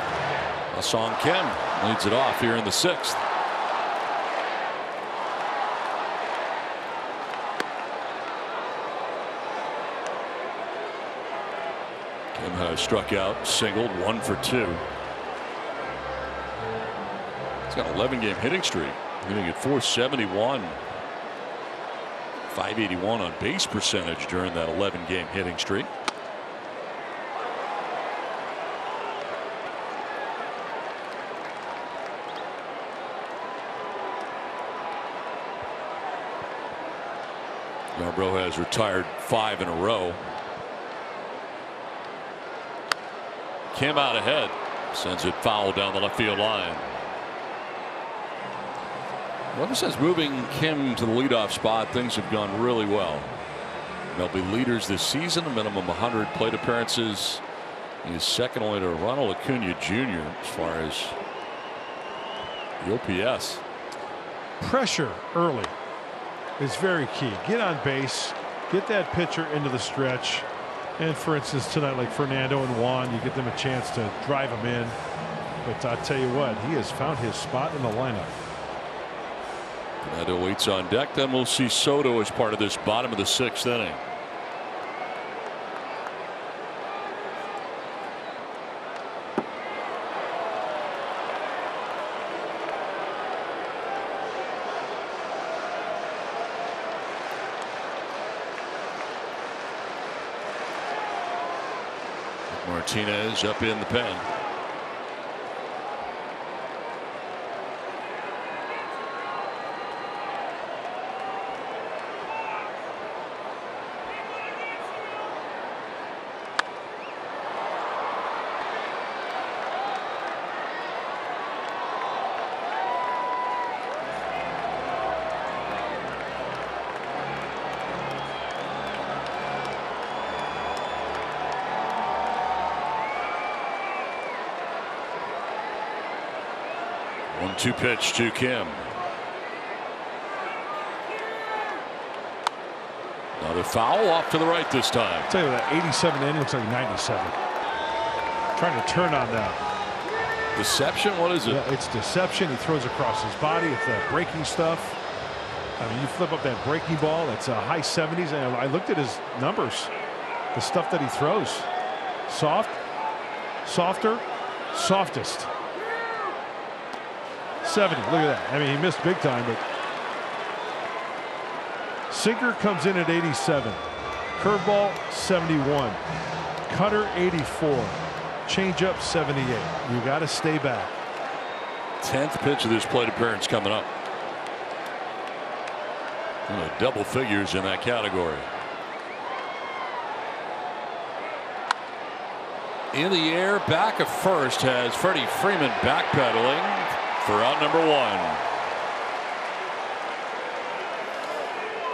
Song Kim leads it off here in the 6th. Kim has struck out, singled, 1 for 2. He's got an 11-game hitting streak, hitting at 471. .581 on base percentage during that 11-game hitting streak. Yarbrough has retired 5 in a row. Kim out ahead, sends it foul down the left field line. Well, ever since moving Kim to the leadoff spot, things have gone really well. They'll be leaders this season, a minimum 100 plate appearances. He is second only to Ronald Acuna Jr. as far as the OPS. Pressure early is very key. Get on base, get that pitcher into the stretch. And for instance, tonight, like Fernando and Juan, you get them a chance to drive them in. But I'll tell you what, he has found his spot in the lineup. Fernando waits on deck. Then we'll see Soto as part of this bottom of the 6th inning. Martinez up in the pen. One-two pitch to Kim. Another foul off to the right this time. I'll tell you that 87 inning looks like 97. Trying to turn on that. Deception? What is it? Yeah, it's deception. He throws across his body. It's that breaking stuff. I mean, you flip up that breaking ball. It's a high 70s. And I looked at his numbers. The stuff that he throws. Soft, softer, softest. 70. Look at that. I mean, he missed big time, but sinker comes in at 87. Curveball 71. Cutter 84. Changeup 78. You got to stay back. 10th pitch of this plate appearance coming up. Double figures in that category. In the air, back of first, has Freddie Freeman backpedaling for out number 1.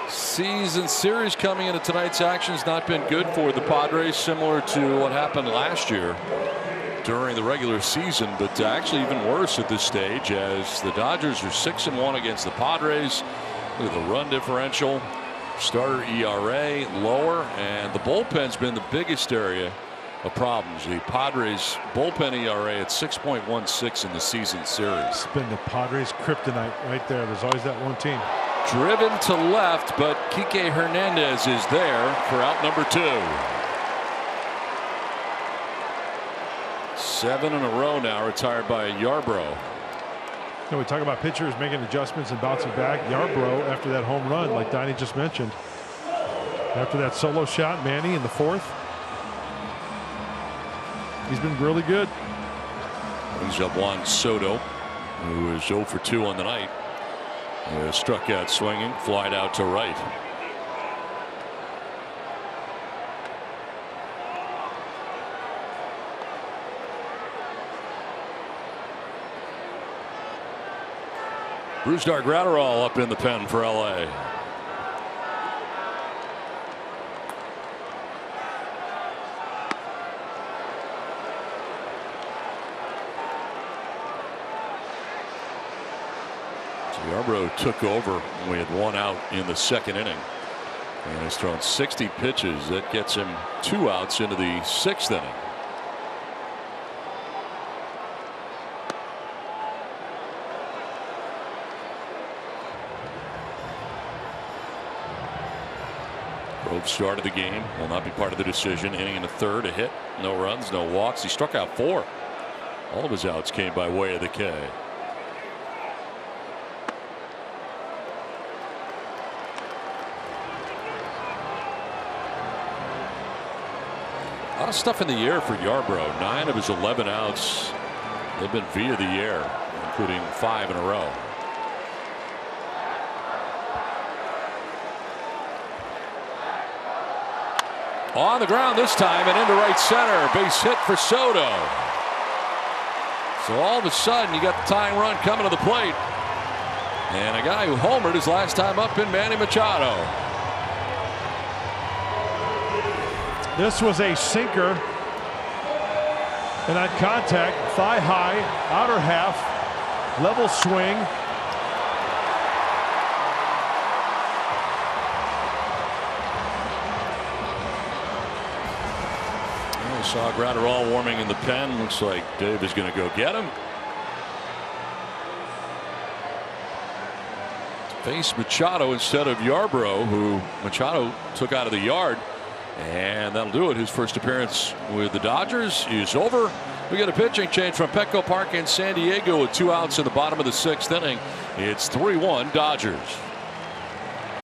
Season series coming into tonight's action has not been good for the Padres, similar to what happened last year during the regular season, but actually even worse at this stage, as the Dodgers are 6-1 against the Padres. Look at the run differential, starter ERA lower, and the bullpen's been the biggest area of problems. The Padres bullpen ERA at 6.16 in the season series. It's been the Padres kryptonite right there. There's always that one team. Driven to left, but Kike Hernandez is there for out number 2. 7 in a row now retired by Yarbrough. You know, we talk about pitchers making adjustments and bouncing back. Yarbrough, after that home run, like Donnie just mentioned, after that solo shot, Manny in the 4th, he's been really good. Brings up Juan Soto, who is 0 for 2 on the night. Struck out swinging, flied out to right. Brusdar Graterol up in the pen for LA. Yarbrough took over when we had 1 out in the 2nd inning, and has thrown 60 pitches. That gets him 2 outs into the 6th inning. Grove started the game, will not be part of the decision. Inning in the 3rd, a hit, no runs, no walks. He struck out 4. All of his outs came by way of the K. lot of stuff in the air for Yarbrough. 9 of his 11 outs have been via the air, including 5 in a row. On the ground this time and into right center. Base hit for Soto. So all of a sudden you got the tying run coming to the plate. And a guy who homered his last time up in Manny Machado. This was a sinker. And on contact, thigh high, outer half, level swing. We saw Gratterall warming in the pen. Looks like Dave is going to go get him. Face Machado instead of Yarbrough, who Machado took out of the yard. And that'll do it. His first appearance with the Dodgers is over. We get a pitching change from Petco Park in San Diego with 2 outs in the bottom of the 6th inning. It's 3-1 Dodgers.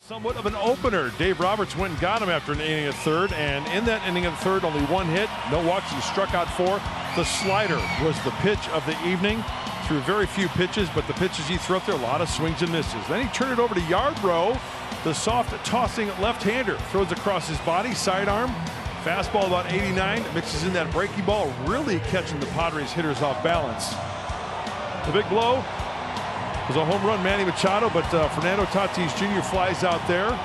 Somewhat of an opener. Dave Roberts went and got him after an inning of third, and in that inning of third, only 1 hit, no walks. He struck out 4. The slider was the pitch of the evening. Threw very few pitches, but the pitches he threw up there, a lot of swings and misses. Then he turned it over to Yarbrough, the soft tossing left-hander. Throws across his body, sidearm. Fastball about 89, mixes in that breaking ball, really catching the Padres hitters off balance. The big blow was a home run, Manny Machado, but Fernando Tatis Jr. flies out there.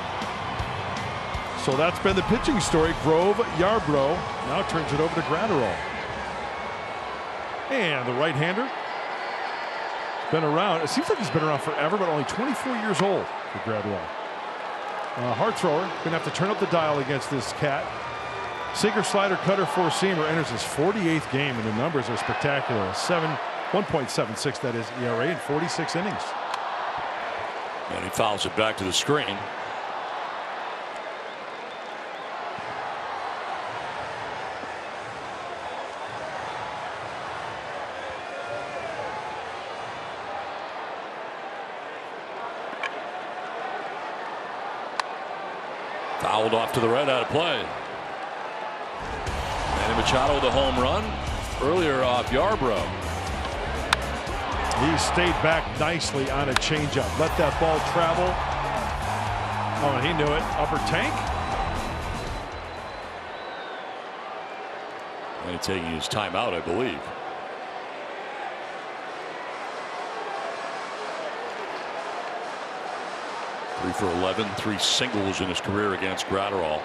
So that's been the pitching story. Grove, Yarbrough now turns it over to Gratterall. And the right-hander been around. It seems like he's been around forever, but only 24 years old for Gratterall. Hard thrower, gonna have to turn up the dial against this cat. Sinker, slider, cutter, four-seamer enters his 48th game, and the numbers are spectacular. 1.76, that is, ERA in 46 innings. And he fouls it back to the screen. Fouled off to the right, out of play. Manny Machado with a home run earlier off Yarbrough. He stayed back nicely on a changeup. Let that ball travel. Oh, and he knew it. Upper tank. And taking his timeout, I believe. Three for 11, 3 singles in his career against Gratterall.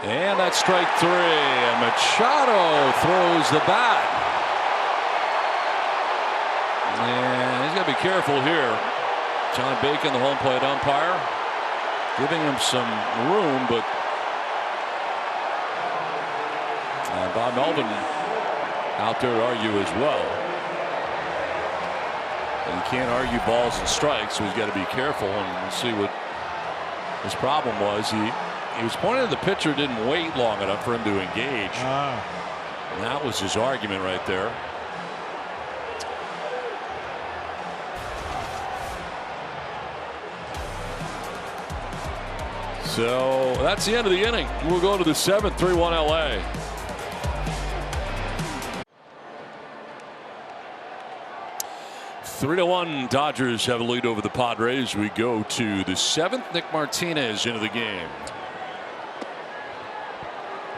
And that's strike 3, and Machado throws the bat. And he's got to be careful here. John Bacon, the home plate umpire, giving him some room, but Bob Melvin out there to argue as well. And you can't argue balls and strikes, so he's got to be careful, and we'll see what his problem was. He was pointing at the pitcher didn't wait long enough for him to engage. And that was his argument right there. So that's the end of the inning. We'll go to the 7th, 3-1 LA. Three to 1 Dodgers have a lead over the Padres. We go to the 7th. Nick Martinez into the game.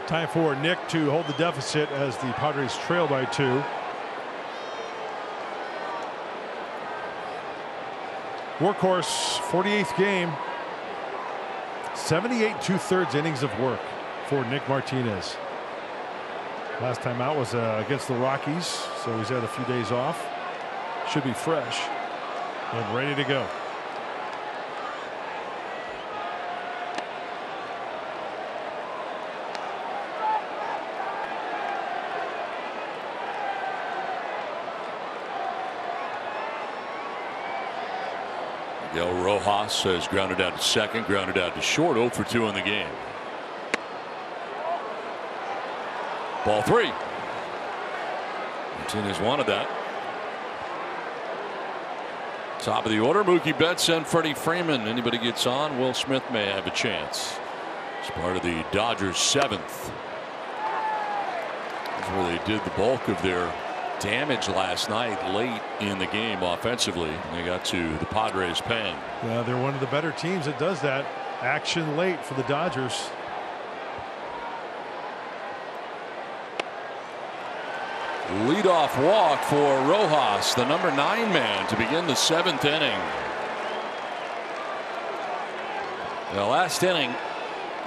Time for Nick to hold the deficit as the Padres trail by 2. Workhorse, 48th game. 78 2/3 innings of work for Nick Martinez. Last time out was against the Rockies, so he's had a few days off. Should be fresh and ready to go. Miguel Rojas has grounded out to second, grounded out to short, 0 for 2 in the game. Ball 3. Martinez wanted that. Top of the order, Mookie Betts and Freddie Freeman. Anybody gets on, Will Smith may have a chance. It's part of the Dodgers' 7th. That's where they did the bulk of their damage last night late in the game offensively. They got to the Padres' pen. Yeah, they're one of the better teams that does that. Action late for the Dodgers. Leadoff walk for Rojas, the number 9 man, to begin the 7th inning. The last inning,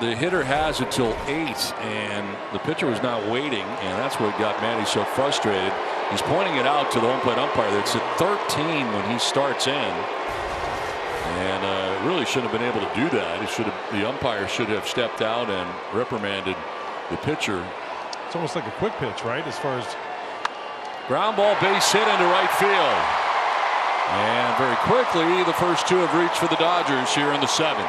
the hitter has until 8, and the pitcher was not waiting, and that's what got Matty so frustrated. He's pointing it out to the home plate umpire. That's at 13 when he starts in, and really shouldn't have been able to do that. The umpire should have stepped out and reprimanded the pitcher. It's almost like a quick pitch, right? As far as ground ball, base hit into right field. And very quickly, the first 2 have reached for the Dodgers here in the 7th.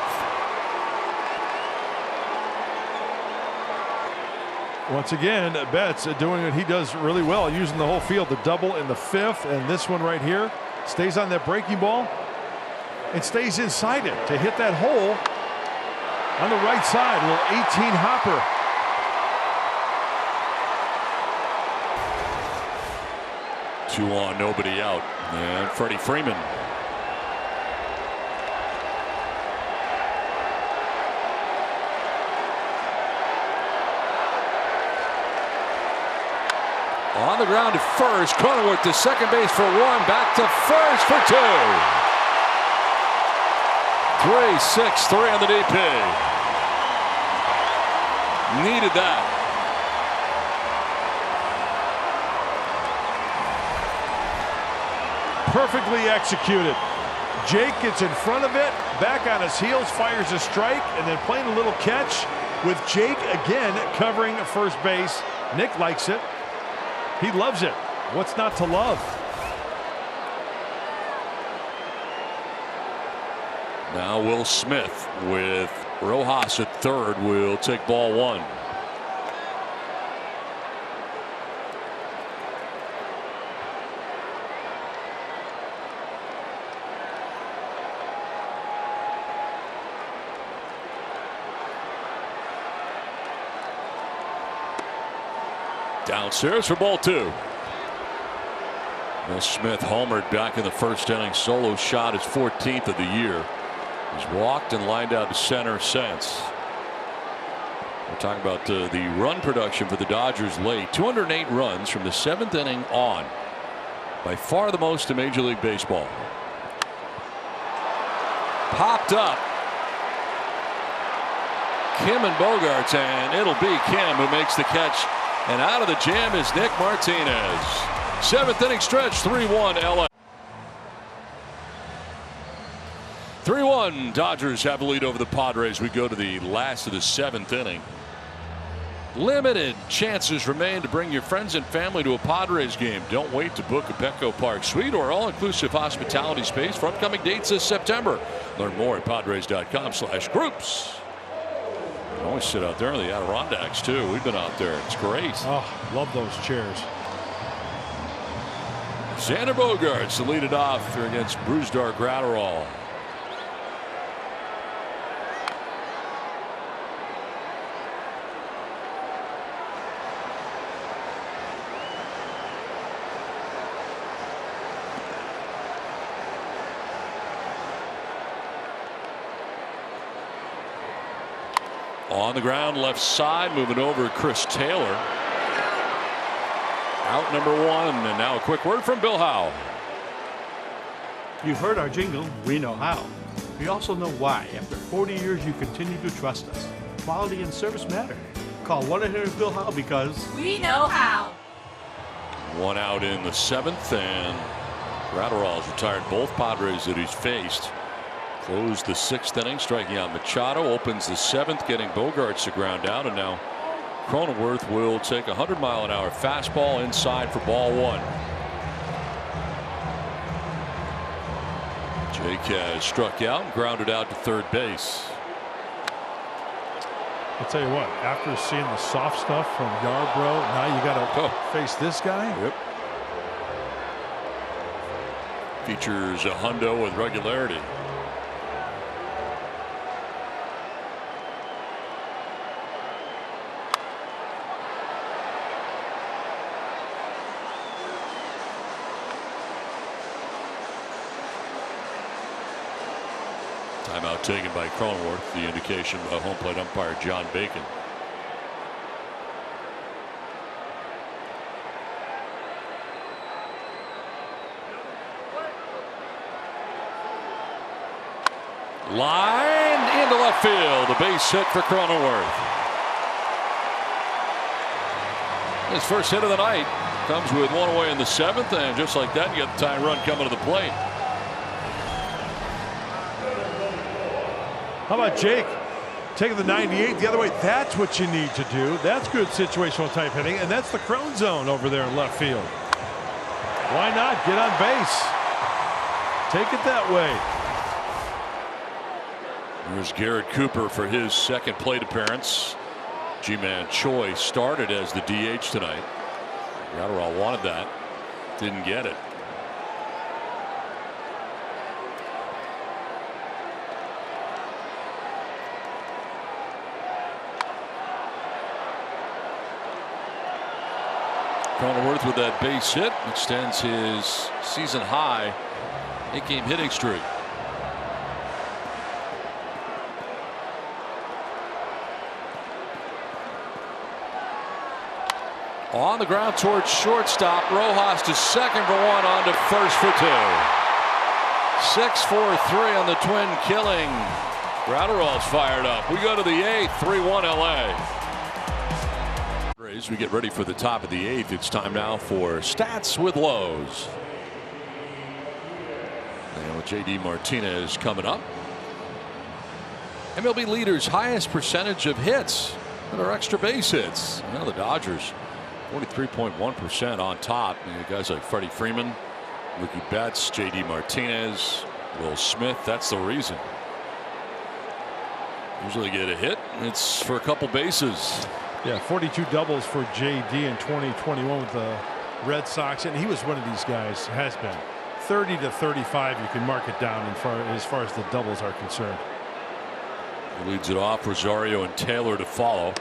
Once again, Betts doing what he does really well, using the whole field. The double in the 5th, and this one right here stays on that breaking ball and stays inside it to hit that hole on the right side. A little 18 hopper. Two on, nobody out, and Freddie Freeman. On the ground to first, Cronenworth to second base for 1, back to first for 2. 3-6-3 on the DP. Needed that. Perfectly executed. Jake gets in front of it, back on his heels, fires a strike, and then playing a little catch with Jake again covering first base. Nick likes it. He loves it. What's not to love? Now Will Smith with Rojas at third will take ball 1. Downstairs for ball 2. Will Smith homered back in the first inning. Solo shot, his 14th of the year. He's walked and lined out to center since. We're talking about the run production for the Dodgers late. 208 runs from the 7th inning on. By far the most in Major League Baseball. Popped up. Kim and Bogaerts, and it'll be Kim who makes the catch. And out of the jam is Nick Martinez. 7th inning stretch, 3-1 LA. 3-1 Dodgers have a lead over the Padres. We go to the last of the 7th inning. Limited chances remain to bring your friends and family to a Padres game. Don't wait to book a Petco Park suite or all-inclusive hospitality space for upcoming dates this September. Learn more at padres.com/groups. Always sit out there in the Adirondacks too. We've been out there. It's great. Oh, love those chairs. Xander Bogaerts to lead it off here against Brusdar Graterol. On the ground, left side, moving over Chris Taylor. Out number 1, and now a quick word from Bill Howe. You've heard our jingle, we know how. We also know why. After 40 years, you continue to trust us. Quality and service matter. Call 1-800-BILL-HOWE because we know how. 1 out in the 7th, and Graterol's retired both Padres that he's faced. Closed the 6th inning, striking out Machado. Opens the 7th, getting Bogaerts to ground out, and now Cronenworth will take a 100-mile-an-hour fastball inside for ball 1. Jake has struck out and grounded out to third base. I'll tell you what, after seeing the soft stuff from Yarbrough, now you got to face this guy. Yep. Features a hundo with regularity. Timeout taken by Cronenworth. The indication by home plate umpire John Bacon. Line into left field. A base hit for Cronenworth. His first hit of the night comes with one away in the 7th, and just like that, you get the tying run coming to the plate. How about Jake taking the 98 the other way? That's what you need to do. That's good situational type hitting, and that's the Crone zone over there in left field. Why not get on base? Take it that way. Here's Garrett Cooper for his second plate appearance. G-Man Choi started as the DH tonight. Ratterall wanted that. Didn't get it. Cronenworth with that base hit extends his season high 8-game hitting streak. On the ground towards shortstop. Rojas to second for one, on to first for two. 6-4-3 on the Twin killing. Ratterall's fired up. We go to the 8th. 3-1 LA. As we get ready for the top of the 8th, it's time now for Stats with Lowe's. And with J.D. Martinez coming up. MLB leaders highest percentage of hits that are extra base hits. Now the Dodgers 43.1% on top. You know, guys like Freddie Freeman, Mookie Betts, J.D. Martinez, Will Smith. That's the reason. Usually get a hit, it's for a couple bases. Yeah, 42 doubles for J.D. in 2021 with the Red Sox, and he was one of these guys, has been. 30 to 35, you can mark it down as far as the doubles are concerned. He leads it off. Rosario and Taylor to follow.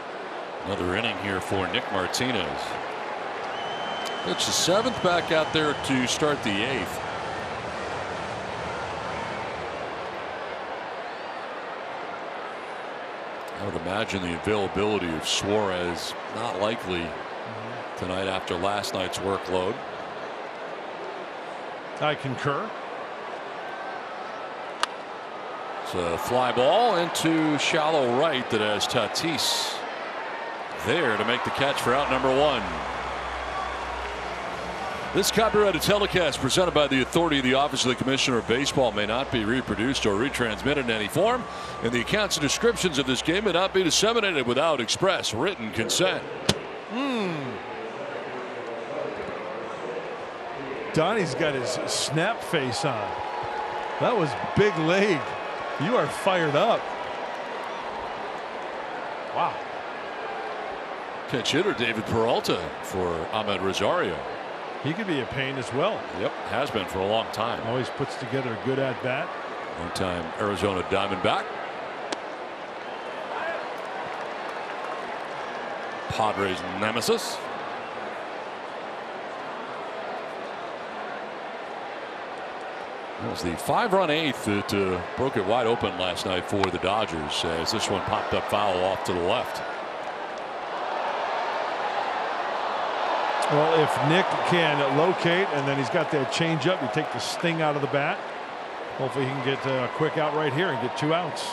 Another inning here for Nick Martinez. It's the 7th, back out there to start the 8th. I would imagine the availability of Suarez not likely tonight after last night's workload. I concur. It's a fly ball into shallow right that has Tatis there to make the catch for out number 1. This copyrighted telecast presented by the authority of the Office of the Commissioner of Baseball may not be reproduced or retransmitted in any form, and the accounts and descriptions of this game may not be disseminated without express written consent. Donnie's got his snap face on. That was big leg. You are fired up. Wow. Catch hitter David Peralta for Ahmed Rosario. He could be a pain as well. Yep, has been for a long time. Always puts together a good at-bat. Long-time Arizona Diamondback. Padres nemesis. It was the 5-run 8th that broke it wide open last night for the Dodgers, as this one popped up foul off to the left. Well, if Nick can locate and then he's got that changeup, you take the sting out of the bat. Hopefully he can get a quick out right here and get 2 outs.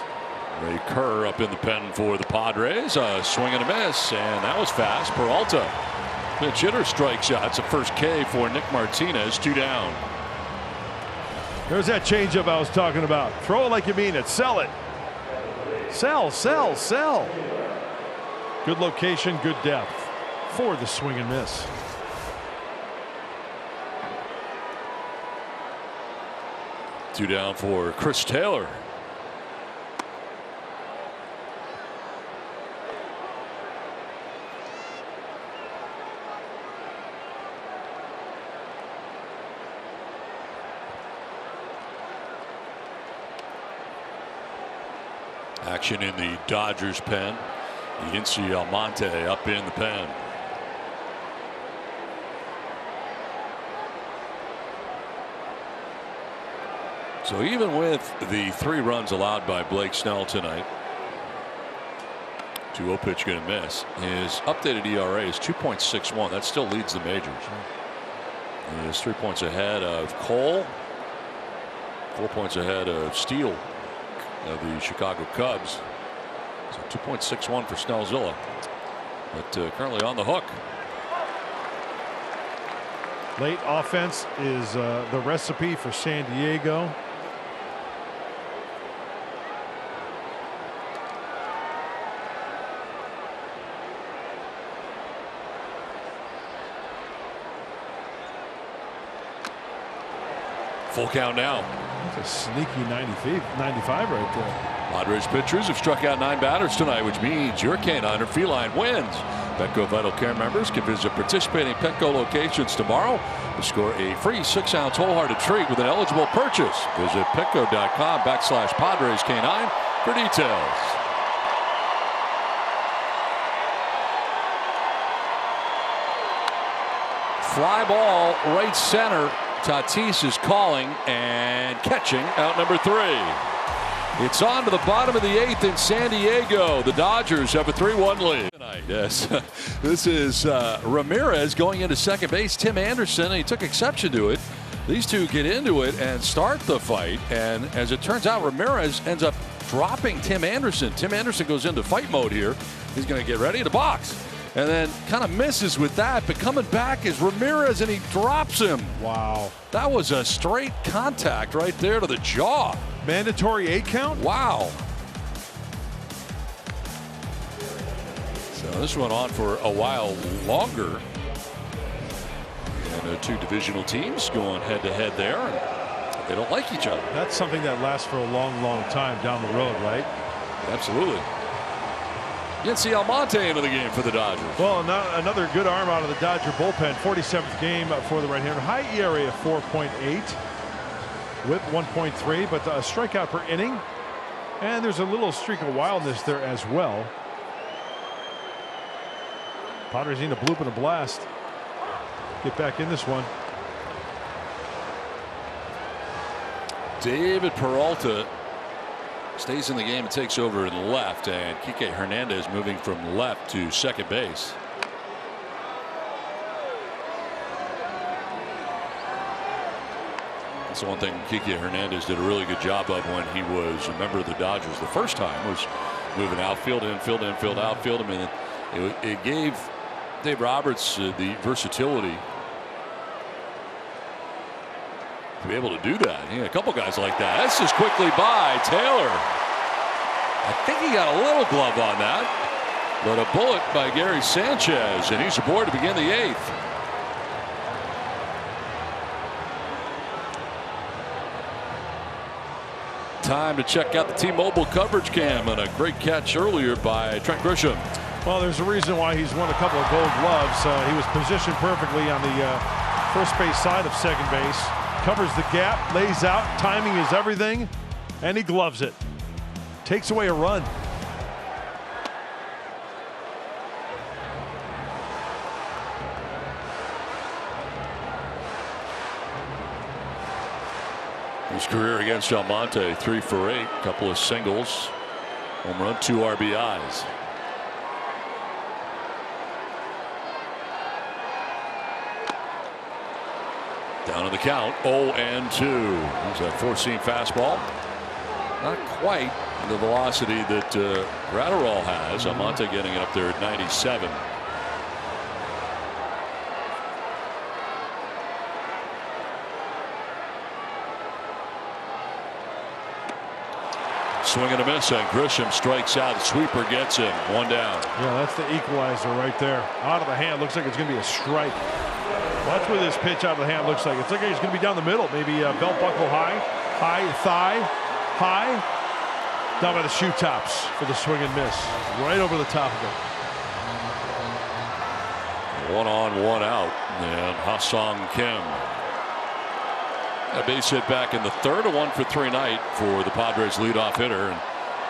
Ray Kerr up in the pen for the Padres. Swing and a miss, and that was fast. Peralta, pitch hitter, strikes out. It's a first K for Nick Martinez. 2 down. There's that changeup I was talking about. Throw it like you mean it. Sell it. Sell, sell, sell. Good location, good depth for the swing and miss. Two down for Chris Taylor. Action in the Dodgers pen. Yinsi Almonte up in the pen. So even with the 3 runs allowed by Blake Snell tonight, 2-0 pitch going to miss. His updated ERA is 2.61. That still leads the majors. He is 3 points ahead of Cole, 4 points ahead of Steele of the Chicago Cubs. So 2.61 for Snellzilla, but currently on the hook. Late offense is the recipe for San Diego. Full count now. It's a sneaky 95 right there. Padres pitchers have struck out 9 batters tonight, which means your canine or feline wins. Petco Vital Care members can visit participating Petco locations tomorrow to score a free 6-ounce wholehearted treat with an eligible purchase. Visit petco.com/Padres Canine for details. Fly ball right center. Tatis is calling and catching out number 3. It's on to the bottom of the 8th in San Diego. The Dodgers have a 3-1 lead tonight. Yes, this is Ramirez going into second base. Tim Anderson, and he took exception to it. These two get into it and start the fight. And as it turns out, Ramirez ends up dropping Tim Anderson. Tim Anderson goes into fight mode here. He's going to get ready to box. And then kind of misses with that, but coming back is Ramirez, and he drops him. Wow. That was a straight contact right there to the jaw. Mandatory 8 count? Wow. So this went on for a while longer. And 2 divisional teams going head-to-head there. And they don't like each other. That's something that lasts for a long, long time down the road, right? Absolutely. Yinsi Almonte into the game for the Dodgers. Well, another good arm out of the Dodger bullpen. 47th game for the right-hander. High ERA of 4.8. Whip 1.3, but a strikeout per inning. And there's a little streak of wildness there as well. Padres need a bloop and a blast. Get back in this one. David Peralta stays in the game and takes over in left, and Kike Hernandez moving from left to second base. That's the one thing Kike Hernandez did a really good job of when he was a member of the Dodgers the first time, was moving outfield, infield, outfield. I mean, it gave Dave Roberts the versatility to be able to do that. He had a couple guys like that. That's just quickly by Taylor. I think he got a little glove on that, but a bullet by Gary Sanchez, and he's aboard to begin the 8th. Time to check out the T-Mobile coverage cam, and a great catch earlier by Trent Grisham. Well, there's a reason why he's won a couple of gold gloves. He was positioned perfectly on the first base side of second base. Covers the gap, lays out, timing is everything, and he gloves it. Takes away a run. His career against Almonte, 3 for 8, couple of singles, home run, 2 RBIs. Down in the count, 0-2. There's that four-seam fastball. Not quite the velocity that Gratterall has. Almonte getting it up there at 97. Swing and a miss, and Grisham strikes out. The sweeper gets him. 1 down. Yeah, that's the equalizer right there. Out of the hand. Looks like it's going to be a strike. Watch where this pitch out of the hand looks like. It's like it's going to be down the middle. Maybe belt buckle high, thigh, high. Down by the shoe tops for the swing and miss. Right over the top of it. 1 on, 1 out. And Ha-Sung Kim. A base hit back in the 3rd, a 1 for 3 night for the Padres leadoff hitter. And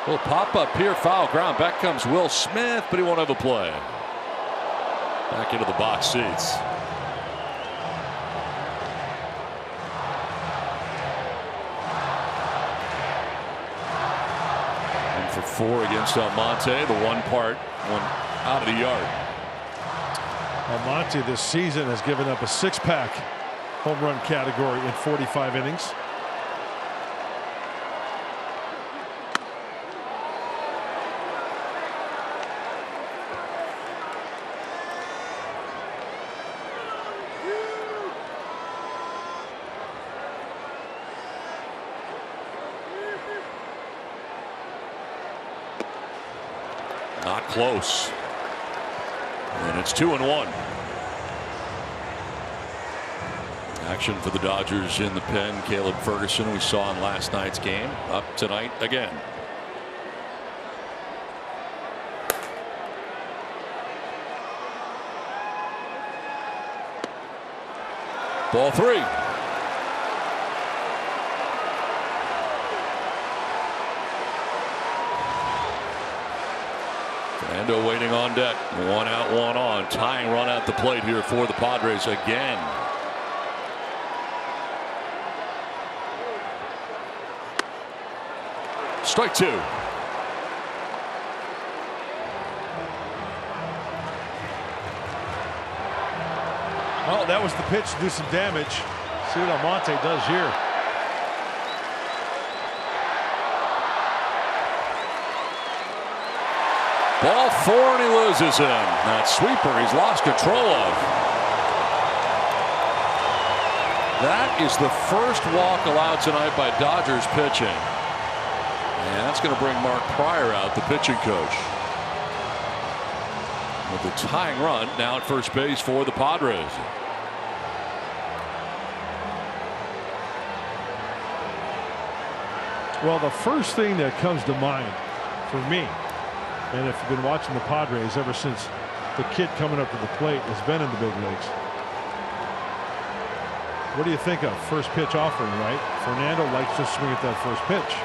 Little pop-up here, foul ground. Back comes Will Smith, but he won't have a play. Back into the box seats. And for 4 against Almonte, the one out of the yard. Almonte this season has given up a 6-pack home run category in 45 innings. Not close. And it's 2-1. Action for the Dodgers in the pen. Caleb Ferguson, we saw in last night's game, up tonight again. Ball 3. Fernando waiting on deck. 1 out, 1 on. Tying run at the plate here for the Padres again. Strike 2. Oh, that was the pitch to do some damage. See what Almonte does here. Ball 4 and he loses him. That sweeper he's lost control of. That is the first walk allowed tonight by Dodgers pitching. And that's going to bring Mark Pryor out, the pitching coach. With the tying run now at first base for the Padres. Well, the first thing that comes to mind for me, and if you've been watching the Padres ever since the kid coming up to the plate has been in the big leagues. What do you think of? First pitch offering, right? Fernando likes to swing at that first pitch.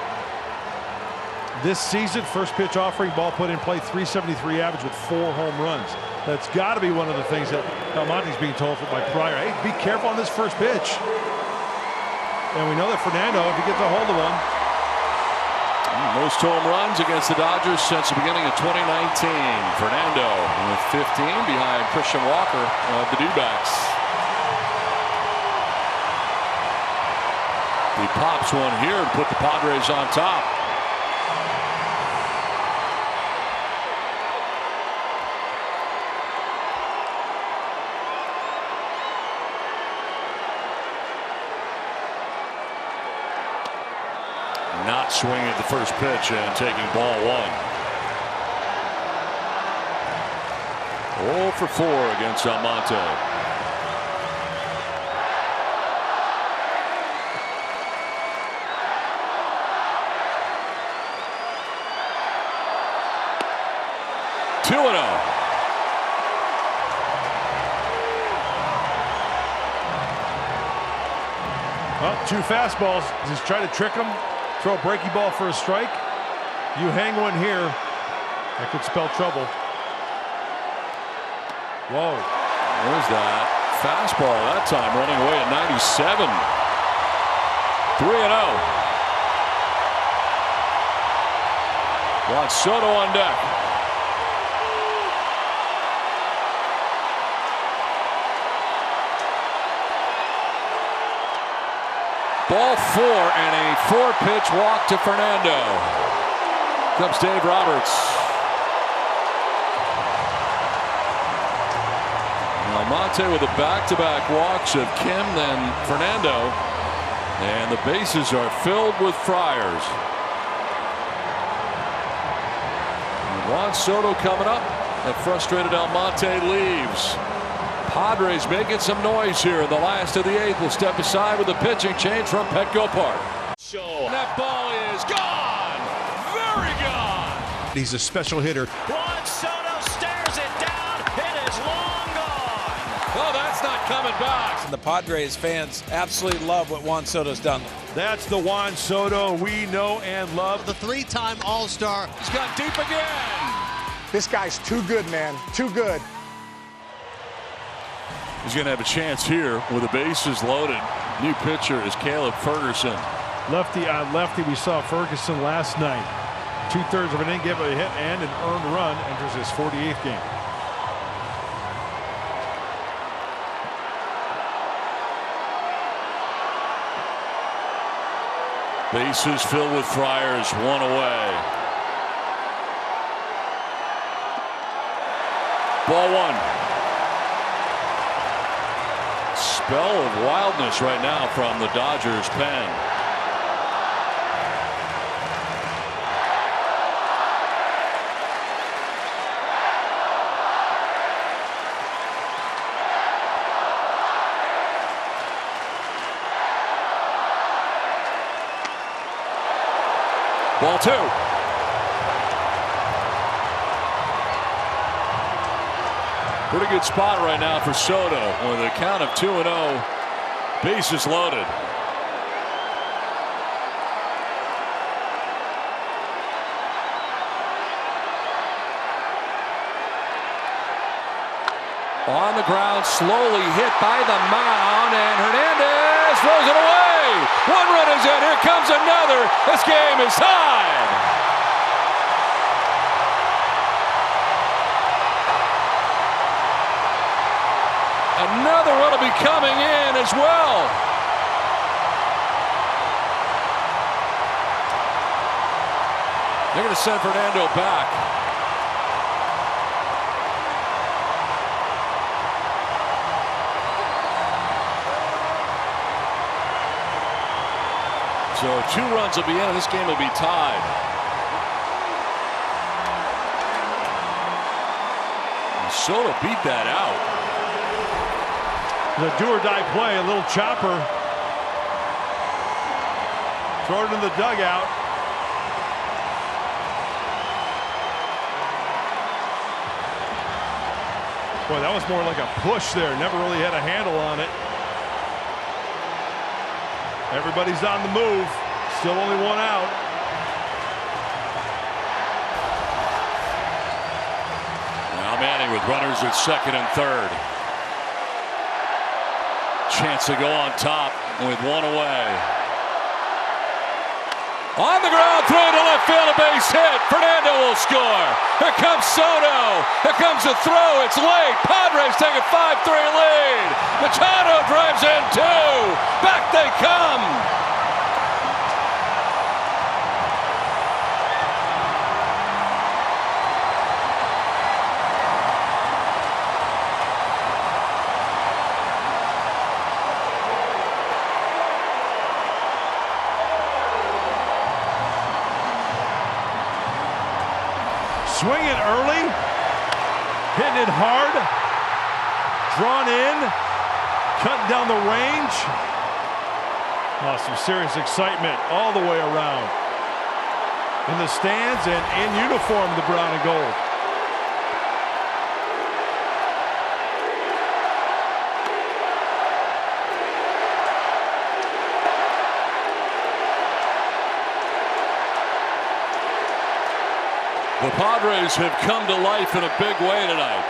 This season, first pitch offering, ball put in play, 373 average with 4 home runs. That's got to be one of the things that Almonte's being told by Pryor. Hey, be careful on this first pitch. And we know that Fernando, if he gets a hold of one. Most home runs against the Dodgers since the beginning of 2019. Fernando with 15 behind Christian Walker of the D-backs. He pops one here to put the Padres on top. Not swinging at the first pitch and taking ball 1. 0 for 4 against Almonte. Well, 2 fastballs. Just try to trick him. Throw a breaky ball for a strike. You hang one here, that could spell trouble. Whoa. There's that fastball that time running away at 97. 3-0. Juan Soto on deck. Ball 4 and a 4-pitch walk to Fernando. Comes Dave Roberts. Almonte with the back-to-back walks of Kim, then Fernando. And the bases are filled with Friars. And Juan Soto coming up. A frustrated Almonte leaves. Padres making some noise here in the last of the 8th. Will step aside with a pitching change from Petco Park. And that ball is gone. Very gone. He's a special hitter. Juan Soto stares it down. It is long gone. Oh, that's not coming back. And the Padres fans absolutely love what Juan Soto's done. That's the Juan Soto we know and love. The three-time All-Star. He's got deep again. This guy's too good, man. Too good. He's going to have a chance here with the bases loaded. New pitcher is Caleb Ferguson. Lefty on lefty, we saw Ferguson last night. 2/3 of an inning, give a hit and an earned run, enters his 48th game. Bases filled with Friars, one away. Ball one. Spell of wildness right now from the Dodgers pen. Ball two. Pretty good spot right now for Soto with a count of 2-0. Bases loaded. On the ground, slowly hit by the mound, and Hernandez throws it away. One run is in. Here comes another. This game is tied. Another one will be coming in as well. They're going to send Fernando back. So 2 runs will be in, and this game will be tied. And Soto beat that out. The do-or-die play, a little chopper. Throw it in the dugout. Boy, that was more like a push there. Never really had a handle on it. Everybody's on the move. Still only 1 out. Now Manning with runners at second and third. Chance to go on top with 1 away. On the ground, throw to left field, a base hit. Fernando will score. Here comes Soto. Here comes the throw. It's late. Padres take a 5-3 lead. Machado drives in 2. Back they come. Swinging early, hitting it hard, drawn in, cutting down the range. Oh, some serious excitement all the way around. In the stands and in uniform, the brown and gold. The Padres have come to life in a big way tonight.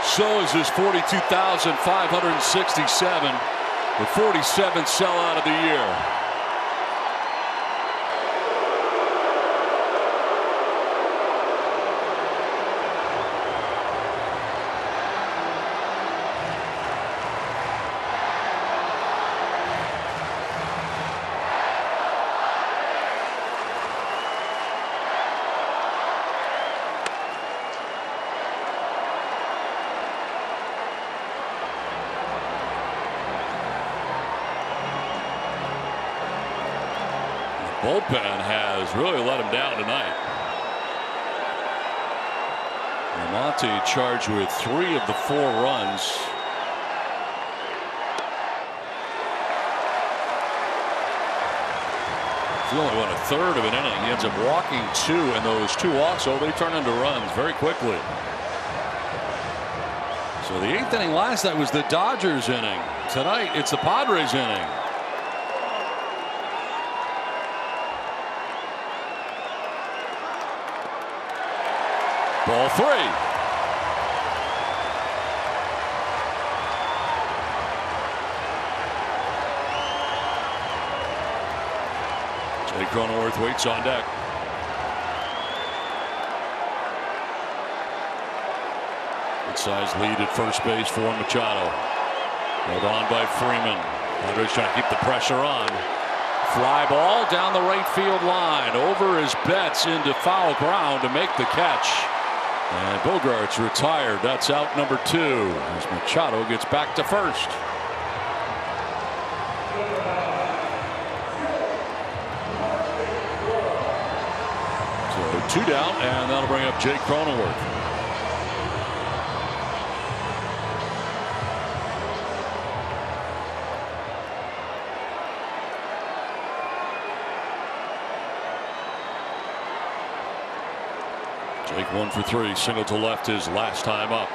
So is his 42,567, the 47th sellout of the year. Bullpen has really let him down tonight. Monte charged with 3 of the 4 runs. It's only went a third of an inning. He ends up walking 2, and those 2 walks, they turn into runs very quickly. So So the 8th inning last night was the Dodgers inning. Tonight it's the Padres inning. Ball 3. Jake Cronenworth waits on deck. Good size lead at first base for Machado. Held on by Freeman. Padres trying to keep the pressure on. Fly ball down the right field line. Over his Betts into foul ground to make the catch. And Bogart's retired. That's out number 2 as Machado gets back to first. So 2 down, and that'll bring up Jake Cronenworth. Jake 1 for 3, single to left his last time up.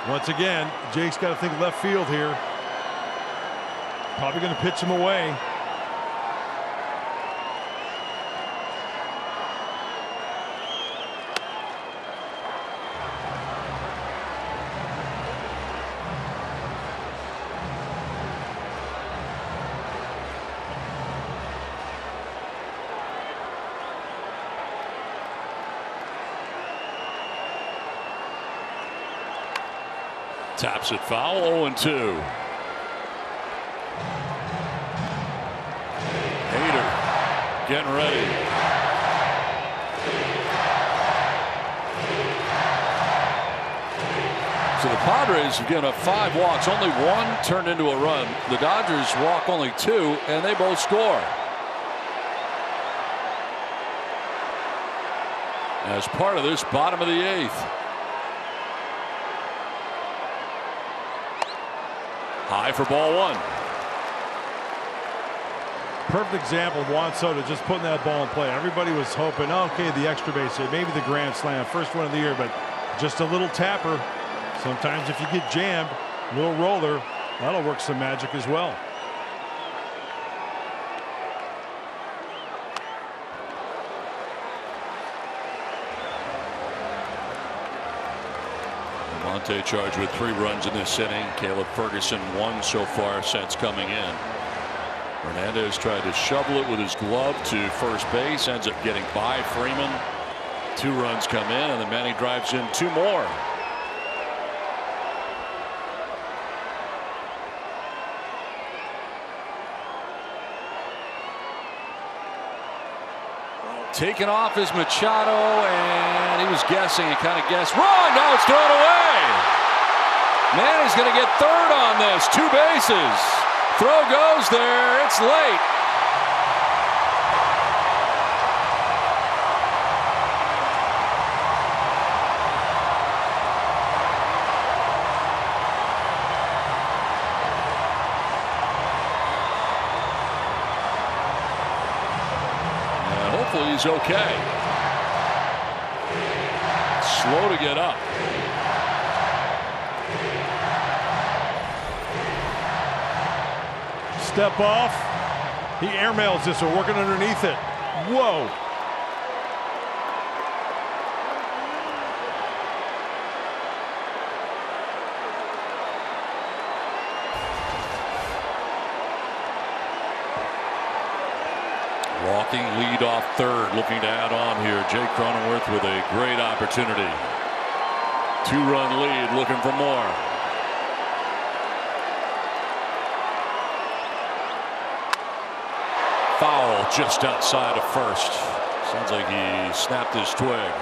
Once again, Jake's got to think left field here. Probably going to pitch him away. Taps it foul. 0-2. Hader getting ready. So the Padres have given up 5 walks. Only 1 turned into a run. The Dodgers walk only 2, and they both score. As part of this bottom of the 8th. High for ball 1. Perfect example of Juan Soto just putting that ball in play. Everybody was hoping, okay, the extra base hit, maybe the grand slam, first one of the year, but just a little tapper. Sometimes if you get jammed, a little roller, that'll work some magic as well. Monte charged with 3 runs in this inning. Caleb Ferguson 1 so far since coming in. Hernandez tried to shovel it with his glove to first base, ends up getting by Freeman. 2 runs come in, and then Manny drives in 2 more. Taken off is Machado, and he was guessing and kind of guessed wrong. Now it's thrown away. Manny's going to get 3rd on this. 2 bases. Throw goes there. It's late. Hopefully he's okay. Slow to get up. Step off. He airmails this. We're working underneath it. Whoa. Walking lead off 3rd, looking to add on here. Jake Cronenworth with a great opportunity. 2-run lead, looking for more. Foul just outside of first. Sounds like he snapped his twig.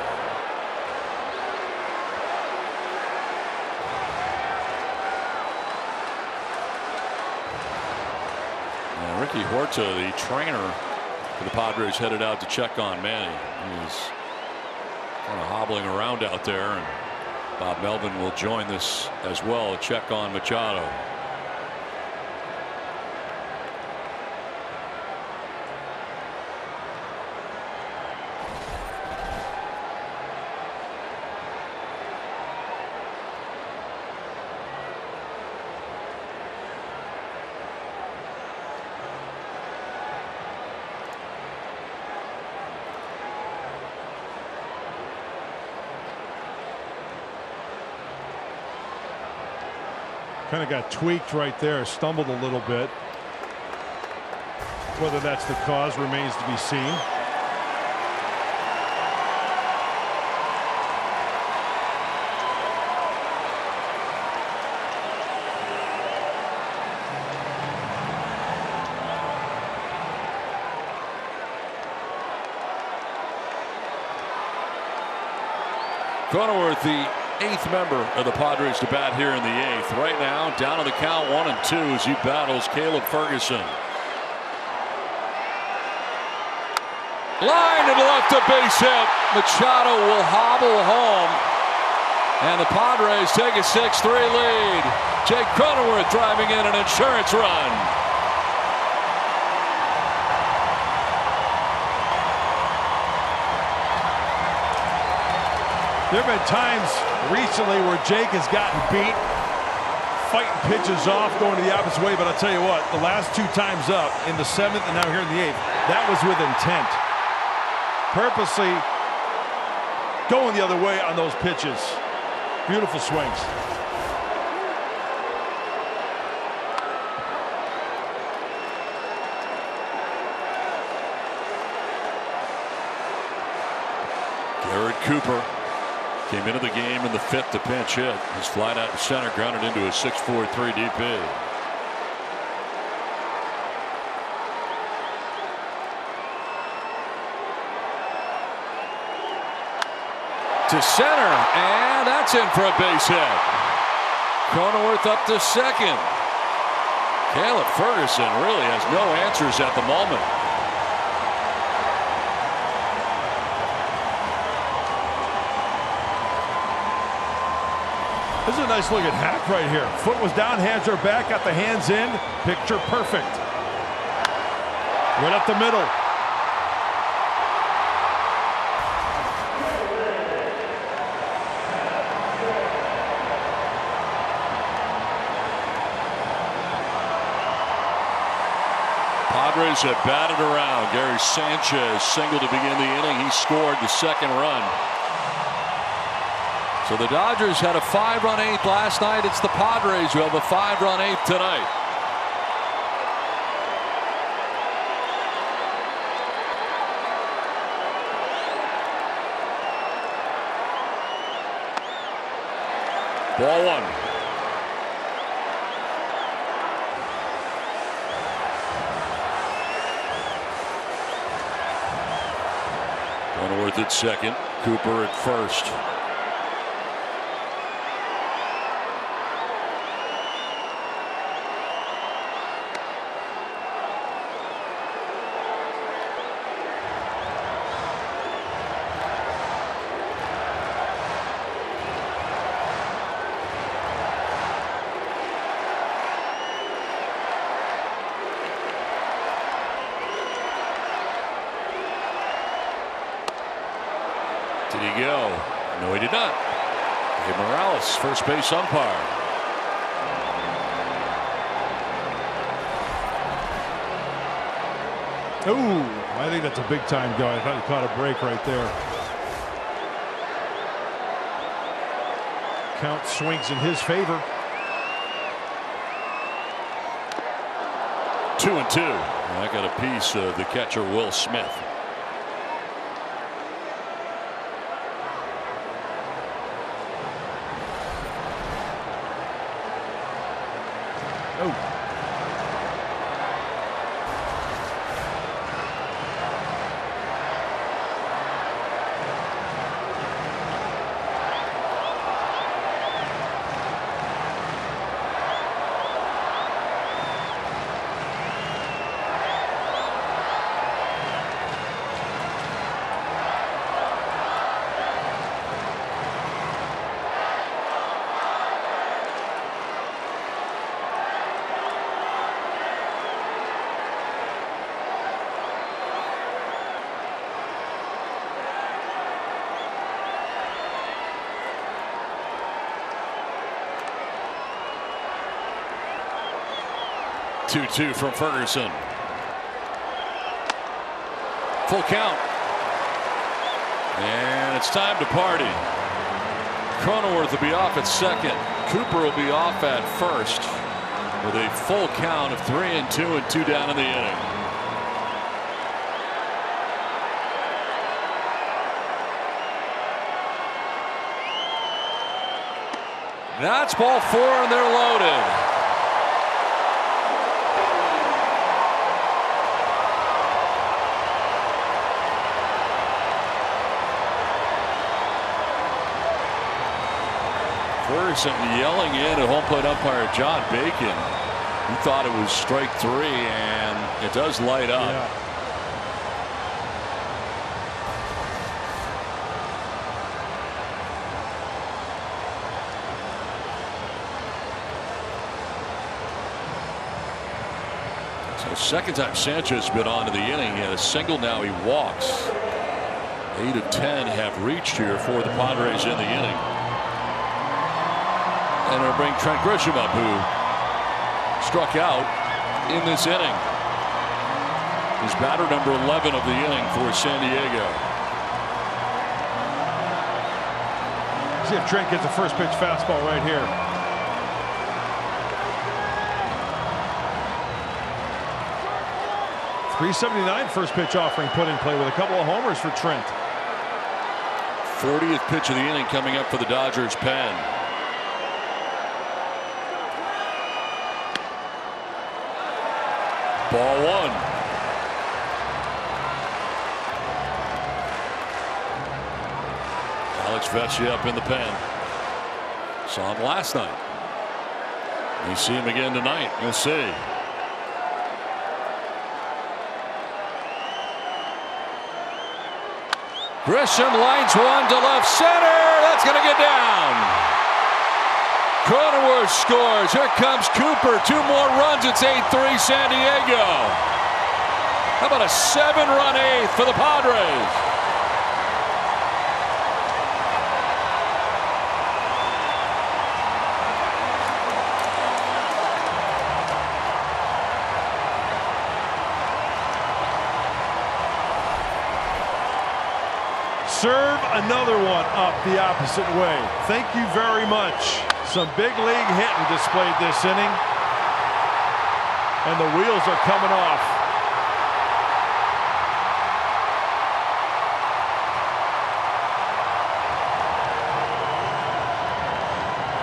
And Ricky Horta, the trainer for the Padres, headed out to check on Manny. He was kind of hobbling around out there, and Bob Melvin will join this as well to check on Machado. Kind of got tweaked right there, stumbled a little bit. Whether that's the cause remains to be seen. Cronenworth, the 8th member of the Padres to bat here in the 8th. Right now, down on the count 1-2 as he battles Caleb Ferguson. Line to the left, a base hit. Machado will hobble home. And the Padres take a 6-3 lead. Jake Cronenworth driving in an insurance run. There have been times recently where Jake has gotten beat, fighting pitches off, going to the opposite way. But I'll tell you what, the last 2 times up, in the 7th and now here in the 8th, that was with intent. Purposely going the other way on those pitches. Beautiful swings. Garrett Cooper came into the game in the 5th to pinch hit. His fly out to center, grounded into a 6-4-3 DP. To center, and that's in for a base hit. Cronenworth up to second. Caleb Ferguson really has no answers at the moment. This is a nice look at Hack right here. Foot was down, hands are back, got the hands in. Picture perfect. Right up the middle. Padres have batted around. Gary Sanchez singled to begin the inning. He scored the 2nd run. So the Dodgers had a 5-run 8th last night. It's the Padres who have a 5-run 8th tonight. Ball 1. Cronenworth at second, Cooper at first. Did he go? No, he did not. Hey, Morales, first base umpire. Ooh, I think that's a big time go. I thought he caught a break right there. Count swings in his favor. 2-2. I got a piece of the catcher Will Smith. Oh. Two from Ferguson. Full count. And it's time to party. Cronenworth will be off at second. Cooper will be off at first with a full count of 3-2 and 2 down in the inning. That's ball 4 and they're loaded. First, yelling in at home plate umpire John Bacon. He thought it was strike 3, and it does light up. Yeah. So second time Sanchez been on to the inning. He had a single, now he walks. 8 of 10 have reached here for the Padres in the inning. And they'll bring Trent Grisham up, who struck out in this inning. He's batter number 11 of the inning for San Diego. See if Trent gets a first pitch fastball right here. .379 first pitch offering put in play with a couple of homers for Trent. 40th pitch of the inning coming up for the Dodgers pen. Ball 1. Alex Vesia up in the pen. Saw him last night. You see him again tonight. We'll see. Grisham lines one to left center. That's going to get down. Cronenworth scores. Here comes Cooper. 2 more runs. It's 8-3 San Diego. How about a 7-run 8th for the Padres? Serve another one up the opposite way. Thank you very much. Some big league hitting displayed this inning. And the wheels are coming off.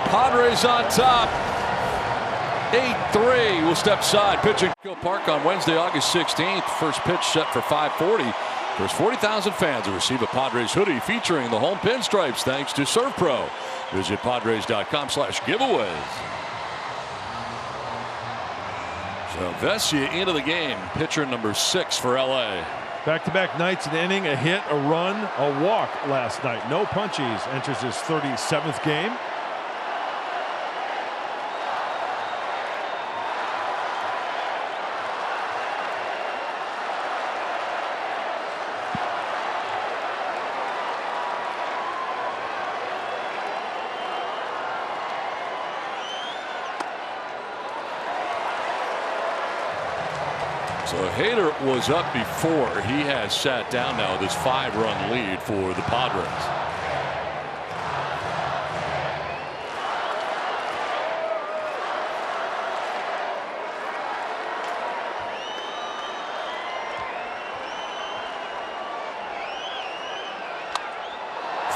Padres on top. 8-3. We'll step side. Pitching Park on Wednesday, August 16th. First pitch set for 5:40. There's 40,000 fans who receive a Padres hoodie featuring the home pinstripes thanks to ServPro. Visit Padres.com/giveaways. So Vesia into the game. Pitcher number 6 for LA. Back-to-back nights, an inning, a hit, a run, a walk last night. No punchies. Enters his 37th game. So Hader was up before. He has sat down now with his 5-run lead for the Padres.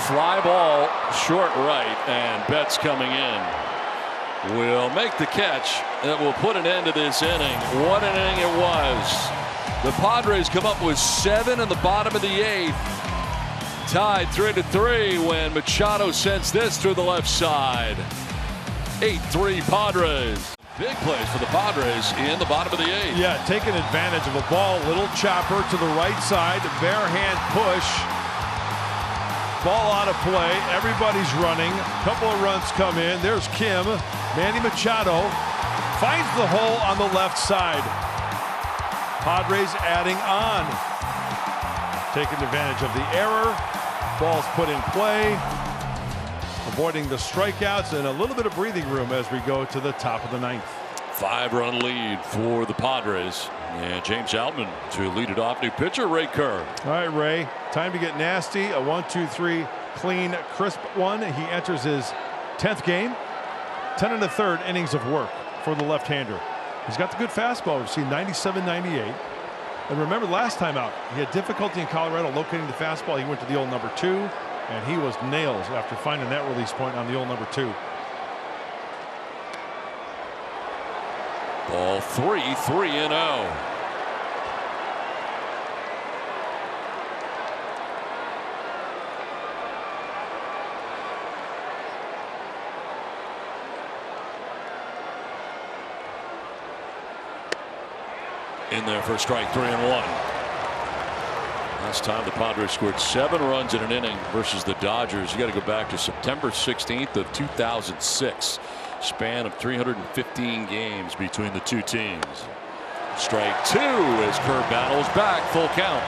Fly ball short right, and Betts coming in. Will make the catch that will put an end to this inning. What an inning it was. The Padres come up with 7 in the bottom of the 8th. Tied 3-3 when Machado sends this through the left side. 8-3 Padres. Big plays for the Padres in the bottom of the 8th. Yeah, taking advantage of a ball. Little chopper to the right side. Bare hand push. Ball out of play. Everybody's running. Couple of runs come in. There's Kim. Manny Machado finds the hole on the left side. Padres adding on. Taking advantage of the error. Ball's put in play. Avoiding the strikeouts and a little bit of breathing room as we go to the top of the 9th. 5-run lead for the Padres. And James Outman to lead it off. New pitcher, Ray Kerr. All right, Ray. Time to get nasty. A 1-2-3 clean, crisp one. He enters his 10th game. 10 and a third innings of work for the left-hander. He's got the good fastball. We've seen 97, 98. And remember last time out, he had difficulty in Colorado locating the fastball. He went to the old number 2, and he was nails after finding that release point on the old number 2. Ball 3, 3-0. In there for strike 3 and 1. Last time the Padres scored 7 runs in an inning versus the Dodgers. You got to go back to September 16th of 2006. Span of 315 games between the two teams. Strike 2 as Kerr battles back. Full count.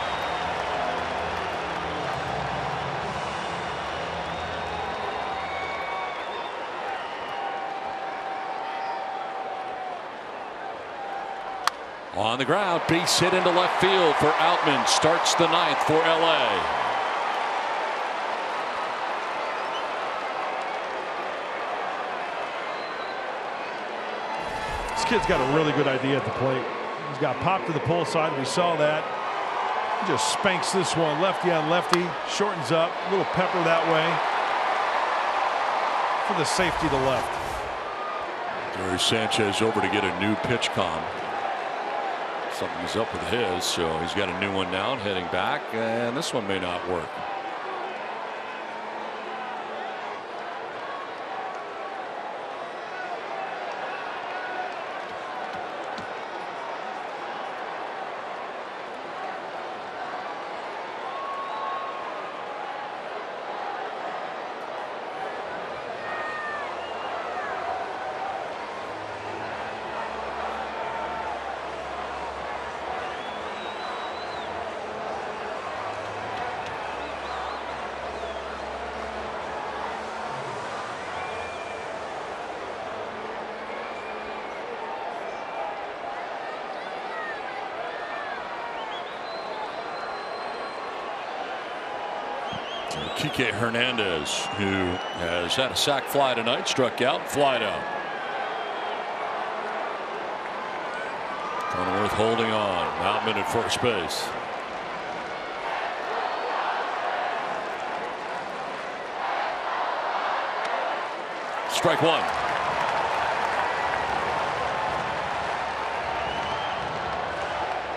On the ground, base hit into left field for Outman. Starts the 9th for LA. This kid's got a really good idea at the plate. He's got pop to the pull side. We saw that. He just spanks this one lefty on lefty. Shortens up. A little pepper that way. For the safety to left. There's Sanchez over to get a new pitch com. Something's up with his, so he's got a new one down, heading back, and this one may not work. Kike Hernandez, who has had a sac fly tonight, struck out, flied out. Cronenworth holding on. Outman at first base. Strike 1.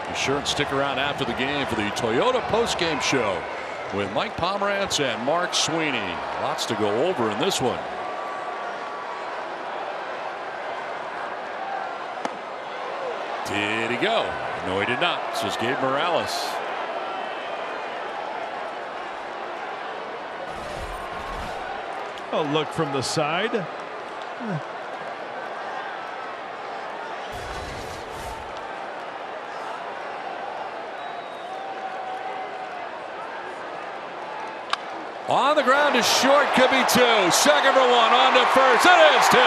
Be sure and stick around after the game for the Toyota postgame show with Mike Pomerantz and Mark Sweeney. Lots to go over in this one. Did he go? No, he did not, says Gabe Morales. A look from the side. On the ground is short, could be 2. Second for 1, on to first. It is 2.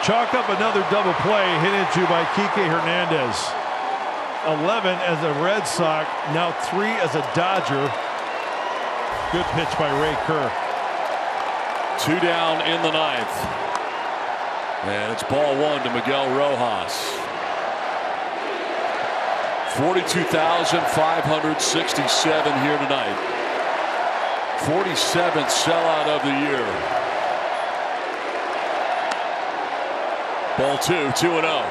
Chalk up another double play hit into by Kike Hernandez. 11 as a Red Sox, now 3 as a Dodger. Good pitch by Ray Kerr. 2 down in the 9th. And it's ball 1 to Miguel Rojas. 42,567 here tonight. 47th sellout of the year. Ball 2, 2-0.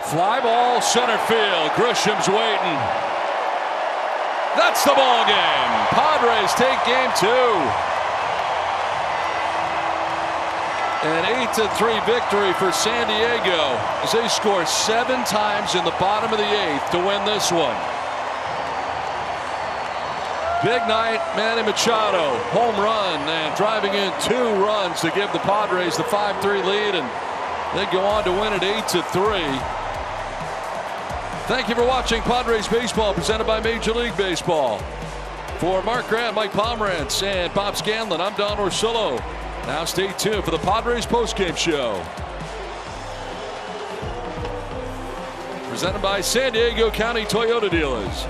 Fly ball, center field. Grisham's waiting. That's the ball game. Padres take game 2. An 8-3 victory for San Diego as they score 7 times in the bottom of the 8th to win this one. Big night, Manny Machado, home run and driving in 2 runs to give the Padres the 5-3 lead, and They go on to win it 8-3. Thank you for watching Padres Baseball presented by Major League Baseball. For Mark Grant, Mike Pomerantz, and Bob Scanlon, I'm Don Orsillo. Now stay tuned for the Padres postgame show. Presented by San Diego County Toyota Dealers.